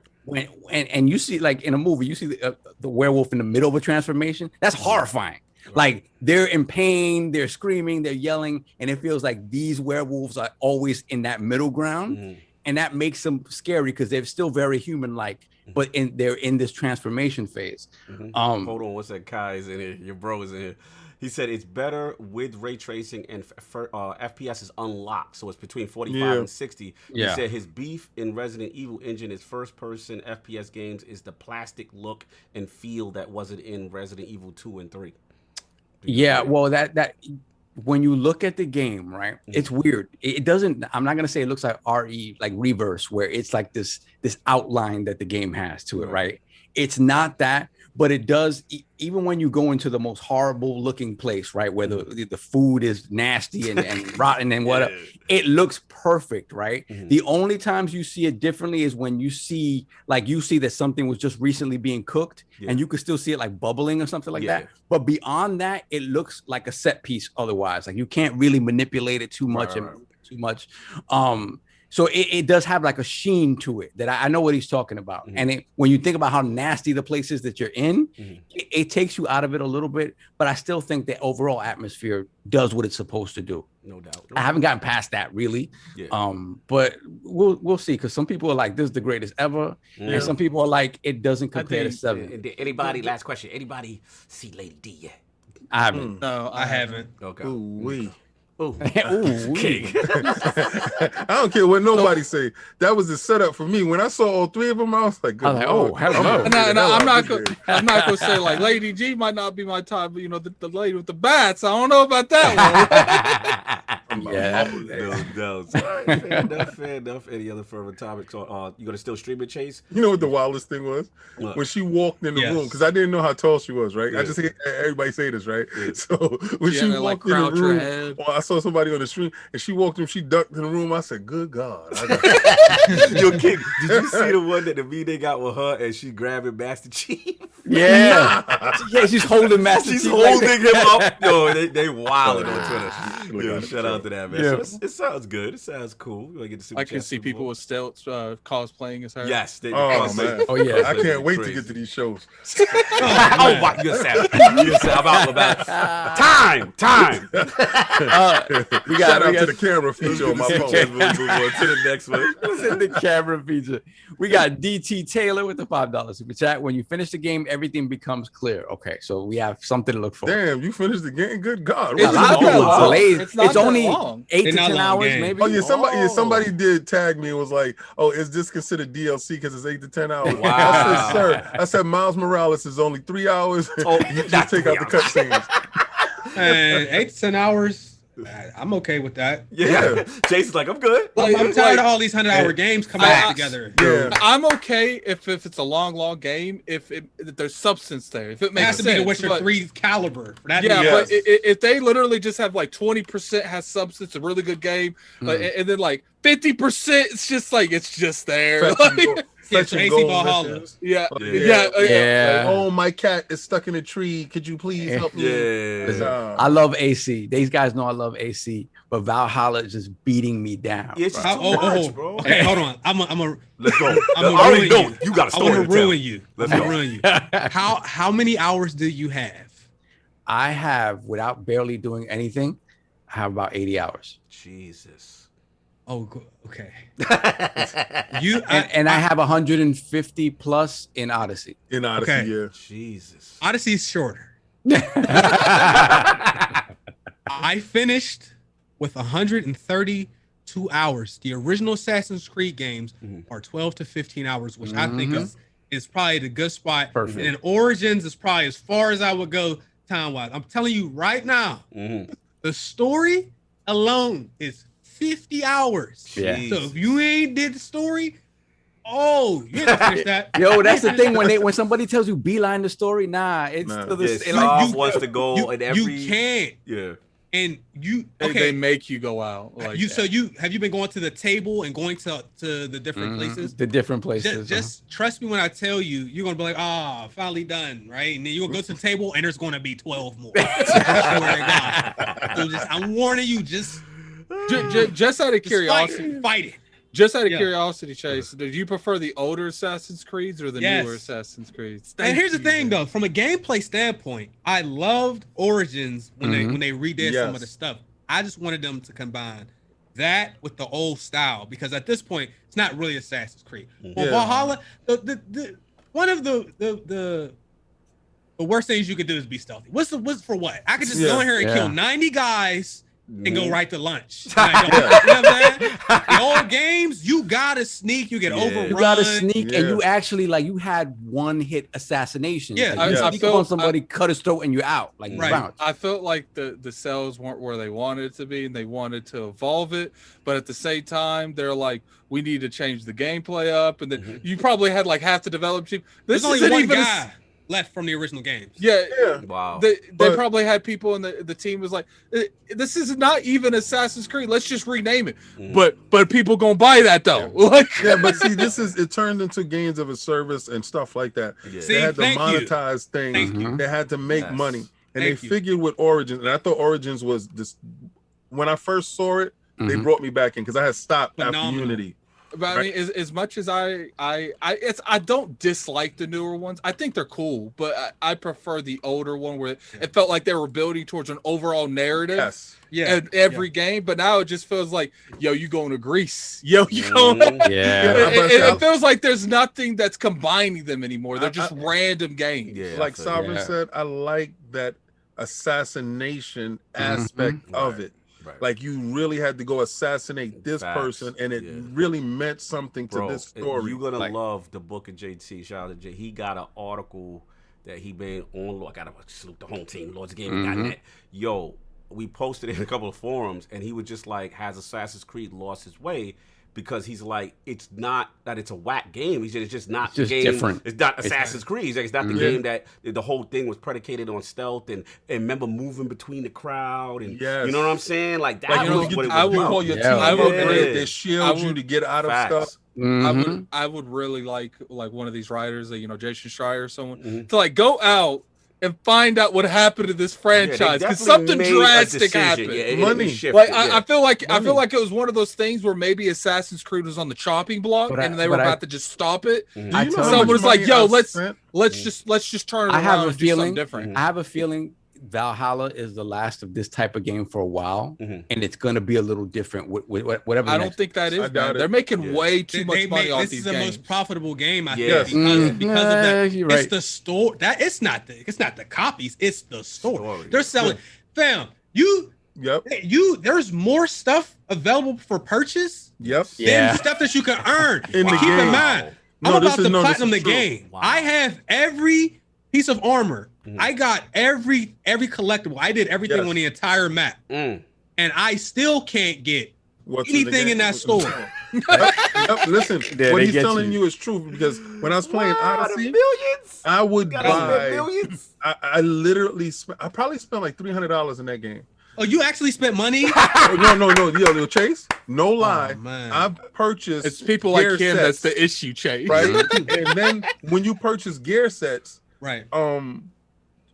And you see, like in a movie, you see the werewolf in the middle of a transformation. That's horrifying. Like they're in pain, they're screaming, they're yelling, and it feels like these werewolves are always in that middle ground, and that makes them scary because they're still very human-like, but they're in this transformation phase. Hold on, what's that? Kai is in here. Your bro is in here. He said it's better with ray tracing and FPS is unlocked, so it's between 45 and 60. He said his beef in Resident Evil engine is first-person FPS games is the plastic look and feel that wasn't in Resident Evil 2 and 3. Yeah, well, that when you look at the game, right, it's weird. It doesn't. I'm not gonna say it looks like RE, like Reverse, where it's like this outline that the game has to it, right? It's not that. But it does, even when you go into the most horrible looking place, right, where the food is nasty and rotten and whatever, it looks perfect, right? The only times you see it differently is when you see that something was just recently being cooked, and you can still see it like bubbling or something like that. But beyond that, it looks like a set piece otherwise. Like you can't really manipulate it too much too much. So it does have like a sheen to it that I know what he's talking about. And when you think about how nasty the places that you're in, it takes you out of it a little bit. But I still think the overall atmosphere does what it's supposed to do. No doubt. I haven't gotten past that really. But we'll see, because some people are like, this is the greatest ever. And some people are like, it doesn't compare to 7. Anybody, last question, anybody see Lady D yet? I haven't. No, I haven't. Okay. Ooh-wee. Ooh. I don't care what nobody say. That was the setup for me. When I saw all three of them, I was like, good oh, hello. I'm not gonna say like Lady G might not be my type, but you know the lady with the bats. I don't know about that one. Fair enough. Any other further topics? You gonna still stream it, Chase? You know what the wildest thing was? When she walked in the room, because I didn't know how tall she was, right? I just hear everybody say this, right? So when she walked in the room, I saw somebody on the stream, and she walked in, she ducked in the room. I said, good God. Yo, King, did you see the one that the V they got with her and she grabbing Master Chief? Yeah. Yeah, she's holding Master She's Chief holding like him that. up. Yo, they wilding on Twitter. Look Yo, at it, shout out to that, man. Yeah. So it sounds good. It sounds cool. You get to I can see people with stilts cosplaying as her. Yes. They, Oh man. Oh, yeah. I can't wait to get to these shows. Oh, my. You're sad. You're sad. About time. We Shout out we to the camera feature on my phone. Let's move on to the next one. What's in the camera feature? We got DT Taylor with the $5 super chat. When you finish the game, everything becomes clear. Okay, so we have something to look for. Damn, you finished the game. Good God. A It's lot of not people that long. delayed. It's not It's that only long. 8 They're to not 10 long hours, games. maybe. Oh yeah, somebody did tag me and was like, "Oh, is this considered DLC because it's 8 to 10 hours?" Wow. I said, "Sir," I said, "Miles Morales is only 3 hours. Oh, You just that's take out the 3 cutscenes." And 8 to 10 hours. I'm okay with that. Yeah. Jason's like, I'm good. I'm tired of all these 100-hour games coming out together. Yeah, I'm okay if it's a long game. If there's substance there, if it It makes has to sense. be the Witcher but- 3 caliber for that. Yeah, to be but Yes. if they literally just have like 20% has substance, a really good game, like, and then like 50%, it's just like it's just there. Like, Yeah, so AC Valhalla. yeah, Yeah. Yeah. Like, oh, my cat is stuck in a tree. Could you please help me? Yeah. I love AC. These guys know I love AC, but Valhalla is just beating me down. It's just Oh, too much, bro. Okay, hold on. I'm a Let's go. I'm I gonna already ruin know you. you got a I story want to to tell. ruin you. Let's I'm go. gonna ruin you. How many hours do you have? I have, without barely doing anything, I have about 80 hours. Jesus. Oh, okay. And I have 150 plus in Odyssey. In Odyssey, Okay. yeah. Jesus. Odyssey's shorter. I finished with 132 hours. The original Assassin's Creed games are 12 to 15 hours, which I think is probably the good spot. Perfect. And then Origins is probably as far as I would go time-wise. I'm telling you right now, the story alone is 50 hours. Yeah. So if you ain't did the story, oh, you have to finish that. Yo, that's the thing when somebody tells you beeline the story, it's Nah. to the Yeah, it Sav like, wants to go in every. You can't. Yeah. And you they okay? make you go out. Like You that. so you have you been going to the table and going to the different places? the different places. Just trust me when I tell you, you're gonna be like, finally done, right? And then you're gonna go to the table and there's gonna be 12 more. I swear to God. So I'm warning you, just just out of curiosity, fight it. just out of Yeah. curiosity, Chase, did you prefer the older Assassin's Creeds or the Yes. newer Assassin's Creeds? And here's the thing, though, from a gameplay standpoint, I loved Origins when they redid some of the stuff. I just wanted them to combine that with the old style because at this point, it's not really Assassin's Creed. Well, Yeah. Valhalla, the one of the worst things you could do is be stealthy. What's for what? I could just go in here and kill 90 guys and go right to lunch. Like, you know what I'm saying? The old games, you gotta sneak, you get overrun. you gotta sneak, Yeah. and you actually you had one hit assassination. Yeah, Like, you I sneak felt- up on somebody, cut his throat, and you're out. Like you Right. bounce. I felt like the cells weren't where they wanted it to be, and they wanted to evolve it. But at the same time, they're like, we need to change the gameplay up. And then you probably had like half the development team. This There's only isn't one even guy left from the original games. Yeah. Wow. They But- probably had people in the team was like, this is not even Assassin's Creed. Let's just rename it. But people gonna buy that though. Like, Yeah, but see, it turned into games of a service and stuff like that. Yeah. See, They had to thank you. monetize things. Thank you. They had to make Yes. money, and Thank they you. figured with Origins. And I thought Origins was this. When I first saw it, they Mhm. brought me back in because I had stopped after Phenomenal. Unity. but I mean, as much as I don't dislike the newer ones. I think they're cool, but I prefer the older one where it felt like they were building towards an overall narrative. Yes. Yeah. And every game, but now it just feels like, yo, you going to Greece? Yo, you going? Yeah. It feels like there's nothing that's combining them anymore. They're just random games. Yeah. Like I feel Sovereign Yeah. said, I like that assassination aspect of Right. it. Right. Like you really had to go assassinate this Facts. person, and it Yeah. really meant something to Bro, this story. you're gonna Like- love the book of JT. Shout out to J. He got an article that he made on. I gotta salute the home team, Lord's Gaming.net. Yo, we posted it in a couple of forums, and he was just like, "Has Assassin's Creed lost his way?" Because he's like, it's not that it's a whack game. He said it's just not It's just the game. different. It's not Assassin's Creed. He's like, it's not the game that the whole thing was predicated on stealth and remember moving between the crowd and Yes. you know what I'm saying? Like that Like, you was know, what it I was will about. call your Yeah. team I would up, agree. they shield you to get out of Facts. stuff. Mhm. I would really like one of these writers, you know, Jason Schreier or someone, Mhm. to like go out and find out what happened to this franchise, because definitely something made a drastic decision. happened. Yeah, it Money. shifted, Like yeah. I feel like Money. it was one of those things where maybe Assassin's Creed was on the chopping block But and they were about to just stop it. Mhm. Do I you know tell how you- much Someone was like, money "Yo, I've let's spent? let's just turn it I around have a and do something feeling. different." I have a feeling Valhalla is the last of this type of game for a while, Mhm. and it's going to be a little different with whatever. the I don't next- think that I is, doubt man. it. They're making Yeah. way too much money off this these is the games. most profitable game, I Yes. think, because of that. You're It's right. the store. That it's not the copies. It's the store. Story. They're selling. Fam, you Yep. there's more stuff available for purchase Yep. Yeah. than stuff that you can earn. In And the keep in game. mind, No, I'm this about is- to no, this platinum the is true. game. Wow. I have every piece of armor. Mhm. I got every collectible. I did everything Yes. on the entire map, Mm. and I still can't get What's anything in that store. Yep, listen, Yeah, what they he's get telling you. you is true, because when I was playing Wow, the Odyssey, millions. I would Gotta spend buy. millions. I literally spent. I probably spent like $300 in that game. Oh, you actually spent money? Oh, no, yo, Chase. No lie, man. I've purchased. It's people like gear him that's sets, the issue, Chase. right. And then when you purchase gear sets, Right.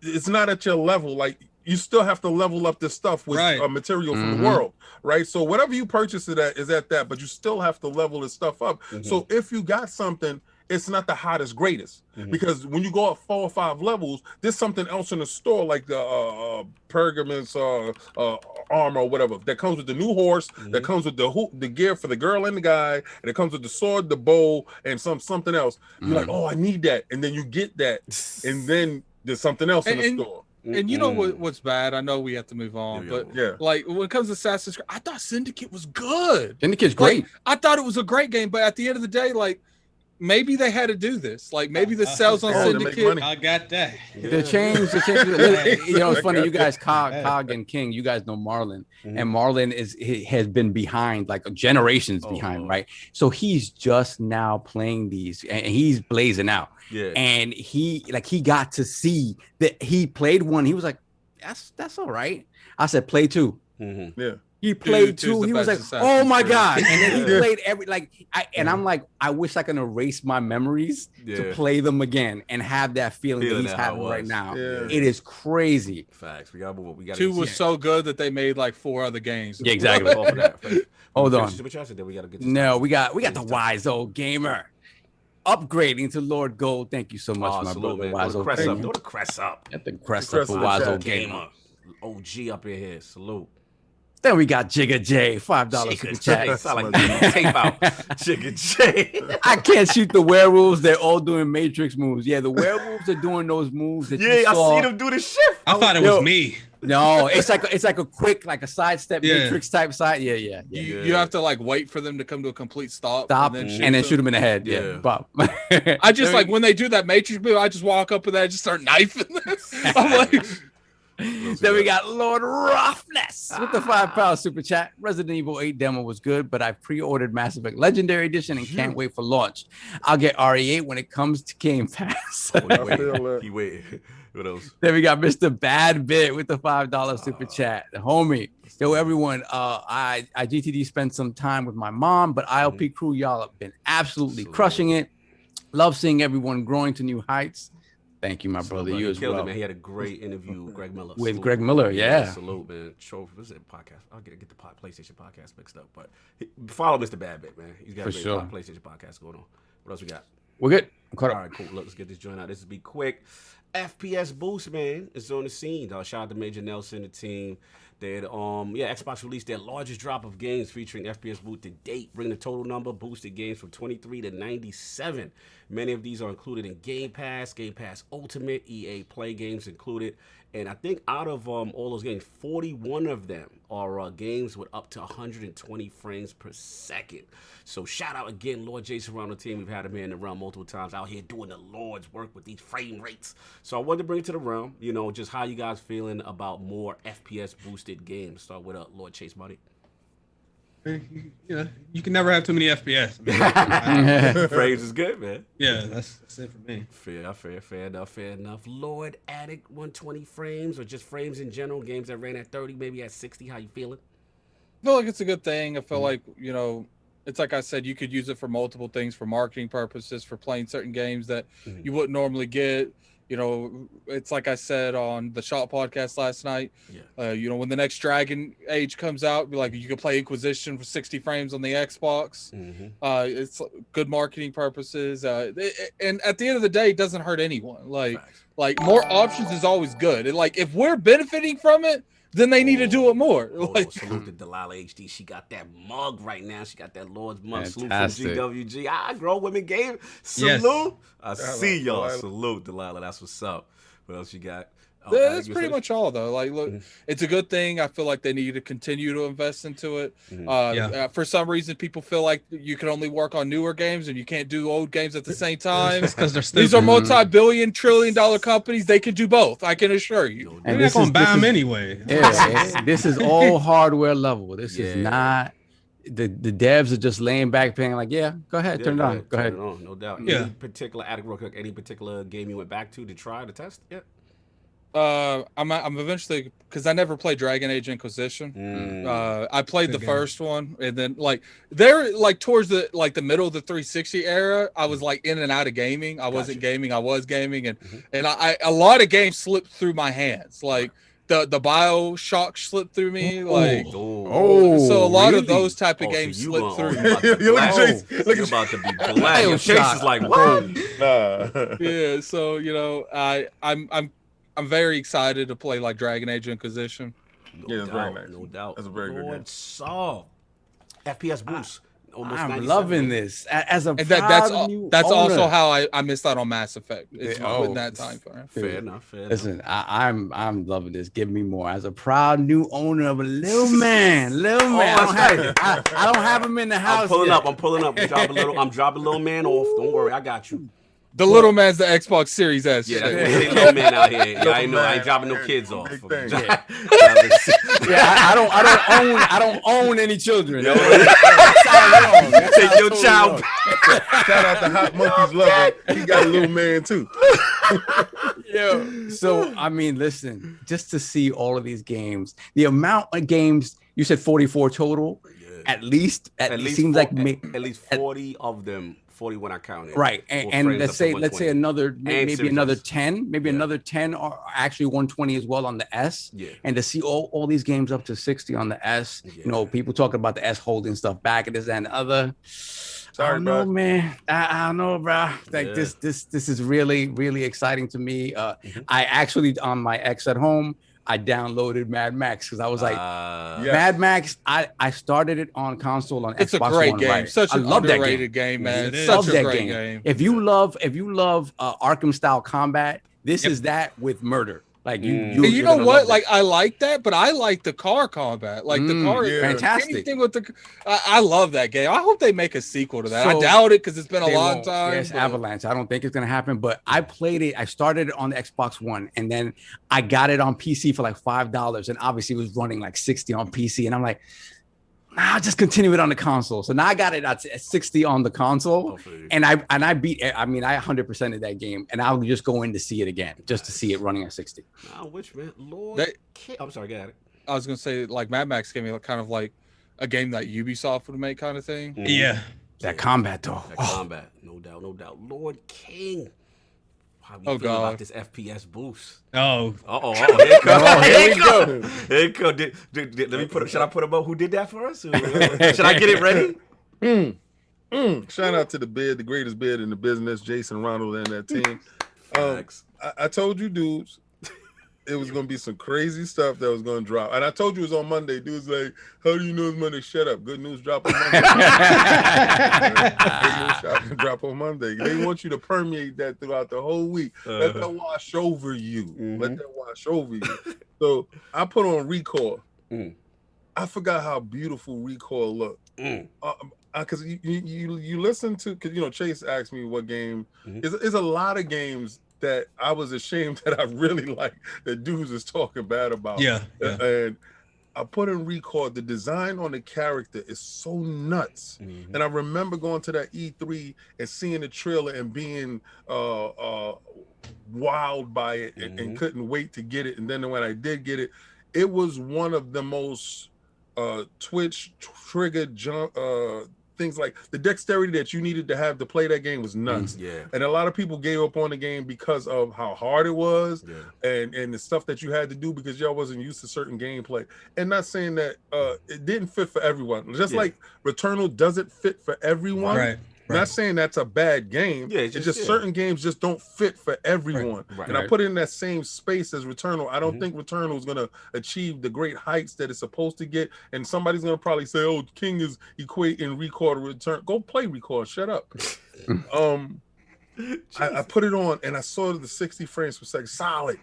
it's not at your level. Like, you still have to level up this stuff with Right. material from Mhm. the world, right? So whatever you purchase it at is at that, but you still have to level this stuff up. Mhm. So if you got something, it's not the hottest, greatest, Mhm. because when you go up 4 or 5 levels, there's something else in the store, like the Pergamon's armor or whatever, that comes with the new horse, that Mhm. comes with the gear for the girl and the guy, and it comes with the sword, the bow, and something else. You're like, oh, I need that, and then you get that, and then there's something else in the And- store. And you know Mm-mm. what's bad? I know we have to move on, Yeah, but Yeah. like when it comes to Assassin's Creed, I thought Syndicate was good. Syndicate's great. Like, I thought it was a great game, but at the end of the day, like maybe they had to do this. Like maybe the sales on Oh, they make Syndicate. money. I got that. The change. You know, it's funny. You guys, Cog Yeah. and King, you guys know Marlon, Mhm. and Marlon has been behind, like generations Oh, behind, Lord. right? So he's just now playing these, and he's blazing out. Yeah. And he got to see that he played one. He was like, "That's all right." I said, "Play 2." Mhm. Yeah. He played two's 2. the He was like, best "Oh Assassin's my Creed." god!" And then he Yeah. played I'm like, I wish I could erase my memories to Yeah. play them again and have that feeling Feeling that he's that how it having right was. now. Yeah. It is crazy. Facts. We gotta move. We gotta 2 was so good that they made like 4 other games. Yeah, exactly. Off of that. Hold on. Super chat, then we gotta get this No, stuff. we got the wise old gamer upgrading to Lord Gold. Thank you so much, Oh, my salute, brother. man. Wise Throw the old crest up. gamer. Throw the crest up. Get the crest The up for crest wise up, old gamer. Gamer. OG up in here. Salute. Then we got Jigga J, $5 super Jigga chat. J. Sound like you tape out. Jigga J. I can't shoot the werewolves. They're all doing Matrix moves. Yeah, the werewolves are doing those moves that you Yeah, I saw. seen him do the shift. I thought it Yo. was me. No, it's like a quick, like a sidestep Yeah. Matrix type side. Yeah. You have to like wait for them to come to a complete stop. Stop and and then shoot shoot him in the head. Yeah. Yeah, Bob. I just like when they do that Matrix move, I just walk up with that and just start knifing them. I'm like, Then we got Lord Roughness with the £5 super chat. Resident Evil 8 demo was good, but I've pre-ordered Mass Effect Legendary Edition and can't wait for launch. I'll get RE8 when it comes to Game Pass. Oh, I feel that. he waited. What else? Then we got Mr. Bad Bit with the $5 super chat. Homie. Yo, everyone, I GTD spent some time with my mom, but ILP crew, y'all have been absolutely crushing it. Love seeing everyone growing to new heights. Thank you, my brother. Salute, You he as killed well. it, man. He had a great interview with Greg Miller. With Salute. Greg Miller, yeah. Salute, man. Trophy. What's it? Podcast. I'll get the PlayStation podcast mixed up, but follow Mr. Badbit, man. He's got For a great sure. PlayStation podcast going on. What else we got? We're good. I'm caught All up. right, cool. Look, let's get this joint out. This will be quick. FPSBoost, man, is on the scene. Shout out to Major Nelson, the team. They had, Xbox released their largest drop of games featuring FPSBoost to date, bringing the total number of boosted games from 23 to 97. Many of these are included in Game Pass Ultimate, EA Play games included. And I think out of all those games, 41 of them are games with up to 120 frames per second. So shout out again, Lord Jason around the team. We've had him here in the realm multiple times out here doing the Lord's work with these frame rates. So I wanted to bring it to the realm, just how you guys feeling about more FPS boosted games. Start with Lord Chase Money. You can never have too many FPS. man. Frames is good, man. Yeah, that's it for me. Fair enough. Lord Addict, 120 frames or just frames in general, games that ran at 30, maybe at 60. How you feeling? I feel like it's a good thing. I feel like, It's like I said, you could use it for multiple things, for marketing purposes, for playing certain games that you wouldn't normally get. You know, it's like I said on the Shot podcast last night. You know, when the next Dragon Age comes out, be like you can play Inquisition for 60 frames on the Xbox. It's good marketing purposes, and at the end of the day, it doesn't hurt anyone. Like more options is always good. And like if we're benefiting from it, then they need to do it more. Salute to Delilah HD. She got that mug right now. She got that Lord's mug. Fantastic. Salute from GWG. I grow women game. Salute. Yes. I see y'all. Delilah. Salute, Delilah. That's what's up. What else you got? That's pretty much all, though. Like, look, it's a good thing. I feel like they need to continue to invest into it. For some reason, people feel like you can only work on newer games and you can't do old games at the same time. Because they're stupid. These are multi-billion, trillion-dollar companies. They can do both. I can assure you. And they're not going to buy them anyway. Yeah, this is all hardware level. This is not. The devs are just laying back, paying like, go ahead, turn it on. Go ahead. No doubt. Any particular game you went back to try to test? Yeah. I'm eventually, because I never played Dragon Age Inquisition. I played the first one, and then towards the middle of the 360 era, I was like in and out of gaming. I wasn't gaming, I was gaming, and I a lot of games slipped through my hands. Like the BioShock slipped through me. So a lot of those type of games slipped through. You're about to be black. Chase is like, what? Yeah. So I'm very excited to play like Dragon Age Inquisition. That's very nice. No doubt. That's a very good game. Saw FPS boost. I'm loving this. As a that's also how I missed out on Mass Effect. It's in that time frame. Fair enough. Listen, I'm loving this. Give me more. As a proud new owner of a little man. I don't have him in the house. I'm pulling up. I'm dropping little man off. Don't worry, I got you. The little man's the Xbox Series S. Yeah, that's little man out here. Yeah, I know. I ain't dropping no kids off. I don't own any children. Take your child. Shout out to Hot Monkeys Lover. He got a little man too. So I mean, listen, just to see all of these games, the amount of games you said 44 total. At least seems like at least 40 of them. 40 when I counted. Right. And let's say another maybe another 10, another 10 are actually 120 as well on the S. Yeah. And to see all these games up to 60 on the S, people talking about the S holding stuff back and this and the other. Sorry, I don't know, man. I don't know, bro. Like this is really, really exciting to me. I actually on my X at home, I downloaded Mad Max because I was like, Mad Max. I started it on console on it's Xbox a great One, game. Right? Such an underrated game, man. It's Love such a that great game. If you love Arkham style combat, this is that with murder. Like you know what? Like I like that, but I like the car combat. Like the car, fantastic. Anything with the, I love that game. I hope they make a sequel to that. I doubt it because it's been a long time. Yes, Avalanche. I don't think it's gonna happen. But I played it. I started it on the Xbox One, and then I got it on PC for like $5, and obviously it was running like 60 on PC, and I'm like, I'll just continue it on the console. So now I got it at 60 on the console, and I beat. I mean, I 100%ed that game, and I'll just go in to see it again, just to see it running at 60. Which man, I'm sorry, got it. I was gonna say like Mad Max gave me kind of like a game that Ubisoft would make, kind of thing. Yeah, that combat though. Combat, no doubt. Lord King. How you feel about this FPS boost? Here we go. Let me put. Should I put him up? Who did that for us? Should I get it ready? Shout out to the greatest beard in the business, Jason Ronald and that team. I told you, dudes, it was gonna be some crazy stuff that was gonna drop, and I told you it was on Monday. Dudes like, how do you know it's Monday? Shut up. Good news drop on Monday. Good news drop on Monday. They want you to permeate that throughout the whole week. Let that wash over you. Let that wash over you. So I put on Recoil. I forgot how beautiful Recoil looked. Because you listen to, because Chase asked me what game. It's a lot of games that I was ashamed that I really like that dudes is talking bad about. Yeah. And I put in Recoil. The design on the character is so nuts. And I remember going to that E3 and seeing the trailer and being wild by it and couldn't wait to get it. And then when I did get it, it was one of the most Twitch triggered things like the dexterity that you needed to have to play that game was nuts. Yeah. And a lot of people gave up on the game because of how hard it was Yeah. and the stuff that you had to do because y'all wasn't used to certain gameplay. And not saying that it didn't fit for everyone. Just like Returnal doesn't fit for everyone. Right. Not saying that's a bad game. Yeah, it's just certain games just don't fit for everyone. Right. And I put it in that same space as Returnal. I don't think Returnal is going to achieve the great heights that it's supposed to get. And somebody's going to probably say, "Oh, King is equating Record to Return." Go play Record. Shut up. I put it on and I saw the 60 frames per second, solid,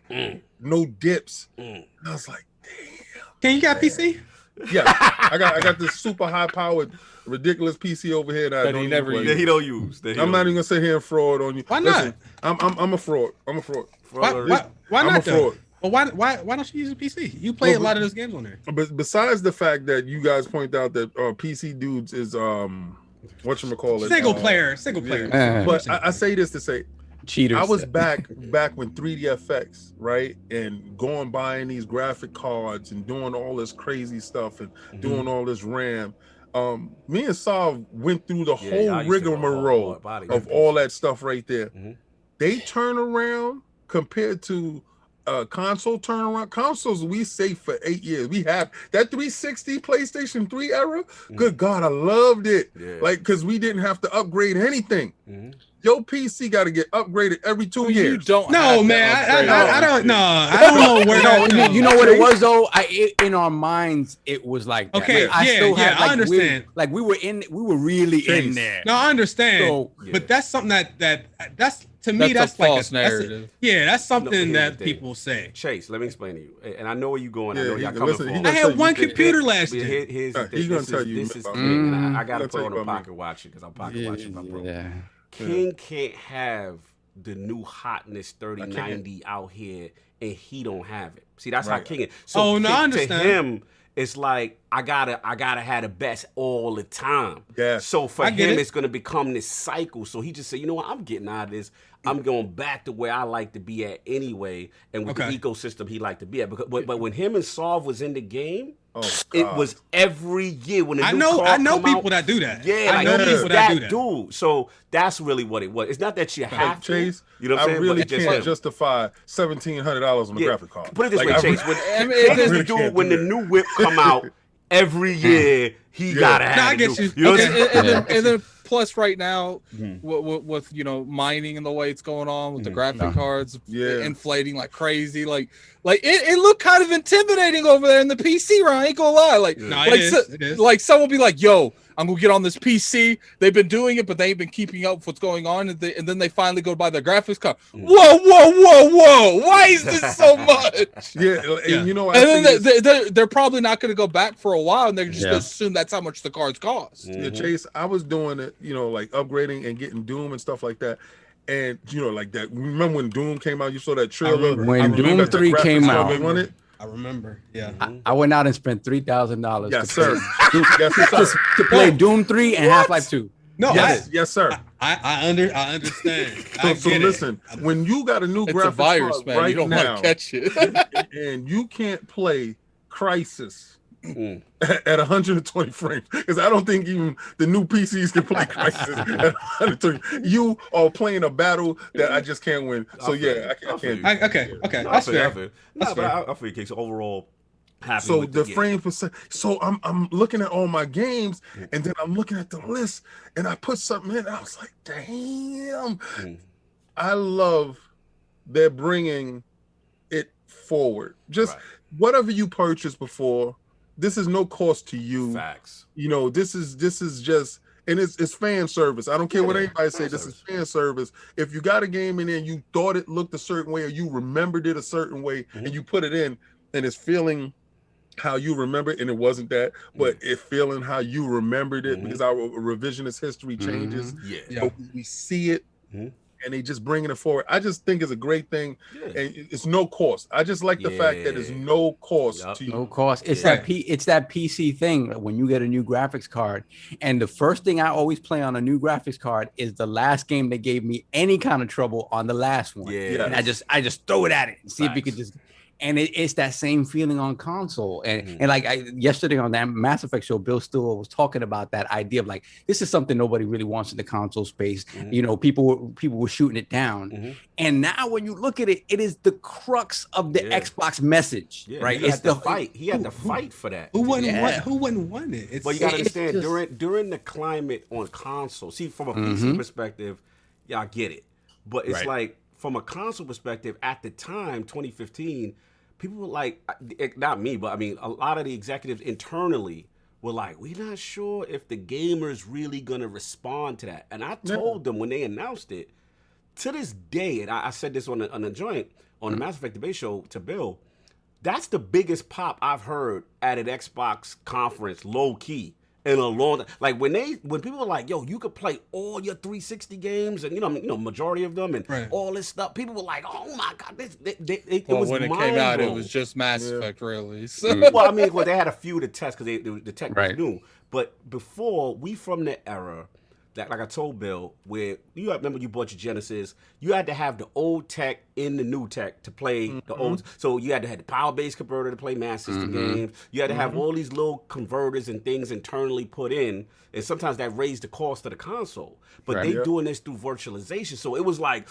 no dips. And I was like, "Damn." Can you got PC? Yeah, I got this super high powered, ridiculous PC over here that he never That he don't use. I'm not even gonna sit here and fraud on you. Why not? Listen, I'm a fraud. I'm a fraud. Why I'm not a fraud. Well, why don't you use a PC? You play a lot of those games on there. But besides the fact that you guys point out that PC dudes is whatchamacallit, Single player. But I say this to say, cheaters. I was back when 3DFX, right, and going buying these graphic cards and doing all this crazy stuff and doing all this RAM. Me and Sav went through the whole rigmarole of all that stuff right there. They turn around compared to console turnaround. Consoles we say for 8 years. We have that 360 PlayStation 3 era. Good God, I loved it. Like, because we didn't have to upgrade anything. Your PC got to get upgraded every 2 years. You don't. No, man. I don't know. I don't know where. You know what it was though. In our minds, it was like that. Okay, like, I understand. We were really in there. No, I understand. So, but that's something that's to me That's like false narrative. That's something No, that people say. Chase, let me explain to you. And I know where you're going. I Yeah, know he y'all gonna- coming listen, he from. I gonna had one computer last Here's year. the thing. He's gonna tell you This is about the me. thing, and I gotta He'll put tell on you the about me. pocket watch it because I'm pocket watching my bro. Yeah. King can't have the new hotness 3090 out here and he don't have it. See, that's how King is. So Oh, no, I to understand. him, it's like I gotta have the best all the time. Yeah. So for I get him, it. it's gonna become this cycle. So he just said, you know what, I'm getting out of this. I'm going back to where I like to be at anyway, and with the ecosystem he liked to be at. But when him and Solve was in the game, it was every year when the I new know car people come out, that do that. Yeah, I like know he's people that do that that. dude. So that's really what it was. It's not that you have to. Chase, You know what I'm I saying? really But it's just can't him. justify $1,700 on the graphic card. Put it this Like, way, I Chase. really- King is the really dude can't when do the that. new whip come out every year. He gotta have. No, I it, get dude. you. know Okay, what I'm saying? And then plus right now with mining and the way it's going on with the graphic cards inflating like crazy, like it looked kind of intimidating over there in the PC round. I ain't gonna lie, it is. Like someone will be like, yo, I'm gonna get on this PC. They've been doing it, but they ain't been keeping up with what's going on, and then they finally go buy their graphics card. Whoa! Why is this so much? And you know, And then they're probably not going to go back for a while, and they're just going to assume that's how much the cards cost. Yeah, Chase, I was doing it, like upgrading and getting Doom and stuff like that. And like that. Remember when Doom came out? You saw that trailer. When Doom 3 came out, I remember. Yeah. I went out and spent $3,000. Yes, sir. Just to play Doom 3 and Half-Life 2. No, yes, sir. I understand. So listen, when you got a new It's a graphic virus, card man. right You don't now, want to catch it. and you can't play Crisis at 120 frames, because I don't think even the new PCs can play Crisis at 120. You are playing a battle that I just can't win. So I can't. Okay. No, That's I fair. feel. No, but I feel King. So overall, happy So with the game. frame per second. So I'm looking at all my games, and then I'm looking at the list, and I put something in. And I was like, damn. I love they're bringing it forward. Just whatever you purchased before, this is no cost to you. Facts. This is just, and it's fan service. I don't care what anybody say. This is fan service. If you got a game in there and you thought it looked a certain way, or you remembered it a certain way, and you put it in, and it's feeling how you remember it, and it wasn't that, but it feeling how you remembered it, because our revisionist history changes. But we see it, and they just bringing it forward. I just think it's a great thing, and it's no cost. I just like the fact that it's no cost to you. No cost. It's that PC thing when you get a new graphics card, and the first thing I always play on a new graphics card is the last game that gave me any kind of trouble on the last one. And I just throw it at it and see if it could just. And it's that same feeling on console. And like yesterday on that Mass Effect show, Bill Stewart was talking about that idea of like, this is something nobody really wants in the console space. You know, people were shooting it down. And now when you look at it, it is the crux of the Xbox message, right? It's the fight. He had to fight for that. Who wouldn't want it? But you got to understand, during the climate on console, see, from a PC perspective, I get it. But it's like, from a console perspective, at the time, 2015, people were like, not me, but I mean, a lot of the executives internally were like, we're not sure if the gamer's really going to respond to that. And I told them when they announced it, to this day, and I said this on the joint, on the Mass Effect debate show to Bill, that's the biggest pop I've heard at an Xbox conference, low key, in a long. Like when people were like, "Yo, you could play all your 360 games," and you know, majority of them, and all this stuff. People were like, "Oh my god!" It was when it came out, it was just Mass Effect, really. So. Well, I mean, they had a few to test because the tech was new. But before, we from the era that, like I told Bill, where you remember you bought your Genesis, you had to have the old tech in the new tech to play the old. So you had to have the power-based converter to play Master System games. You had to have all these little converters and things internally put in, and sometimes that raised the cost of the console. But they doing this through virtualization, so it was like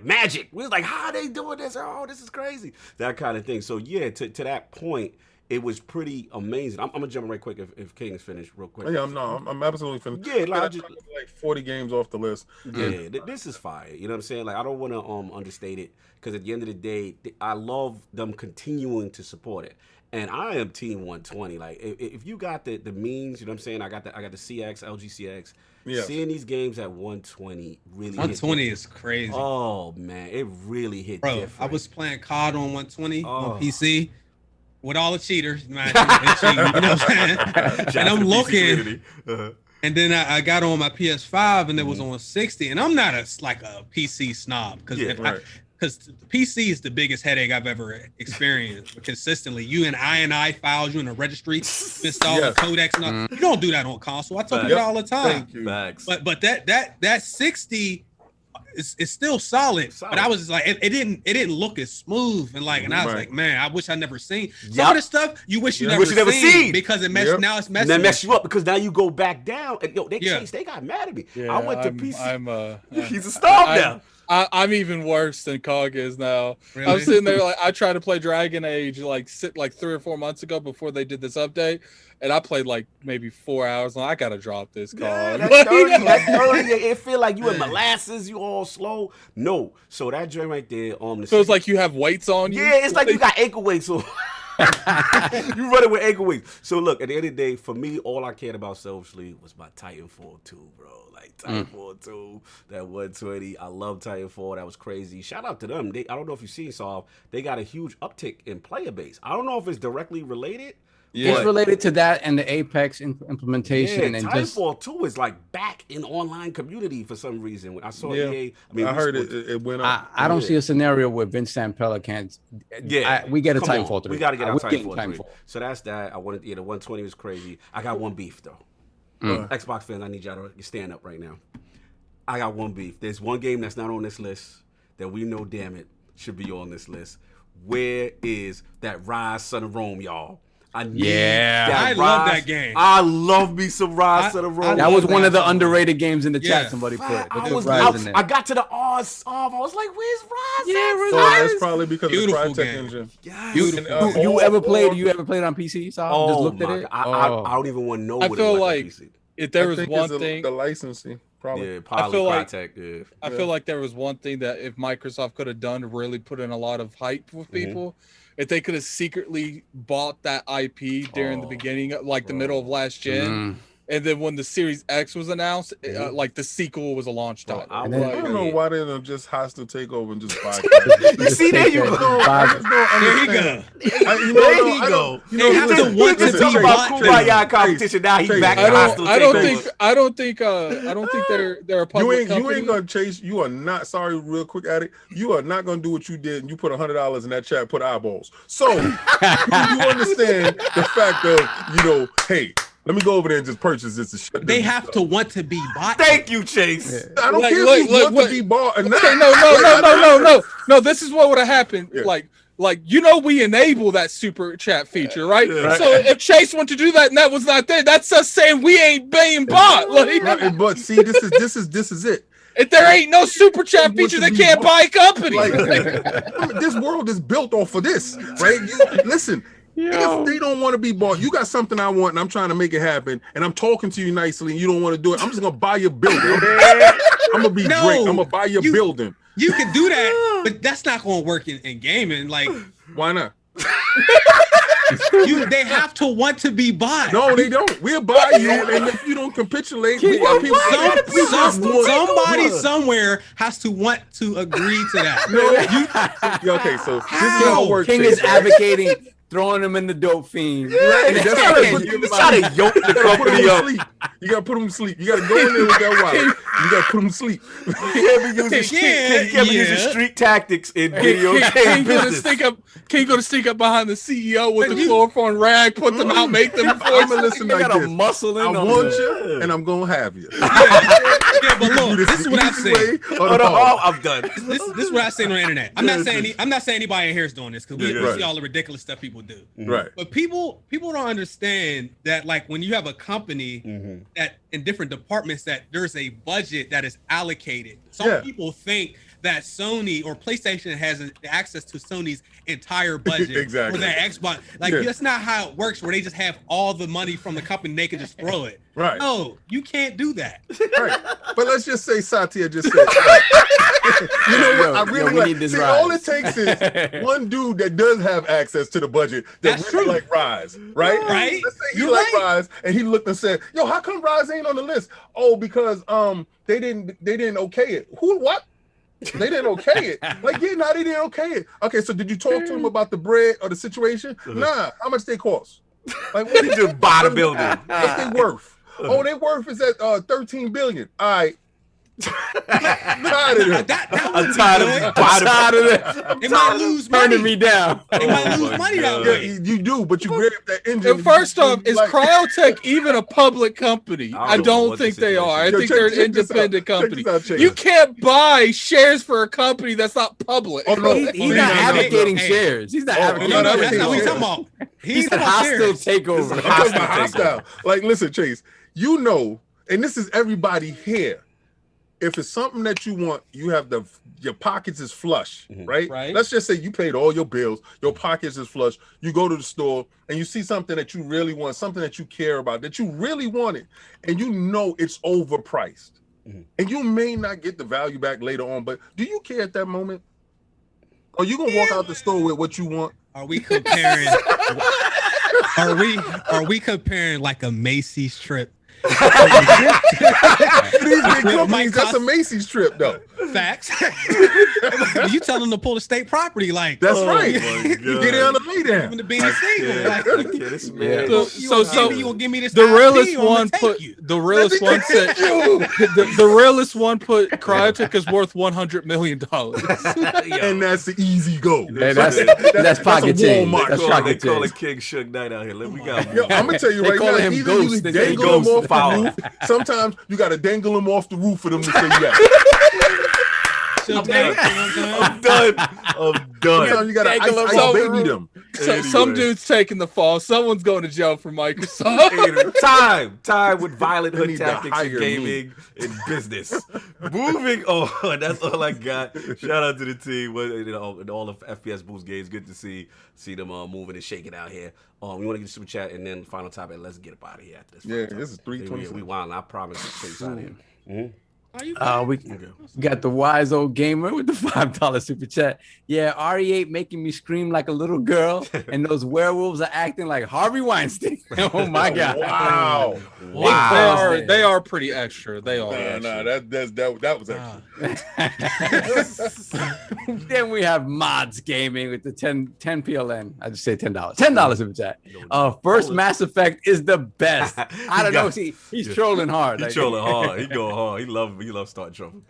magic. We was like, how are they doing this? Oh, this is crazy. That kind of thing. So yeah, to that point, it was pretty amazing. I'm gonna jump right quick if King is finished real quick. Yeah, I'm absolutely finished. Yeah, like, like 40 games off the list. Yeah, this is fire. You know what I'm saying? Like, I don't want to understate it, because at the end of the day, I love them continuing to support it. And I am Team 120. Like, if you got the means, you know what I'm saying? I got the CX, LG CX. Seeing these games at 120 really 120 is crazy. Oh man, it really hit different. I was playing COD on 120 on PC. With all the cheaters, man, cheating, you know what I'm saying? And I'm looking, and then I got on my PS5, and it was on 60. And I'm not a PC snob, because PC is the biggest headache I've ever experienced consistently. You and I files, you in a registry, install the codecs, and you don't do that on console. I tell you that all the time. But that 60. It's still solid, but I was just like, it didn't look as smooth, and I was like, man, I wish I never seen some of the stuff you wish you never seen, because it messed. Now it's messing. That mess you up, because now you go back down, and they changed. They got mad at me. I went to PC. He's a star now. I'm even worse than Cog is now. Really? I'm sitting there I tried to play Dragon Age 3 or 4 months ago before they did this update, and I played maybe 4 hours. I gotta drop this Cog. Yeah, that's 30. That's 30. It feel like you in molasses. You all slow. No, so that joint right there on the. So it's like you have weights on you. Yeah, it's like you got ankle weights on. You running with ankle weights. So look, at the end of the day, for me, all I cared about selfishly was my Titanfall 2, bro. Like Titanfall 2, that 120. I love Titanfall. That was crazy. Shout out to them. I don't know if you've seen Solve. They got a huge uptick in player base. I don't know if it's directly related. Yeah. It's related to that and the Apex implementation. Yeah, and Titanfall 2 is back in online community for some reason. When I saw EA, I heard it went up. I don't see a scenario where Vince Sampella can't. We get a Titanfall 3. We got to get our Titanfall 3. So that's that. I wanted. The 120 was crazy. I got one beef though. Xbox fans, I need y'all to stand up right now. I got one beef. There's one game that's not on this list that we know, damn it, should be on this list. Where is that Rise Son of Rome, y'all? I love that game. I love me some Rise Son of Rome. That was one of the underrated games in the chat somebody put. I got to the R's. I was like, where's Rise? So that's probably because of the Crytek engine. Yes. You ever played on PC? So I just looked at it. I don't even want to know. I feel like if there was one thing, the licensing. Probably. Yeah, probably Crytek. I feel like there was one thing that if Microsoft could have done to really put in a lot of hype with people, if they could have secretly bought that IP during the beginning, the middle of last gen, and then when the Series X was announced, the sequel was a launch title. I don't know why they don't just hostile take over and just buy. You see, there you go. There you go. There you go. They have to want to talk about Kumbaya competition. Now he's back to hostile takeover. I don't think they're a public company. You ain't gonna chase. You are not. Sorry, real quick, addict. You are not gonna do what you did, and you put $100 in that chat, put eyeballs. So you understand the fact of hey. Let me go over there and just purchase this. They have to want to be bought. Thank you, Chase. Yeah. I don't care if you want to be bought or not. Okay, no. This is what would have happened. Yeah. like, we enable that super chat feature, right? Yeah. So if Chase went to do that and that was not there, that's us saying we ain't being bought. Like, Right, but see, this is it. if there ain't no super chat feature, they can't buy a company. Like, this world is built off of this, right? Listen, if they don't want to be bought, you got something I want, and I'm trying to make it happen, and I'm talking to you nicely, and you don't want to do it. I'm just gonna buy your building. I'm gonna be Drake. I'm gonna buy your building. You can do that, but that's not gonna work in gaming. Like, why not? They have to want to be bought. No, they don't. We'll buy you, and if you don't capitulate, we got people. Somebody somewhere has to want to agree to that. Okay, so this is how it works. King is advocating throwing him in the dope fiend. Right, You try to yoke the company up. You gotta put him to sleep. You gotta go in there with that wallet. You gotta put him to sleep. You can't be using street tactics in video game business. King gonna sneak up behind the CEO with the chloroform rag, put them out, make them. I'm gonna listen like this. Muscle in I want you, and I'm gonna have you. Yeah, but look, this is what I'm saying. I'm done. This is what I say on the internet. I'm not saying anybody in here is doing this because we see all the ridiculous stuff people do. Right. But people don't understand that, like, when you have a company that in different departments, that there's a budget that is allocated. Some people think that Sony or PlayStation has access to Sony's entire budget. Exactly. Or that Xbox. Like, that's not how it works, where they just have all the money from the company, they can just throw it. Right. No, you can't do that. Right. But let's just say Satya just said, you know what? I really like. See, all it takes is one dude that does have access to the budget that That's really true. like Rise, right? Right. Let's say you like Rise, and he looked and said, "Yo, how come Rise ain't on the list?" Oh, because they didn't okay it. Who? What? They didn't okay it. Like, yeah, no, they didn't okay it. Okay, so did you talk to them about the bread or the situation? Nah. How much they cost? Like, what You just buy the building. What's they worth? Oh, their worth is at 13 billion. All right. Tired of it. I'm tired of it. They might lose money. Turning me down. They might lose money that way. Yeah, you do, but you grab that engine. And first off, is like, Cryotech even a public company? I don't think they are. I think they're an independent company. You can't buy shares for a company that's not public. Oh, no. He's not advocating shares. He's not advocating No, shares. that's not what he's talking about. He's a hostile takeover. I'm talking about hostile. Like, listen, Chase, you know, and this is everybody here. If it's something that you want, you have your pockets is flush, right? Let's just say you paid all your bills, your pockets is flush. You go to the store and you see something that you really want, something that you care about, that you really wanted, and you know it's overpriced. And you may not get the value back later on, but do you care at that moment? Or you gonna walk out the store with what you want? Are we comparing? Are we comparing like a Macy's trip? These big companies, that's a Macy's trip, though. Facts. You tell them to pull the state property, like that's right. You get it on the lay down. Even the beanie single, like, So you gonna give me this? The realest one put the realest one said the realest one put Cryotech is worth $100 million. And that's the easy go. Hey, that's pocket change. That's pocket They call change. it King Suge Knight out here. We got. Yo, I'm gonna tell you right now. him Either Ghost. you They say dangle him Ghost off foul. the roof. Sometimes you gotta dangle him off the roof for them to say yes. I'm done. Sometimes you gotta ice baby them. Some dude's taking the fall. Someone's going to jail for Microsoft. Time with violent They hood need to tactics in hire gaming and business. Moving on. That's all I got. Shout out to the team. In all the FPS Boost games. Good to see them moving and shaking out here. We want to get super chat and then final topic. Let's get up out of here after this. Yeah, this is 3:20. We wild. I promise to take out of here. We got the wise old gamer with the $5 super chat. Yeah, RE8 making me scream like a little girl, and those werewolves are acting like Harvey Weinstein. Oh my god! Wow. They are pretty extra. They are. That was actually. Then we have Mods Gaming with the 10 PLN. I just say $10 super chat. First Mass Effect is the best. I don't know. He's trolling hard. He's trolling hard. He going hard. He loves starting trouble.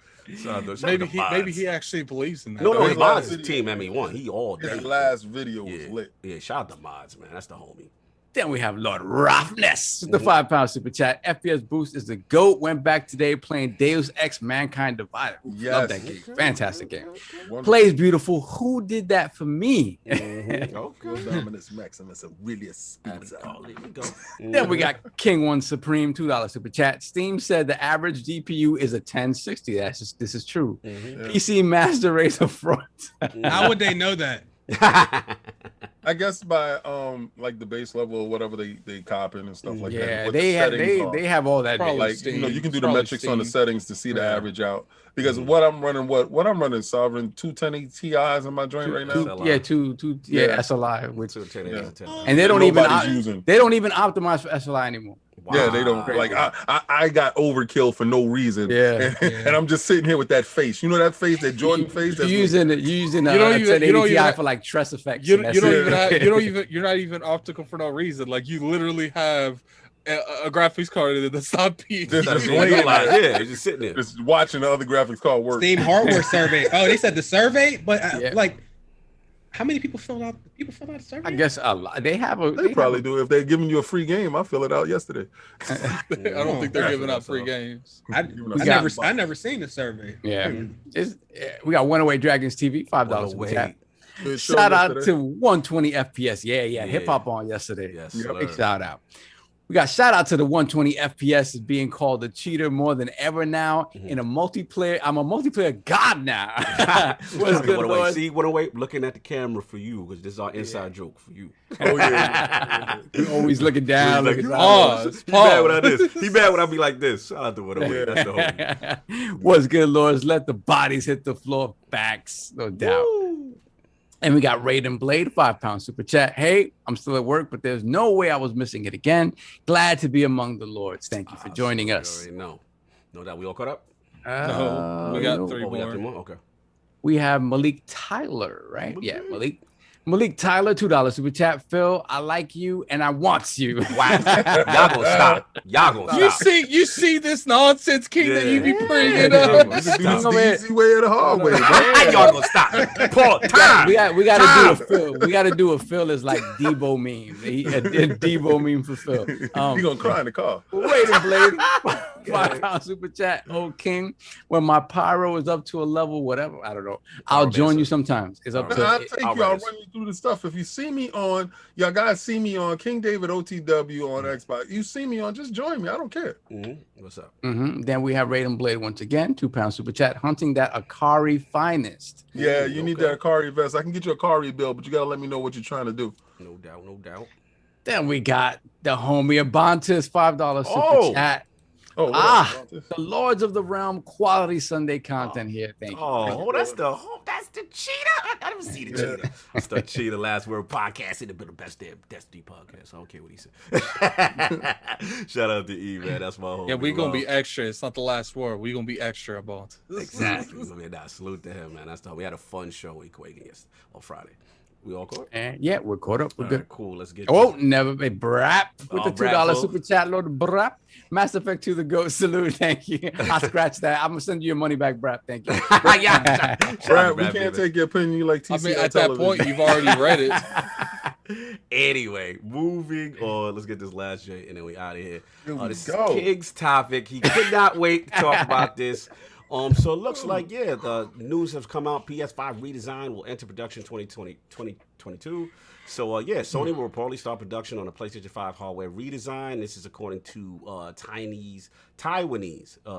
Maybe he actually believes in that. No, his mods is Team ME1. He all day. His last video was lit. Yeah, shout out to mods, man. That's the homie. Then we have Lord Roughness with the £5 super chat. FPS Boost is the GOAT. Went back today playing Deus Ex Mankind Divided. Love that game. Fantastic game. Plays beautiful. Who did that for me? Okay. Dominus Maximus Aurelius Caesar. Then we got King One Supreme, $2 super chat. Steam said the average GPU is a 1060. This is true. PC Master Race of fraud. How would they know that? I guess by like the base level or whatever they copying and stuff like that. Yeah, What they the have settings are. they have all that. Probably data. Like you can do the Probably metrics on the Steam. settings to see the average out. Because what I'm running Sovereign 210 Ti's in my joint right now. Yeah, two Yeah. SLI, which Yeah. and they don't Nobody's using. even optimize for SLI anymore. Yeah, they don't. Like I got overkill for no reason. Yeah. And I'm just sitting here with that face. You know that face, that Jordan face. You're using a You don't even- 1080 you don't Ti even- for like tress effects. You and don't that's even it. have, you're not even optical for no reason. Like you literally have a graphics card that's not peak. Just That's laying like, there, yeah, you're just sitting there. just watching the other graphics card work. Steam hardware survey. Oh, they said the survey, but Yeah. like, how many people filled out? People filled out a survey. I guess a lot. They have a. They probably do. If they're giving you a free game, I fill it out yesterday. I don't think they're giving out free games. I got- never seen the survey. Yeah, we got One Away Dragons TV, $5 Well, super wait. chat. Good show Shout out yesterday. to 120 FPS. Yeah, Yeah. hip hop on yesterday. Yes, Big sir. shout out. We got shout out to the 120 FPS is being called a cheater more than ever now in a multiplayer. I'm a multiplayer god now. What's good, What away? Lord? See, what away? Looking at the camera for you because this is our inside joke for you. Oh yeah. You always looking down. Like, Looking Pause. He mad when I this. He mad when I be like this. Shout out to what away. That's the homie. What's good, Lords? Let the bodies hit the floor. Facts, no doubt. And we got Raiden Blade, £5 super chat. Hey, I'm still at work, but there's no way I was missing it again. Glad to be among the Lords. Thank you for joining us. No doubt. We all caught up? No, we got no. three We got more. 3 more? Okay. We have Malik Tyler, right? Yeah, Malik Tyler, $2 super chat. Phil, I like you and I want you. Wow. Y'all gonna stop. Y'all gonna You stop. you see this nonsense, King, that you be bringing Yeah. up. You can do Stop. this the easy way or the hard way, bro. Y'all gonna stop. Paul, time. We got to do a Phil. We got to do a Phil is like Debo meme. A Debo meme for Phil. You gonna cry in the car. Wait a blade. £5 super chat. Oh, King. When my pyro is up to a level, whatever, I don't know. I'll join you sometimes. It's up I'll to. take you. I'll run you through the stuff. If you see me on, y'all guys see me on King David OTW on Xbox. You see me on, just join me. I don't care. What's up? Then we have Raiden Blade once again. £2 super chat. Hunting that Akari finest. Yeah, you need that Akari vest. I can get you a Akari bill, but you gotta let me know what you're trying to do. No doubt. No doubt. Then we got the homie Abantis, $5 super Oh. chat. Oh, what Ah, up, Francis? the Lords of the Realm quality Sunday content here. Thank you. Oh, that's the cheater. I didn't see the cheater. It's the cheater. Last word podcast. It'd been the best damn Destiny podcast. I don't care what he said. Shout out to E, man. That's my homie. Yeah, we gonna Love. be extra. It's not the last word. We gonna be extra about. Exactly. Salute to him, man. That's the we had a fun show on Friday. We all caught? And yeah, we're caught up. We're All good. right, cool. Let's get Oh, never be Brap with the $2 Brap, super chat, Lord Brap. Mass Effect to the GOAT. Salute. Thank you. I scratched that. I'm gonna send you your money back, Brap. Thank you. Yeah. Brad, we can't take your opinion. You like TCL I mean, at that television. point, you've already read it. Anyway, moving on. Let's get this last J and then we out of here. we This go. is King's topic. He could not wait to talk about this. So it looks like, the news has come out. PS5 redesign will enter production 2022. So, Sony will reportedly start production on a PlayStation 5 hardware redesign. This is according to Taiwanese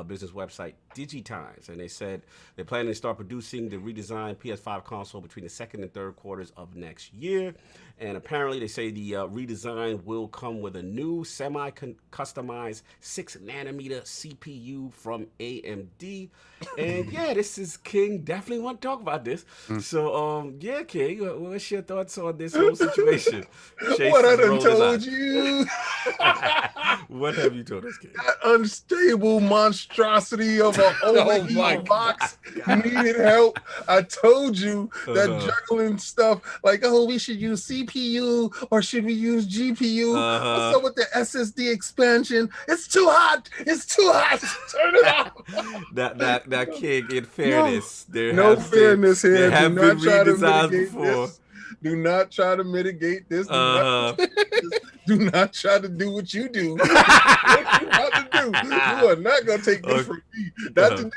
business website Digitimes. And they said they're planning to start producing the redesigned PS5 console between the second and third quarters of next year. And apparently they say the redesign will come with a new semi-customized 6nm CPU from AMD. And this is King. Definitely want to talk about this. So, King, what's your thoughts on this whole situation? Chase What I is done rolling told out. you. What have you told us, King? That unstable monstrosity of an overheating my box needed help. I told you that juggling stuff, like, we should use CPU or should we use GPU? What's up with the SSD expansion? It's too hot. It's too hot. Turn it off. That King, in fairness, No fairness here. There have Do been not try to redesigns mitigate before. this. Do not try to mitigate this. Do not- Do not try to do what you do. What you about to do? You are not gonna take this from me. Not today.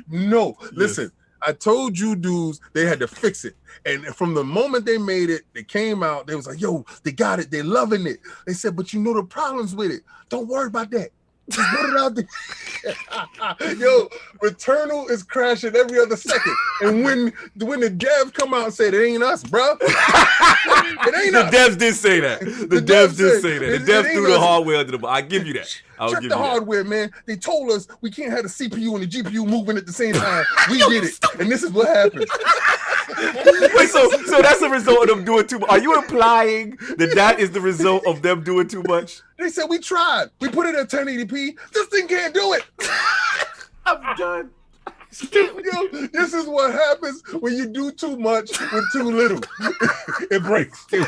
No, listen. I told you dudes they had to fix it. And from the moment they made it, they came out, they was like, yo, they got it, they loving it. They said, but you know the problems with it. Don't worry about that. Just put it out there. Yo, Returnal is crashing every other second. And when the devs come out and say, it ain't us, bro. It ain't us. The devs did say that. The devs did say that. The devs threw the hardware under the ball. I give you that. Check the hardware, man. They told us we can't have the CPU and the GPU moving at the same time. We did it. And this is what happens. Wait, so that's the result of them doing too much. Are you implying that is the result of them doing too much? They said we tried. We put it at 1080p. This thing can't do it. I'm done. Yo, this is what happens when you do too much with too little. It breaks. So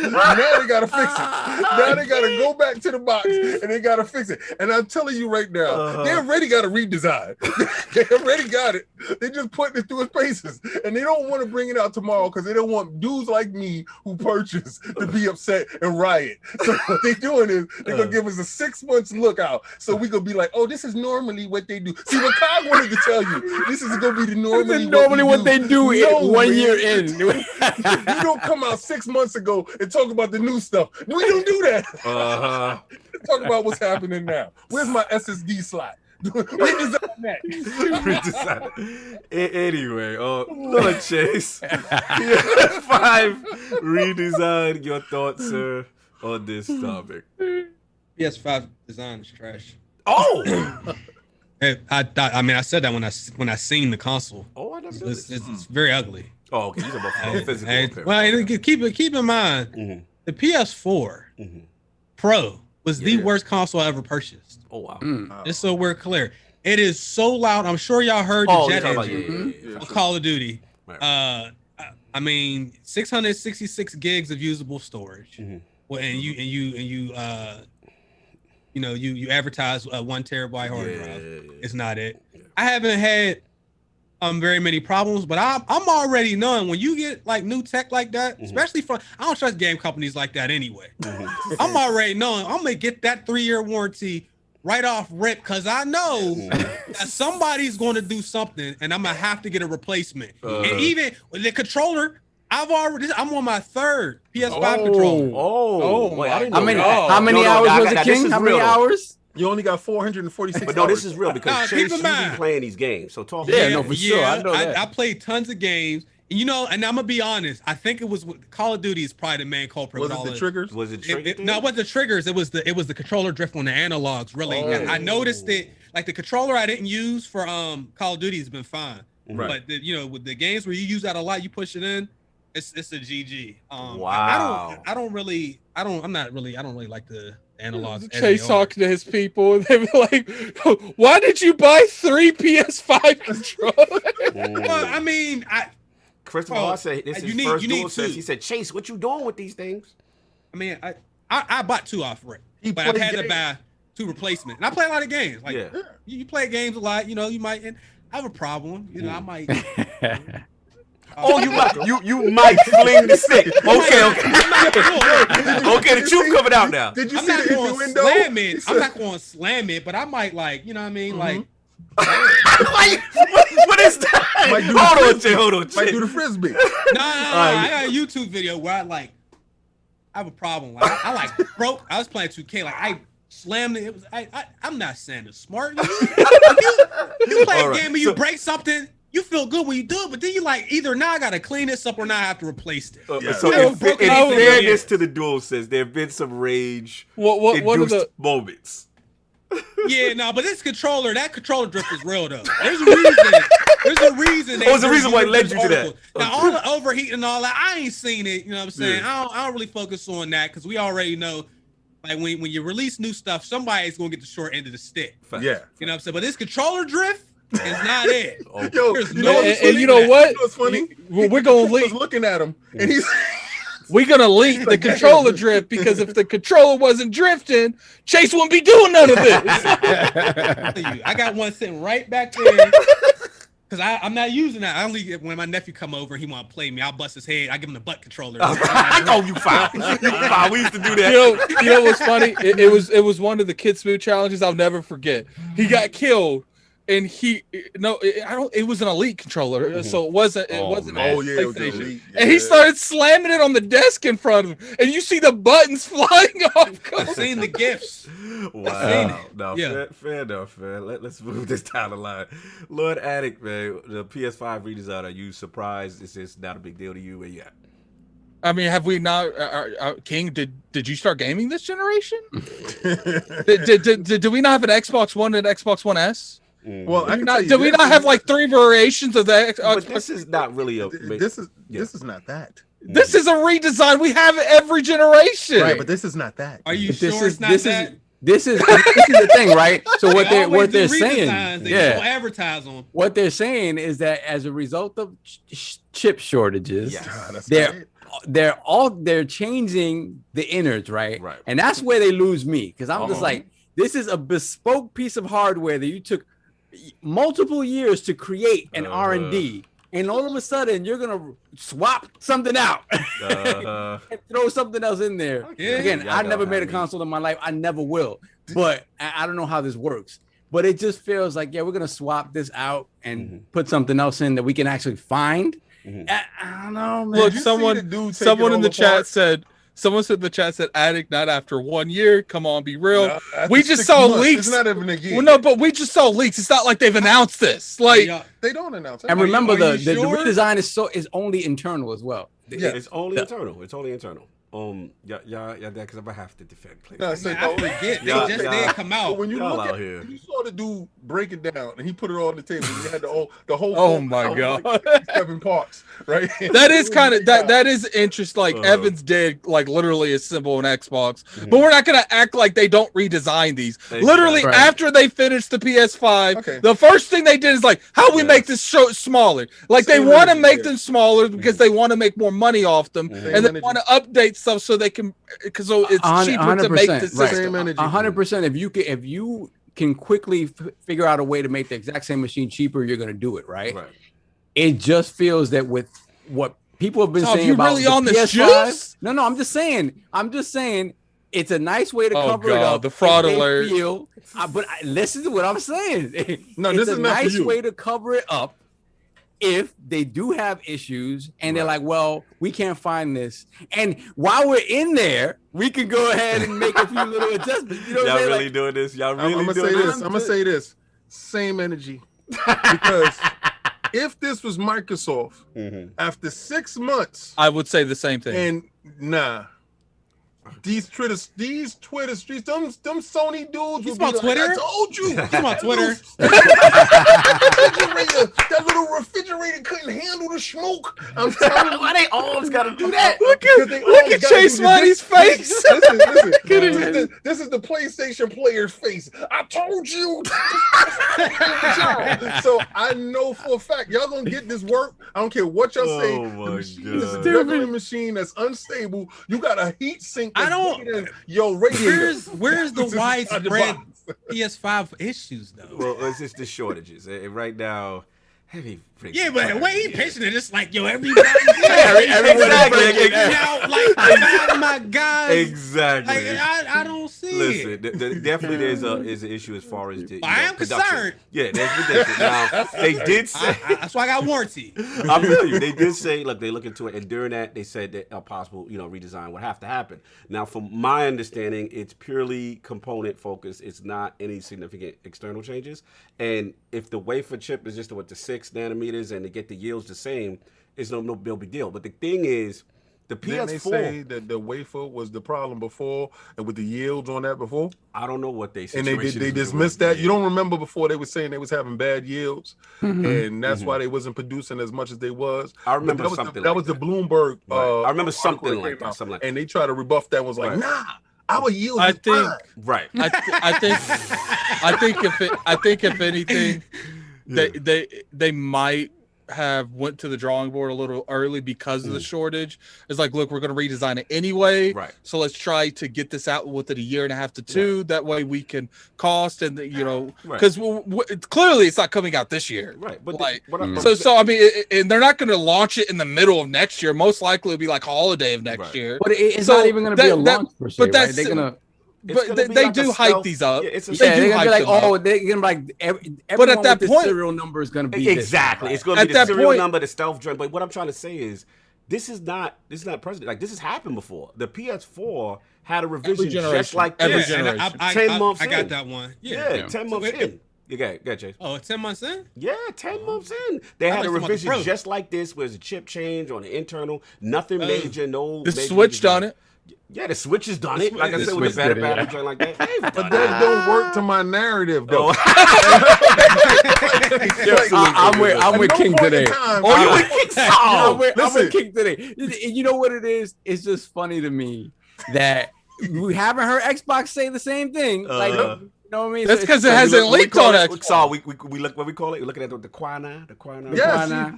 now they gotta fix it. Now they gotta go back to the box and they gotta fix it. And I'm telling you right now, they already got a redesign. They already got it. They just putting it through its paces, and they don't want to bring it out tomorrow because they don't want dudes like me who purchase to be upset and riot. So what they're doing is they're gonna give us a 6 months look out, so we gonna be like, oh, this is normally what they do. See what Cog wanted to tell you. This is gonna be the normally what they do no, 1 year in. You don't come out 6 months ago and talk about the new stuff. We don't do that. Talk about what's happening now. Where's my SSD slot? Redesign that. Redesign. Anyway, Lord Chase, PS5 redesign. Your thoughts, sir, on this topic? PS5 design is trash. Oh. I said that when I seen the console. Oh, I never knew this. It's very ugly. Oh, okay. You're about physical. Well, keep in mind, the PS4 Pro was the worst console I ever purchased. Oh wow! Just so we're clear, it is so loud. I'm sure y'all heard the jet engine of Call of Duty. Right. I mean, 666 gigs of usable storage. Well, and you advertise a 1 terabyte hard drive. It's not it. I haven't had very many problems, but I'm already knowing when you get like new tech like that, especially from, I don't trust game companies like that anyway. I'm already knowing I'm gonna get that 3-year warranty right off rip because I know that somebody's going to do something and I'm gonna have to get a replacement. And even with the controller, I'm on my 3rd PS5 controller. Wait, I didn't know how many hours was it, King? How many hours? You only got 446. But no, this is real because Chase, you be playing these games. So talk. For sure. I know that. I played tons of games. And I'm gonna be honest. I think it was Call of Duty is probably the main culprit. Was it the triggers? Was it triggers? No, it wasn't the triggers. It was the controller drift on the analogs. Really, I noticed it. Like the controller I didn't use for Call of Duty has been fine. Right. But with the games where you use that a lot, you push it in. It's a GG. Wow. I don't really like the analogs. Chase talking to his people, and they be like, "Why did you buy 3 PS5 controllers?" Well, I mean, Christopher Hall said this is first duel says. He said, "Chase, what you doing with these things?" I mean, I bought 2 off rip, but I've had to buy 2 replacements. And I play a lot of games. Like you play games a lot. You might. And I have a problem. I might. You might fling the stick. Okay. Okay, the truth coming out now. Did you I'm see not the going to innuendo? slam it. I'm not going to slam it, but I might like, you know what I mean? Like, what is that? Hold on, Might do the frisbee. No, I got a YouTube video where I have a problem. Like, I broke. I was playing 2K. Like I slammed it. It was I'm not saying it's smart. You play a game and you break something. You feel good when you do it, but then you either now I gotta clean this up or now I have to replace it. So in fairness to the duel says there have been some rage induced moments. Yeah, no, but that controller drift is real though. There's a reason. There's a reason why it led you to that. Now all the overheat and all that, I ain't seen it. You know what I'm saying? I don't really focus on that because we already know. Like when you release new stuff, somebody's gonna get the short end of the stick. Yeah, you know what I'm saying. But this controller drift. It's not it. Yo, you know what? What's funny? We're gonna leak. Looking at him, and he's. We're gonna leak the controller drift because if the controller wasn't drifting, Chase wouldn't be doing none of this. I got one sitting right back there. Cause I'm not using that. I only when my nephew come over, he want to play me. I'll bust his head. I give him the butt controller. Oh, you foul! You foul. We used to do that. You know what's funny? It was one of the Kid Smooth challenges I'll never forget. He got killed, and it was an Elite controller, so it wasn't. Oh yeah, it was Elite. Yeah. And he started slamming it on the desk in front of him, and you see the buttons flying off. I've seen the gifts. Wow. No, fair enough, man. Let's move this down the line. Lord Addict, man, the PS5 redesign, are you surprised? Is this not a big deal to you? Yeah. I mean, have we not, King? Did you start gaming this generation? did we not have an Xbox One and Xbox One S? Well, did we not have like 3 variations of that? But this is not really a. This is not that. This is a redesign. We have it every generation. Right, but this is not that. Are you sure it's not that? This is the thing, right? So what they're saying, they don't advertise on. What they're saying is that as a result of chip shortages, they're changing the innards, right? And that's where they lose me, because I'm just like, this is a bespoke piece of hardware that you took multiple years to create an R&D. And all of a sudden, you're gonna swap something out and throw something else in there. Again, I never made a console in my life. I never will. But I don't know how this works. But it just feels like, we're gonna swap this out and put something else in that we can actually find. I don't know, man. Look, someone in the chat said. Someone said in the chat said, Addict, not after 1 year. Come on, be real. We just saw leaks. It's not even a year. Well, no, but we just saw leaks. It's not like they've announced this. Like they don't announce it. And remember, the redesign is only internal as well. Yeah, it's only internal. It's only internal. Yeah, because I'm gonna have to defend PlayStation. I forget. They just did come out. When you look at here, you saw the dude break it down, and he put it all on the table. You had the whole. Oh my god, 7 parts, right? That is kind of that is interesting. Like Evans did, like literally assemble an Xbox, but we're not gonna act like they don't redesign these. Literally, after they finished the PS5, the first thing they did is like, how we make this smaller. Like they want to make them smaller because they want to make more money off them, and they want to update stuff so they can, because it's cheaper to make the system. 100%. If you can quickly figure out a way to make the exact same machine cheaper, you're going to do it, right? It just feels that with what people have been saying about really the on PS5, juice? No, I'm just saying it's a nice way to cover it up. The fraud alert. But listen to what I'm saying. No, it's this is a not nice for you. way to cover it up. If they do have issues and they're like, well, we can't find this. And while we're in there, we can go ahead and make a few little adjustments. You know what I'm saying? Really doing this? Y'all really I'm gonna doing say this? I'm gonna say this. Same energy. Because if this was Microsoft, after 6 months, I would say the same thing. And these Twitter streets, them Sony dudes would be like, Twitter? I told you. He's on Twitter. That little refrigerator couldn't handle the smoke. I'm telling you. Why they always gotta do that? Look at Chase Money's face. Listen. This is the PlayStation player's face. I told you. So I know for a fact y'all gonna get this work. I don't care what y'all say. Oh my This is a regular machine that's unstable. You got a heat sink. I don't. Yo, radiator. Where's the widespread PS5 issues though? Well, it's just the shortages. And right now, heavy. Yeah, but the way he pitching it, it's like, yo, everybody. Exactly. Out, like, my God. Exactly. Like, I don't see it. Listen, definitely there's an issue as far as the. I am production. concerned. Yeah, there's ridiculous. Now they did say. That's why I got warranty. I'm telling you, they did say, look, they look into it, and during that, they said that a possible, redesign would have to happen. Now, from my understanding, it's purely component focused. It's not any significant external changes. And if the wafer chip is just the 6 nanometers and to get the yields the same, it's no big deal. But the thing is, the PS4. Didn't they say that the wafer was the problem before, and with the yields on that before? I don't know what they said. And they dismissed that. You don't remember before they were saying they was having bad yields, and that's why they wasn't producing as much as they was. I remember that was the Bloomberg. I remember something like that. And they tried to rebuff that. Was like, nah, our yields. I think right. I think if anything, they might have went to the drawing board a little early because of the shortage. It's like, look, we're going to redesign it anyway. Right. So let's try to get this out within a year and a half to 2. Right. That way we can cost and because clearly it's not coming out this year. Right. But like, so I mean, and they're not going to launch it in the middle of next year. Most likely it'll be like holiday of next year. But it's not even going to be a launch per se. But that's they're gonna. But they like do hype these up. Yeah, they're gonna be like, oh, they're gonna be like, but at that point, the serial number is gonna be exactly. It's gonna be the serial number, the stealth joint. But what I'm trying to say is, this is not precedent. Like, this has happened before. The PS4 had a revision just like this. 10 months. I got that one. Yeah, 10 months in. You got it, Chase. Oh, 10 months in? Yeah, 10 months in. They had a revision just like this, where it's a chip change on the internal, nothing major, no. The Switch done it. Yeah, the Switch has done it. Like I said, with the better battery joint like that. But that don't work to my narrative, though. I'm with King today. Oh, you with King? I'm with King today. You know what it is? It's just funny to me that we haven't heard Xbox say the same thing. Like, you know what I mean? That's because it hasn't leaked on Xbox. We look what we call it. We're looking at the Quina. Yeah,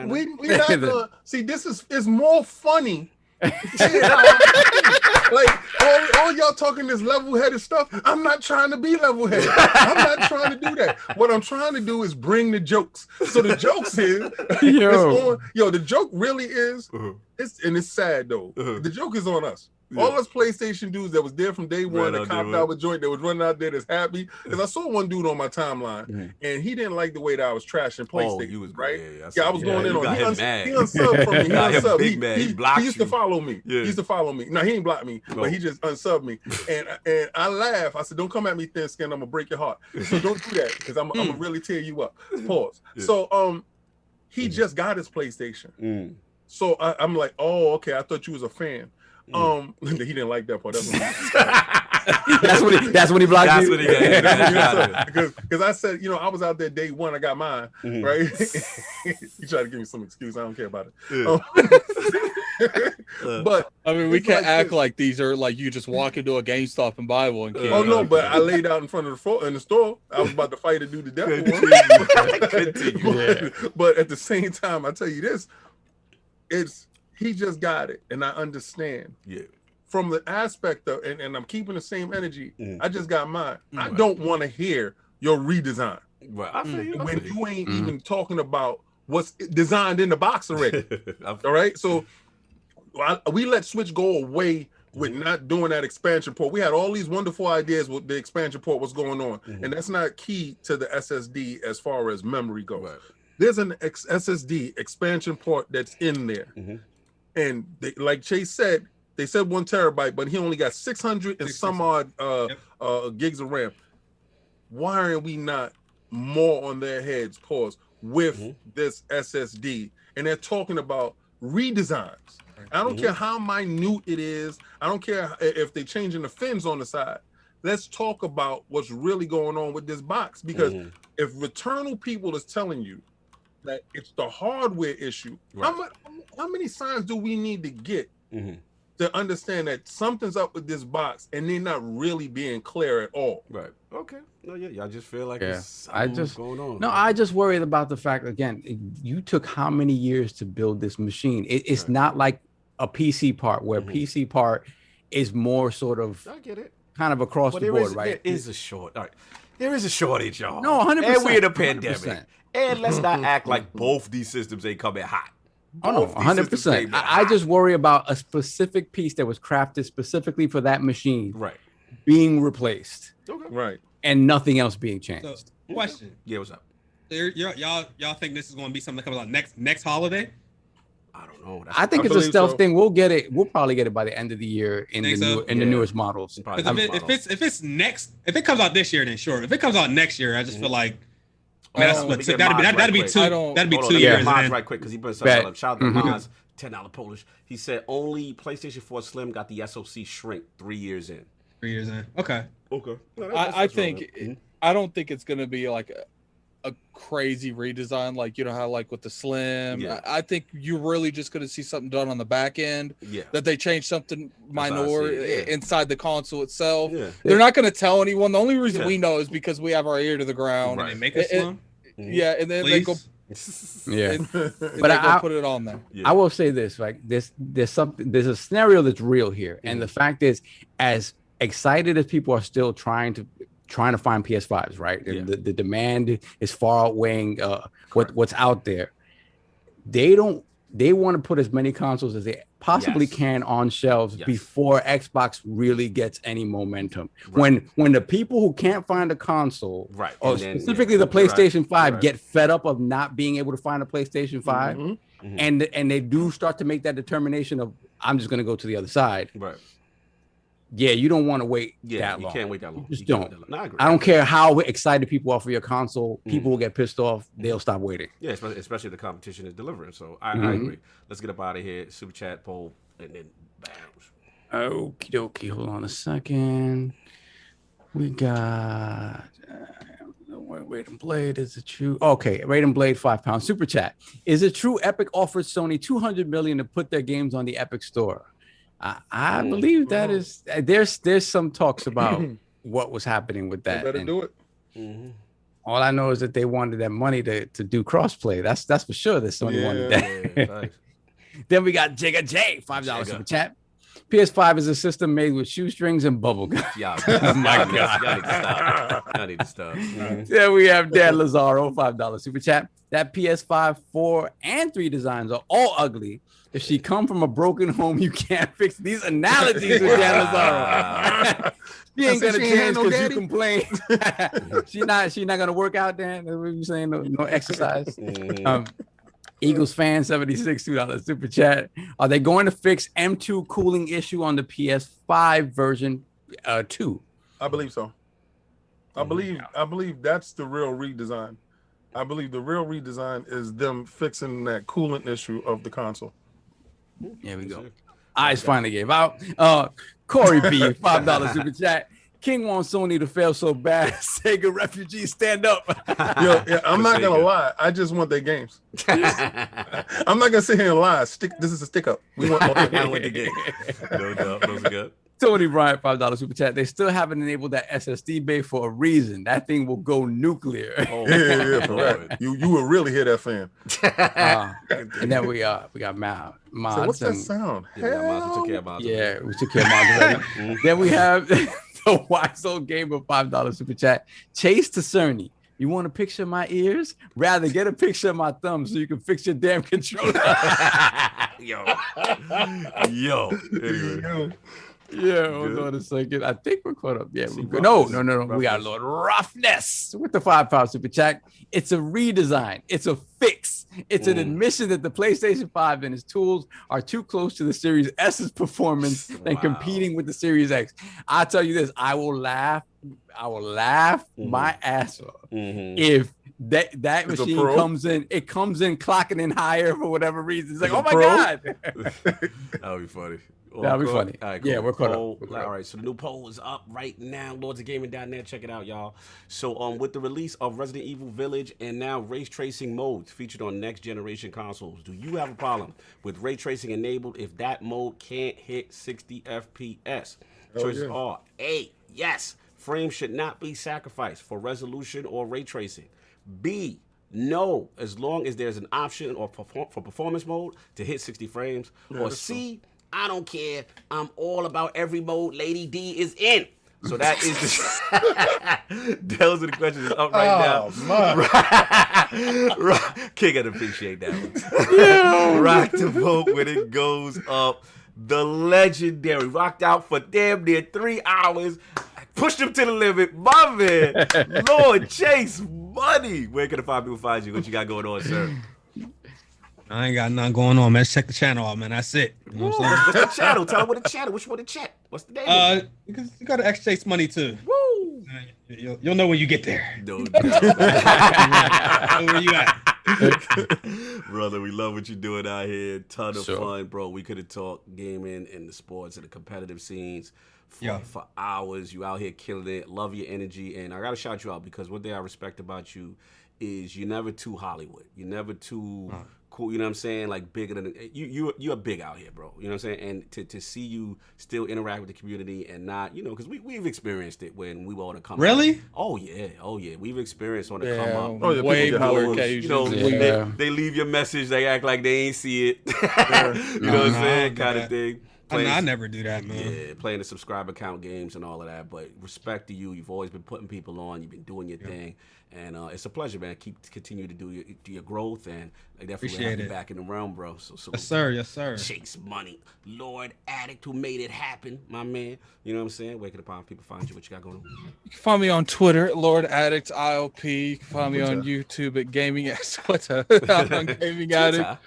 we not see. This is more funny. Like all y'all talking this level-headed stuff. I'm not trying to be level-headed. I'm not trying to do that. What I'm trying to do is bring the jokes. So the jokes is the joke really is it's sad though. The joke is on us. Yeah. All us PlayStation dudes that was there from day one, that copped out with joint, that was running out there that's happy. Because I saw one dude on my timeline, and he didn't like the way that I was trashing PlayStation, right? I was going in on him. He unsubbed from me. He used to follow me. Yeah. He used to follow me. No, he ain't blocked me, but he just unsubbed me. And I laughed. I said, don't come at me thin skin. I'm going to break your heart. So don't do that, because I'm going to really tear you up. Pause. Yeah. So he just got his PlayStation. So I'm like, oh, okay, I thought you was a fan. He didn't like that part. That's when he blocked you. Because I said, I was out there day one. I got mine, right? He tried to give me some excuse. I don't care about it. But I mean, we can't act like these are like you just walk into a GameStop and buy one. Oh no, but I laid out in front of the store. I was about to fight a dude to death. But at the same time, I tell you this, he just got it, and I understand. Yeah. From the aspect of, and I'm keeping the same energy. I just got mine. I don't want to hear your redesign. Right. I feel you. When you ain't even talking about what's designed in the box already. All right. So we let Switch go away with not doing that expansion port. We had all these wonderful ideas with the expansion port, what's going on, and that's not key to the SSD as far as memory goes. Right. There's an SSD expansion port that's in there. And they, like Chase said, they said 1 terabyte, but he only got 600 and some odd gigs of RAM. Why are we not more on their heads, with this SSD? And they're talking about redesigns. I don't care how minute it is. I don't care if they're changing the fins on the side. Let's talk about what's really going on with this box. Because if Returnal people is telling you that it's the hardware issue, how many signs do we need to get to understand that something's up with this box and they're not really being clear at all? Right. Okay. No, yeah. I just feel like there's something going on. No, I just worried about the fact, again, you took how many years to build this machine? It's not like a PC part where PC part is more sort of I get it. Kind of across the board, right? There is a short. All right. There is a shortage, y'all. No, 100%. And we're in a pandemic. 100%. And let's not act like both these systems ain't coming hot. Oh no, 100%. I just worry about a specific piece that was crafted specifically for that machine, being replaced, right, and nothing else being changed. So, question. Yeah, what's up? Y'all think this is going to be something that comes out next holiday? I don't know. I think it's a stealth thing. We'll get it. We'll probably get it by the end of the year in the newest models. If it comes out this year, then sure. If it comes out next year, I just feel like. That'd be 2 years. Maz right quick because he put something up. Shout out to Maz, $10 Polish. He said only PlayStation 4 Slim got the SoC shrink 3 years in. 3 years in. Okay. No, I think I don't think it's gonna be like a crazy redesign like how like with the Slim. Yeah. I think you're really just gonna see something done on the back end. Yeah. That they change something minor inside the console itself. Yeah. They're not gonna tell anyone. The only reason we know is because we have our ear to the ground. Right. Make it Slim. Yeah, and then Yeah. But But I put it on there. Yeah. I will say this, like there's a scenario that's real here. And the fact is, as excited as people are still trying to find PS5s, right? Yeah. And the demand is far outweighing what's out there. They want to put as many consoles as they possibly Yes. can on shelves Yes. before Xbox really gets any momentum. Right. When the people who can't find a console, Right. or And then, specifically yeah. the PlayStation 5, Right. get fed up of not being able to find a PlayStation 5, Mhm. Mhm. and they do start to make that determination of, I'm just going to go to the other side. Right. Yeah, you don't want to wait Yeah, that you long. can't wait that long. You just You can't don't. wait that long. No, I agree. I don't care how excited people are for your console. People Mhm. will get pissed off. They'll stop waiting. Yeah, especially if the competition is delivering. So I Mhm. agree. Let's get up out of here. Super chat poll, and then bounce. Okie dokie. Hold on a second. We got Raiden Blade. Is it true? Okay, Raiden Blade, £5 super chat. Is it true Epic offered Sony $200 million to put their games on the Epic Store? I believe that is. There's some talks about what was happening with They that. better and do it. Mm-hmm. all I know is that they wanted that money to do crossplay. That's for sure. That Sony wanted that. Yeah, thanks. Then we got Jigga J, $5 Jigga. super chat. PS5 is a system made with shoestrings and bubblegum. Yeah. Oh my Y'all God. need to stop. Y'all need to stop. Mhm. Then we have Dan Lazaro, $5 super chat. That PS5 4 and 3 designs are all ugly. If she come from a broken home, you can't fix these analogies with Dan Lazaro. She ain't I said gonna she ain't change no because you daddy. complain. she not gonna work out, Dan. That's what you saying? No exercise. Mhm. Eagles fan 76, $2 super chat. Are they going to fix M2 cooling issue on the PS5 version 2? I believe so. I believe that's the real redesign. I believe the real redesign is them fixing that coolant issue of the console. Here we go. Eyes finally gave out. Corey B, $5 super chat. King wants Sony to fail so bad. Sega refugees stand up. I'm not gonna Sega. lie. I just want their games. I'm not gonna sit here and lie. This is a stick up. We want all I went to game. No doubt. Those are good. Tony Bryant, $5 super chat. They still haven't enabled that SSD bay for a reason. That thing will go nuclear. Oh, Yeah, for Lord. that. You will really hear that fan. And then we got mods. So what's that and- sound? Yeah, we took care of Miles. Yeah, we took care of mods already. Then we have the Wise Old Gamer, $5 super chat. Chase to Cerny. You want a picture of my ears? Rather get a picture of my thumb so you can fix your damn controller. Yo. Anyway. Yeah, hold on a second. I think we're caught up. Yeah, we're good. No. We got Lord Roughness with the £5 super chat. It's a redesign. It's a fix. It's an admission that the PlayStation 5 and its tools are too close to the Series S's performance than competing with the Series X. I'll tell you this. I will laugh my ass off if that It's a machine Pro? comes in clocking in higher for whatever reason. It's like, It's a oh my Pro? God. That'll be funny. That'll be funny. All right, Yeah, we're caught up. Poll- We're caught up. All right, so the new poll is up right now. LordsOfGaming.net. Check it out, y'all. So, with the release of Resident Evil Village and now ray tracing modes featured on next generation consoles, do you have a problem with ray tracing enabled if that mode can't hit 60 FPS? Choices yeah. are A, yes, frames should not be sacrificed for resolution or ray tracing. B, no, as long as there's an option or for performance mode to hit 60 frames. Or C, I don't care. I'm all about every mode Lady D is in. So that is the those are the questions that's up right now. King, I'd appreciate that one. Rock the vote when it goes up. The legendary rocked out for damn near 3 hours. Pushed him to the limit. My man, Lord Chase Money. Where can the five people find you? What you got going on, sir? I ain't got nothing going on, man. Just check the channel out, man. That's it. You know what I'm saying? What's the channel? Tell them what the channel. Which one to check? What's the name? Because you got to xChaseMoney too. Woo! You'll know when you get there. No Know where you at? Brother, we love what you're doing out here. Ton of Sure. fun, bro. We could have talked gaming and the sports and the competitive scenes for hours. You out here killing it. Love your energy, and I gotta shout you out because one thing I respect about you is you're never too Hollywood. You're never too cool. You know what I'm saying? Like bigger than you're big out here, bro. You know what I'm saying? And to see you still interact with the community and not, you know, because we've experienced it when we were on the come. Really? Up. Oh yeah. We've experienced on the come up. Oh, yeah, way people get more hoes. occasions. You know, they leave your message, they act like they ain't see it. You know what I'm saying? Kind of thing. I never do that, man. Yeah, playing the subscriber count games and all of that. But respect to you. You've always been putting people on. You've been doing your thing. And it's a pleasure, man. Continue to do your growth. And I definitely have you back in the realm, bro. So Yes, sir. Chase Money. Lord Addict who made it happen, my man. You know what I'm saying? Waking upon people find you. What you got going on? You can find me on Twitter at Lord Addict ILP. You can find me on YouTube at Gaming Twitter. On Gaming Addict.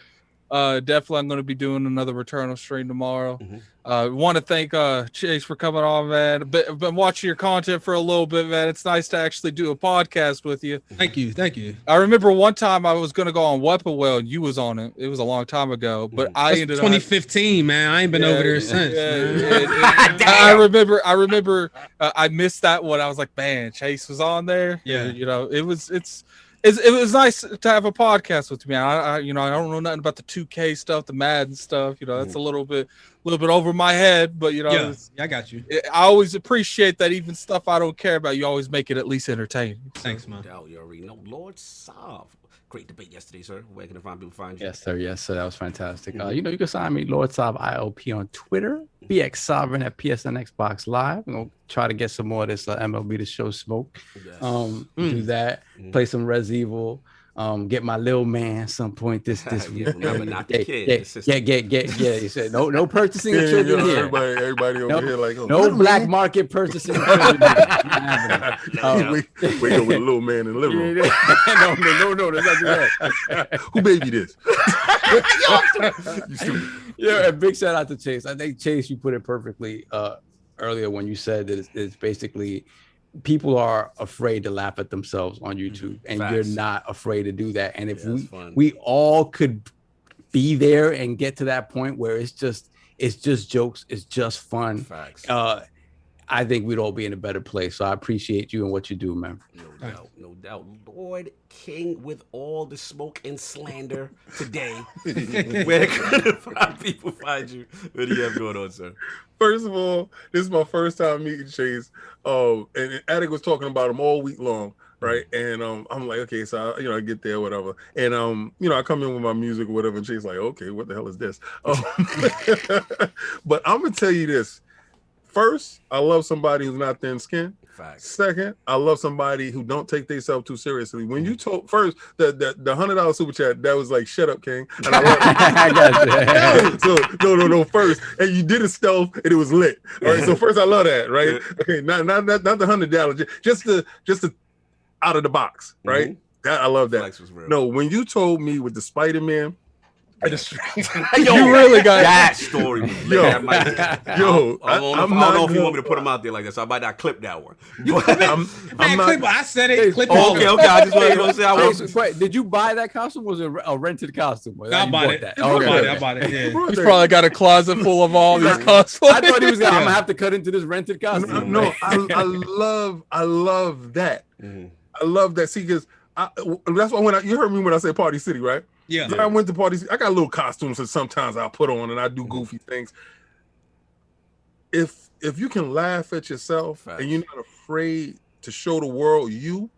Definitely, I'm going to be doing another Returnal stream tomorrow. Want to thank Chase for coming on, man. I've been watching your content for a little bit, man. It's nice to actually do a podcast with you. Thank you. I remember one time I was going to go on Weapon Well, and you was on it. It was a long time ago, but I ended 2015, man. I ain't been over there since. I remember. I missed that one. I was like, man, Chase was on there. Yeah, you know, it was nice to have a podcast with me. I don't know nothing about the 2K stuff, the Madden stuff. You know, that's a little bit over my head. But you know, I got you. I always appreciate that. Even stuff I don't care about, you always make it at least entertaining. Thanks, man. You already know, Lord Sav. Great debate yesterday, sir. Where can people find you? Yes, sir. That was fantastic. You know, you can find me, Lord Sav ILP on Twitter, BX Sovereign at PSN Xbox Live. We're gonna try to get some more of this MLB The Show smoke. Do that. Play some Res Evil. Get my little man some point this week. Remember, not the kid. Yeah. You said no purchasing of children here. Everybody over here like, no black market purchasing of children. We go with a little man in the living room. No, that's not that. Who baby this? You stupid. Yeah, and big shout out to Chase. I think Chase, you put it perfectly earlier when you said that it's basically people are afraid to laugh at themselves on YouTube, and you're not afraid to do that. And if we all could be there and get to that point where it's just jokes, it's just fun. I think we'd all be in a better place. So I appreciate you and what you do, man. No doubt. Lord King with all the smoke and slander today. Where can people find you? What do you have going on, sir? First of all, this is my first time meeting Chase. And Attic was talking about him all week long, right? And I'm like, okay, so I get there, whatever. And I come in with my music or whatever, and Chase like, okay, what the hell is this? But I'm gonna tell you this. First, I love somebody who's not thin skinned. Second, I love somebody who don't take themselves too seriously. When you told first the $100 super chat, that was like, shut up, King. And I got so no. First, and you did it stealth, and it was lit. All right. So first, I love that. Right. Okay. Not the $100. Just the out of the box. Right. That I love that. No, when you told me with the Spider-Man. You really got that story. I don't know if you want me to put them out there like that, so I might not clip that one. I said it. Clip okay. I just wanted to say did you buy that costume? Or was it a rented costume? I bought it. I bought it. Yeah. He's probably got a closet full of all these costumes. I thought he was I'm gonna have to cut into this rented costume. No, I love that. I love that. See, because that's why you heard me when I say Party City, right? Yeah. I went to Party City. I got little costumes that sometimes I'll put on and I do goofy things. If you can laugh at yourself and you're not afraid to show the world you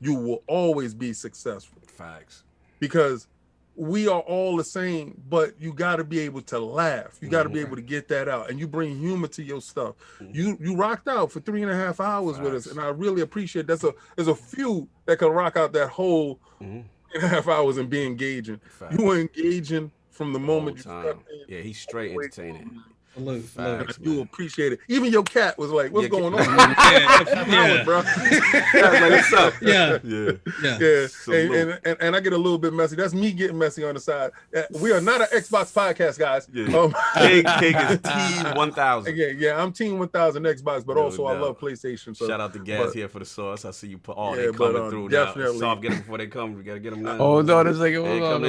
will always be successful. Facts. Because we are all the same, but you got to be able to laugh. You got to be able to get that out, and you bring humor to your stuff. You rocked out for 3.5 hours with us, and I really appreciate that. There's a few that can rock out that whole 3.5 hours and be engaging. You were engaging from the moment you stepped in. Yeah, he's straight entertaining. I do appreciate it. Even your cat was like, "What's going on?" Bro. What's up? Yeah. And I get a little bit messy. That's me getting messy on the side. We are not an Xbox podcast, guys. King is Team 1000. Yeah, I'm Team 1000 Xbox, but also I love PlayStation. So shout out to Gaz here for the sauce. I see you put all they coming through definitely. now. Soft, get them before they come. We gotta get them now. Hold on a second. Hold on.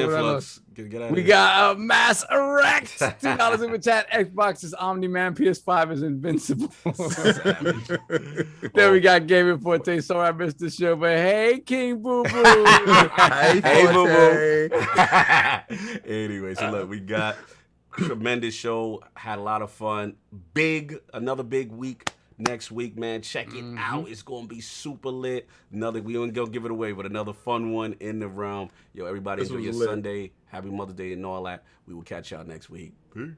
We got Mass Erect. $2 in the chat. Xbox Xbox's Omni-Man, PS5 is invincible. Then we got Gaming Forte. Sorry I missed the show, but hey, King Boo Boo. Hey, Boo Boo. Anyway, so look, we got tremendous show. Had a lot of fun. Another big week. Next week, man, check it out. It's gonna be super lit. We ain't gonna give it away, but another fun one in the realm. Yo, everybody enjoy your Sunday. Happy Mother's Day and all that. We will catch y'all next week. Peace.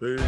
Peace.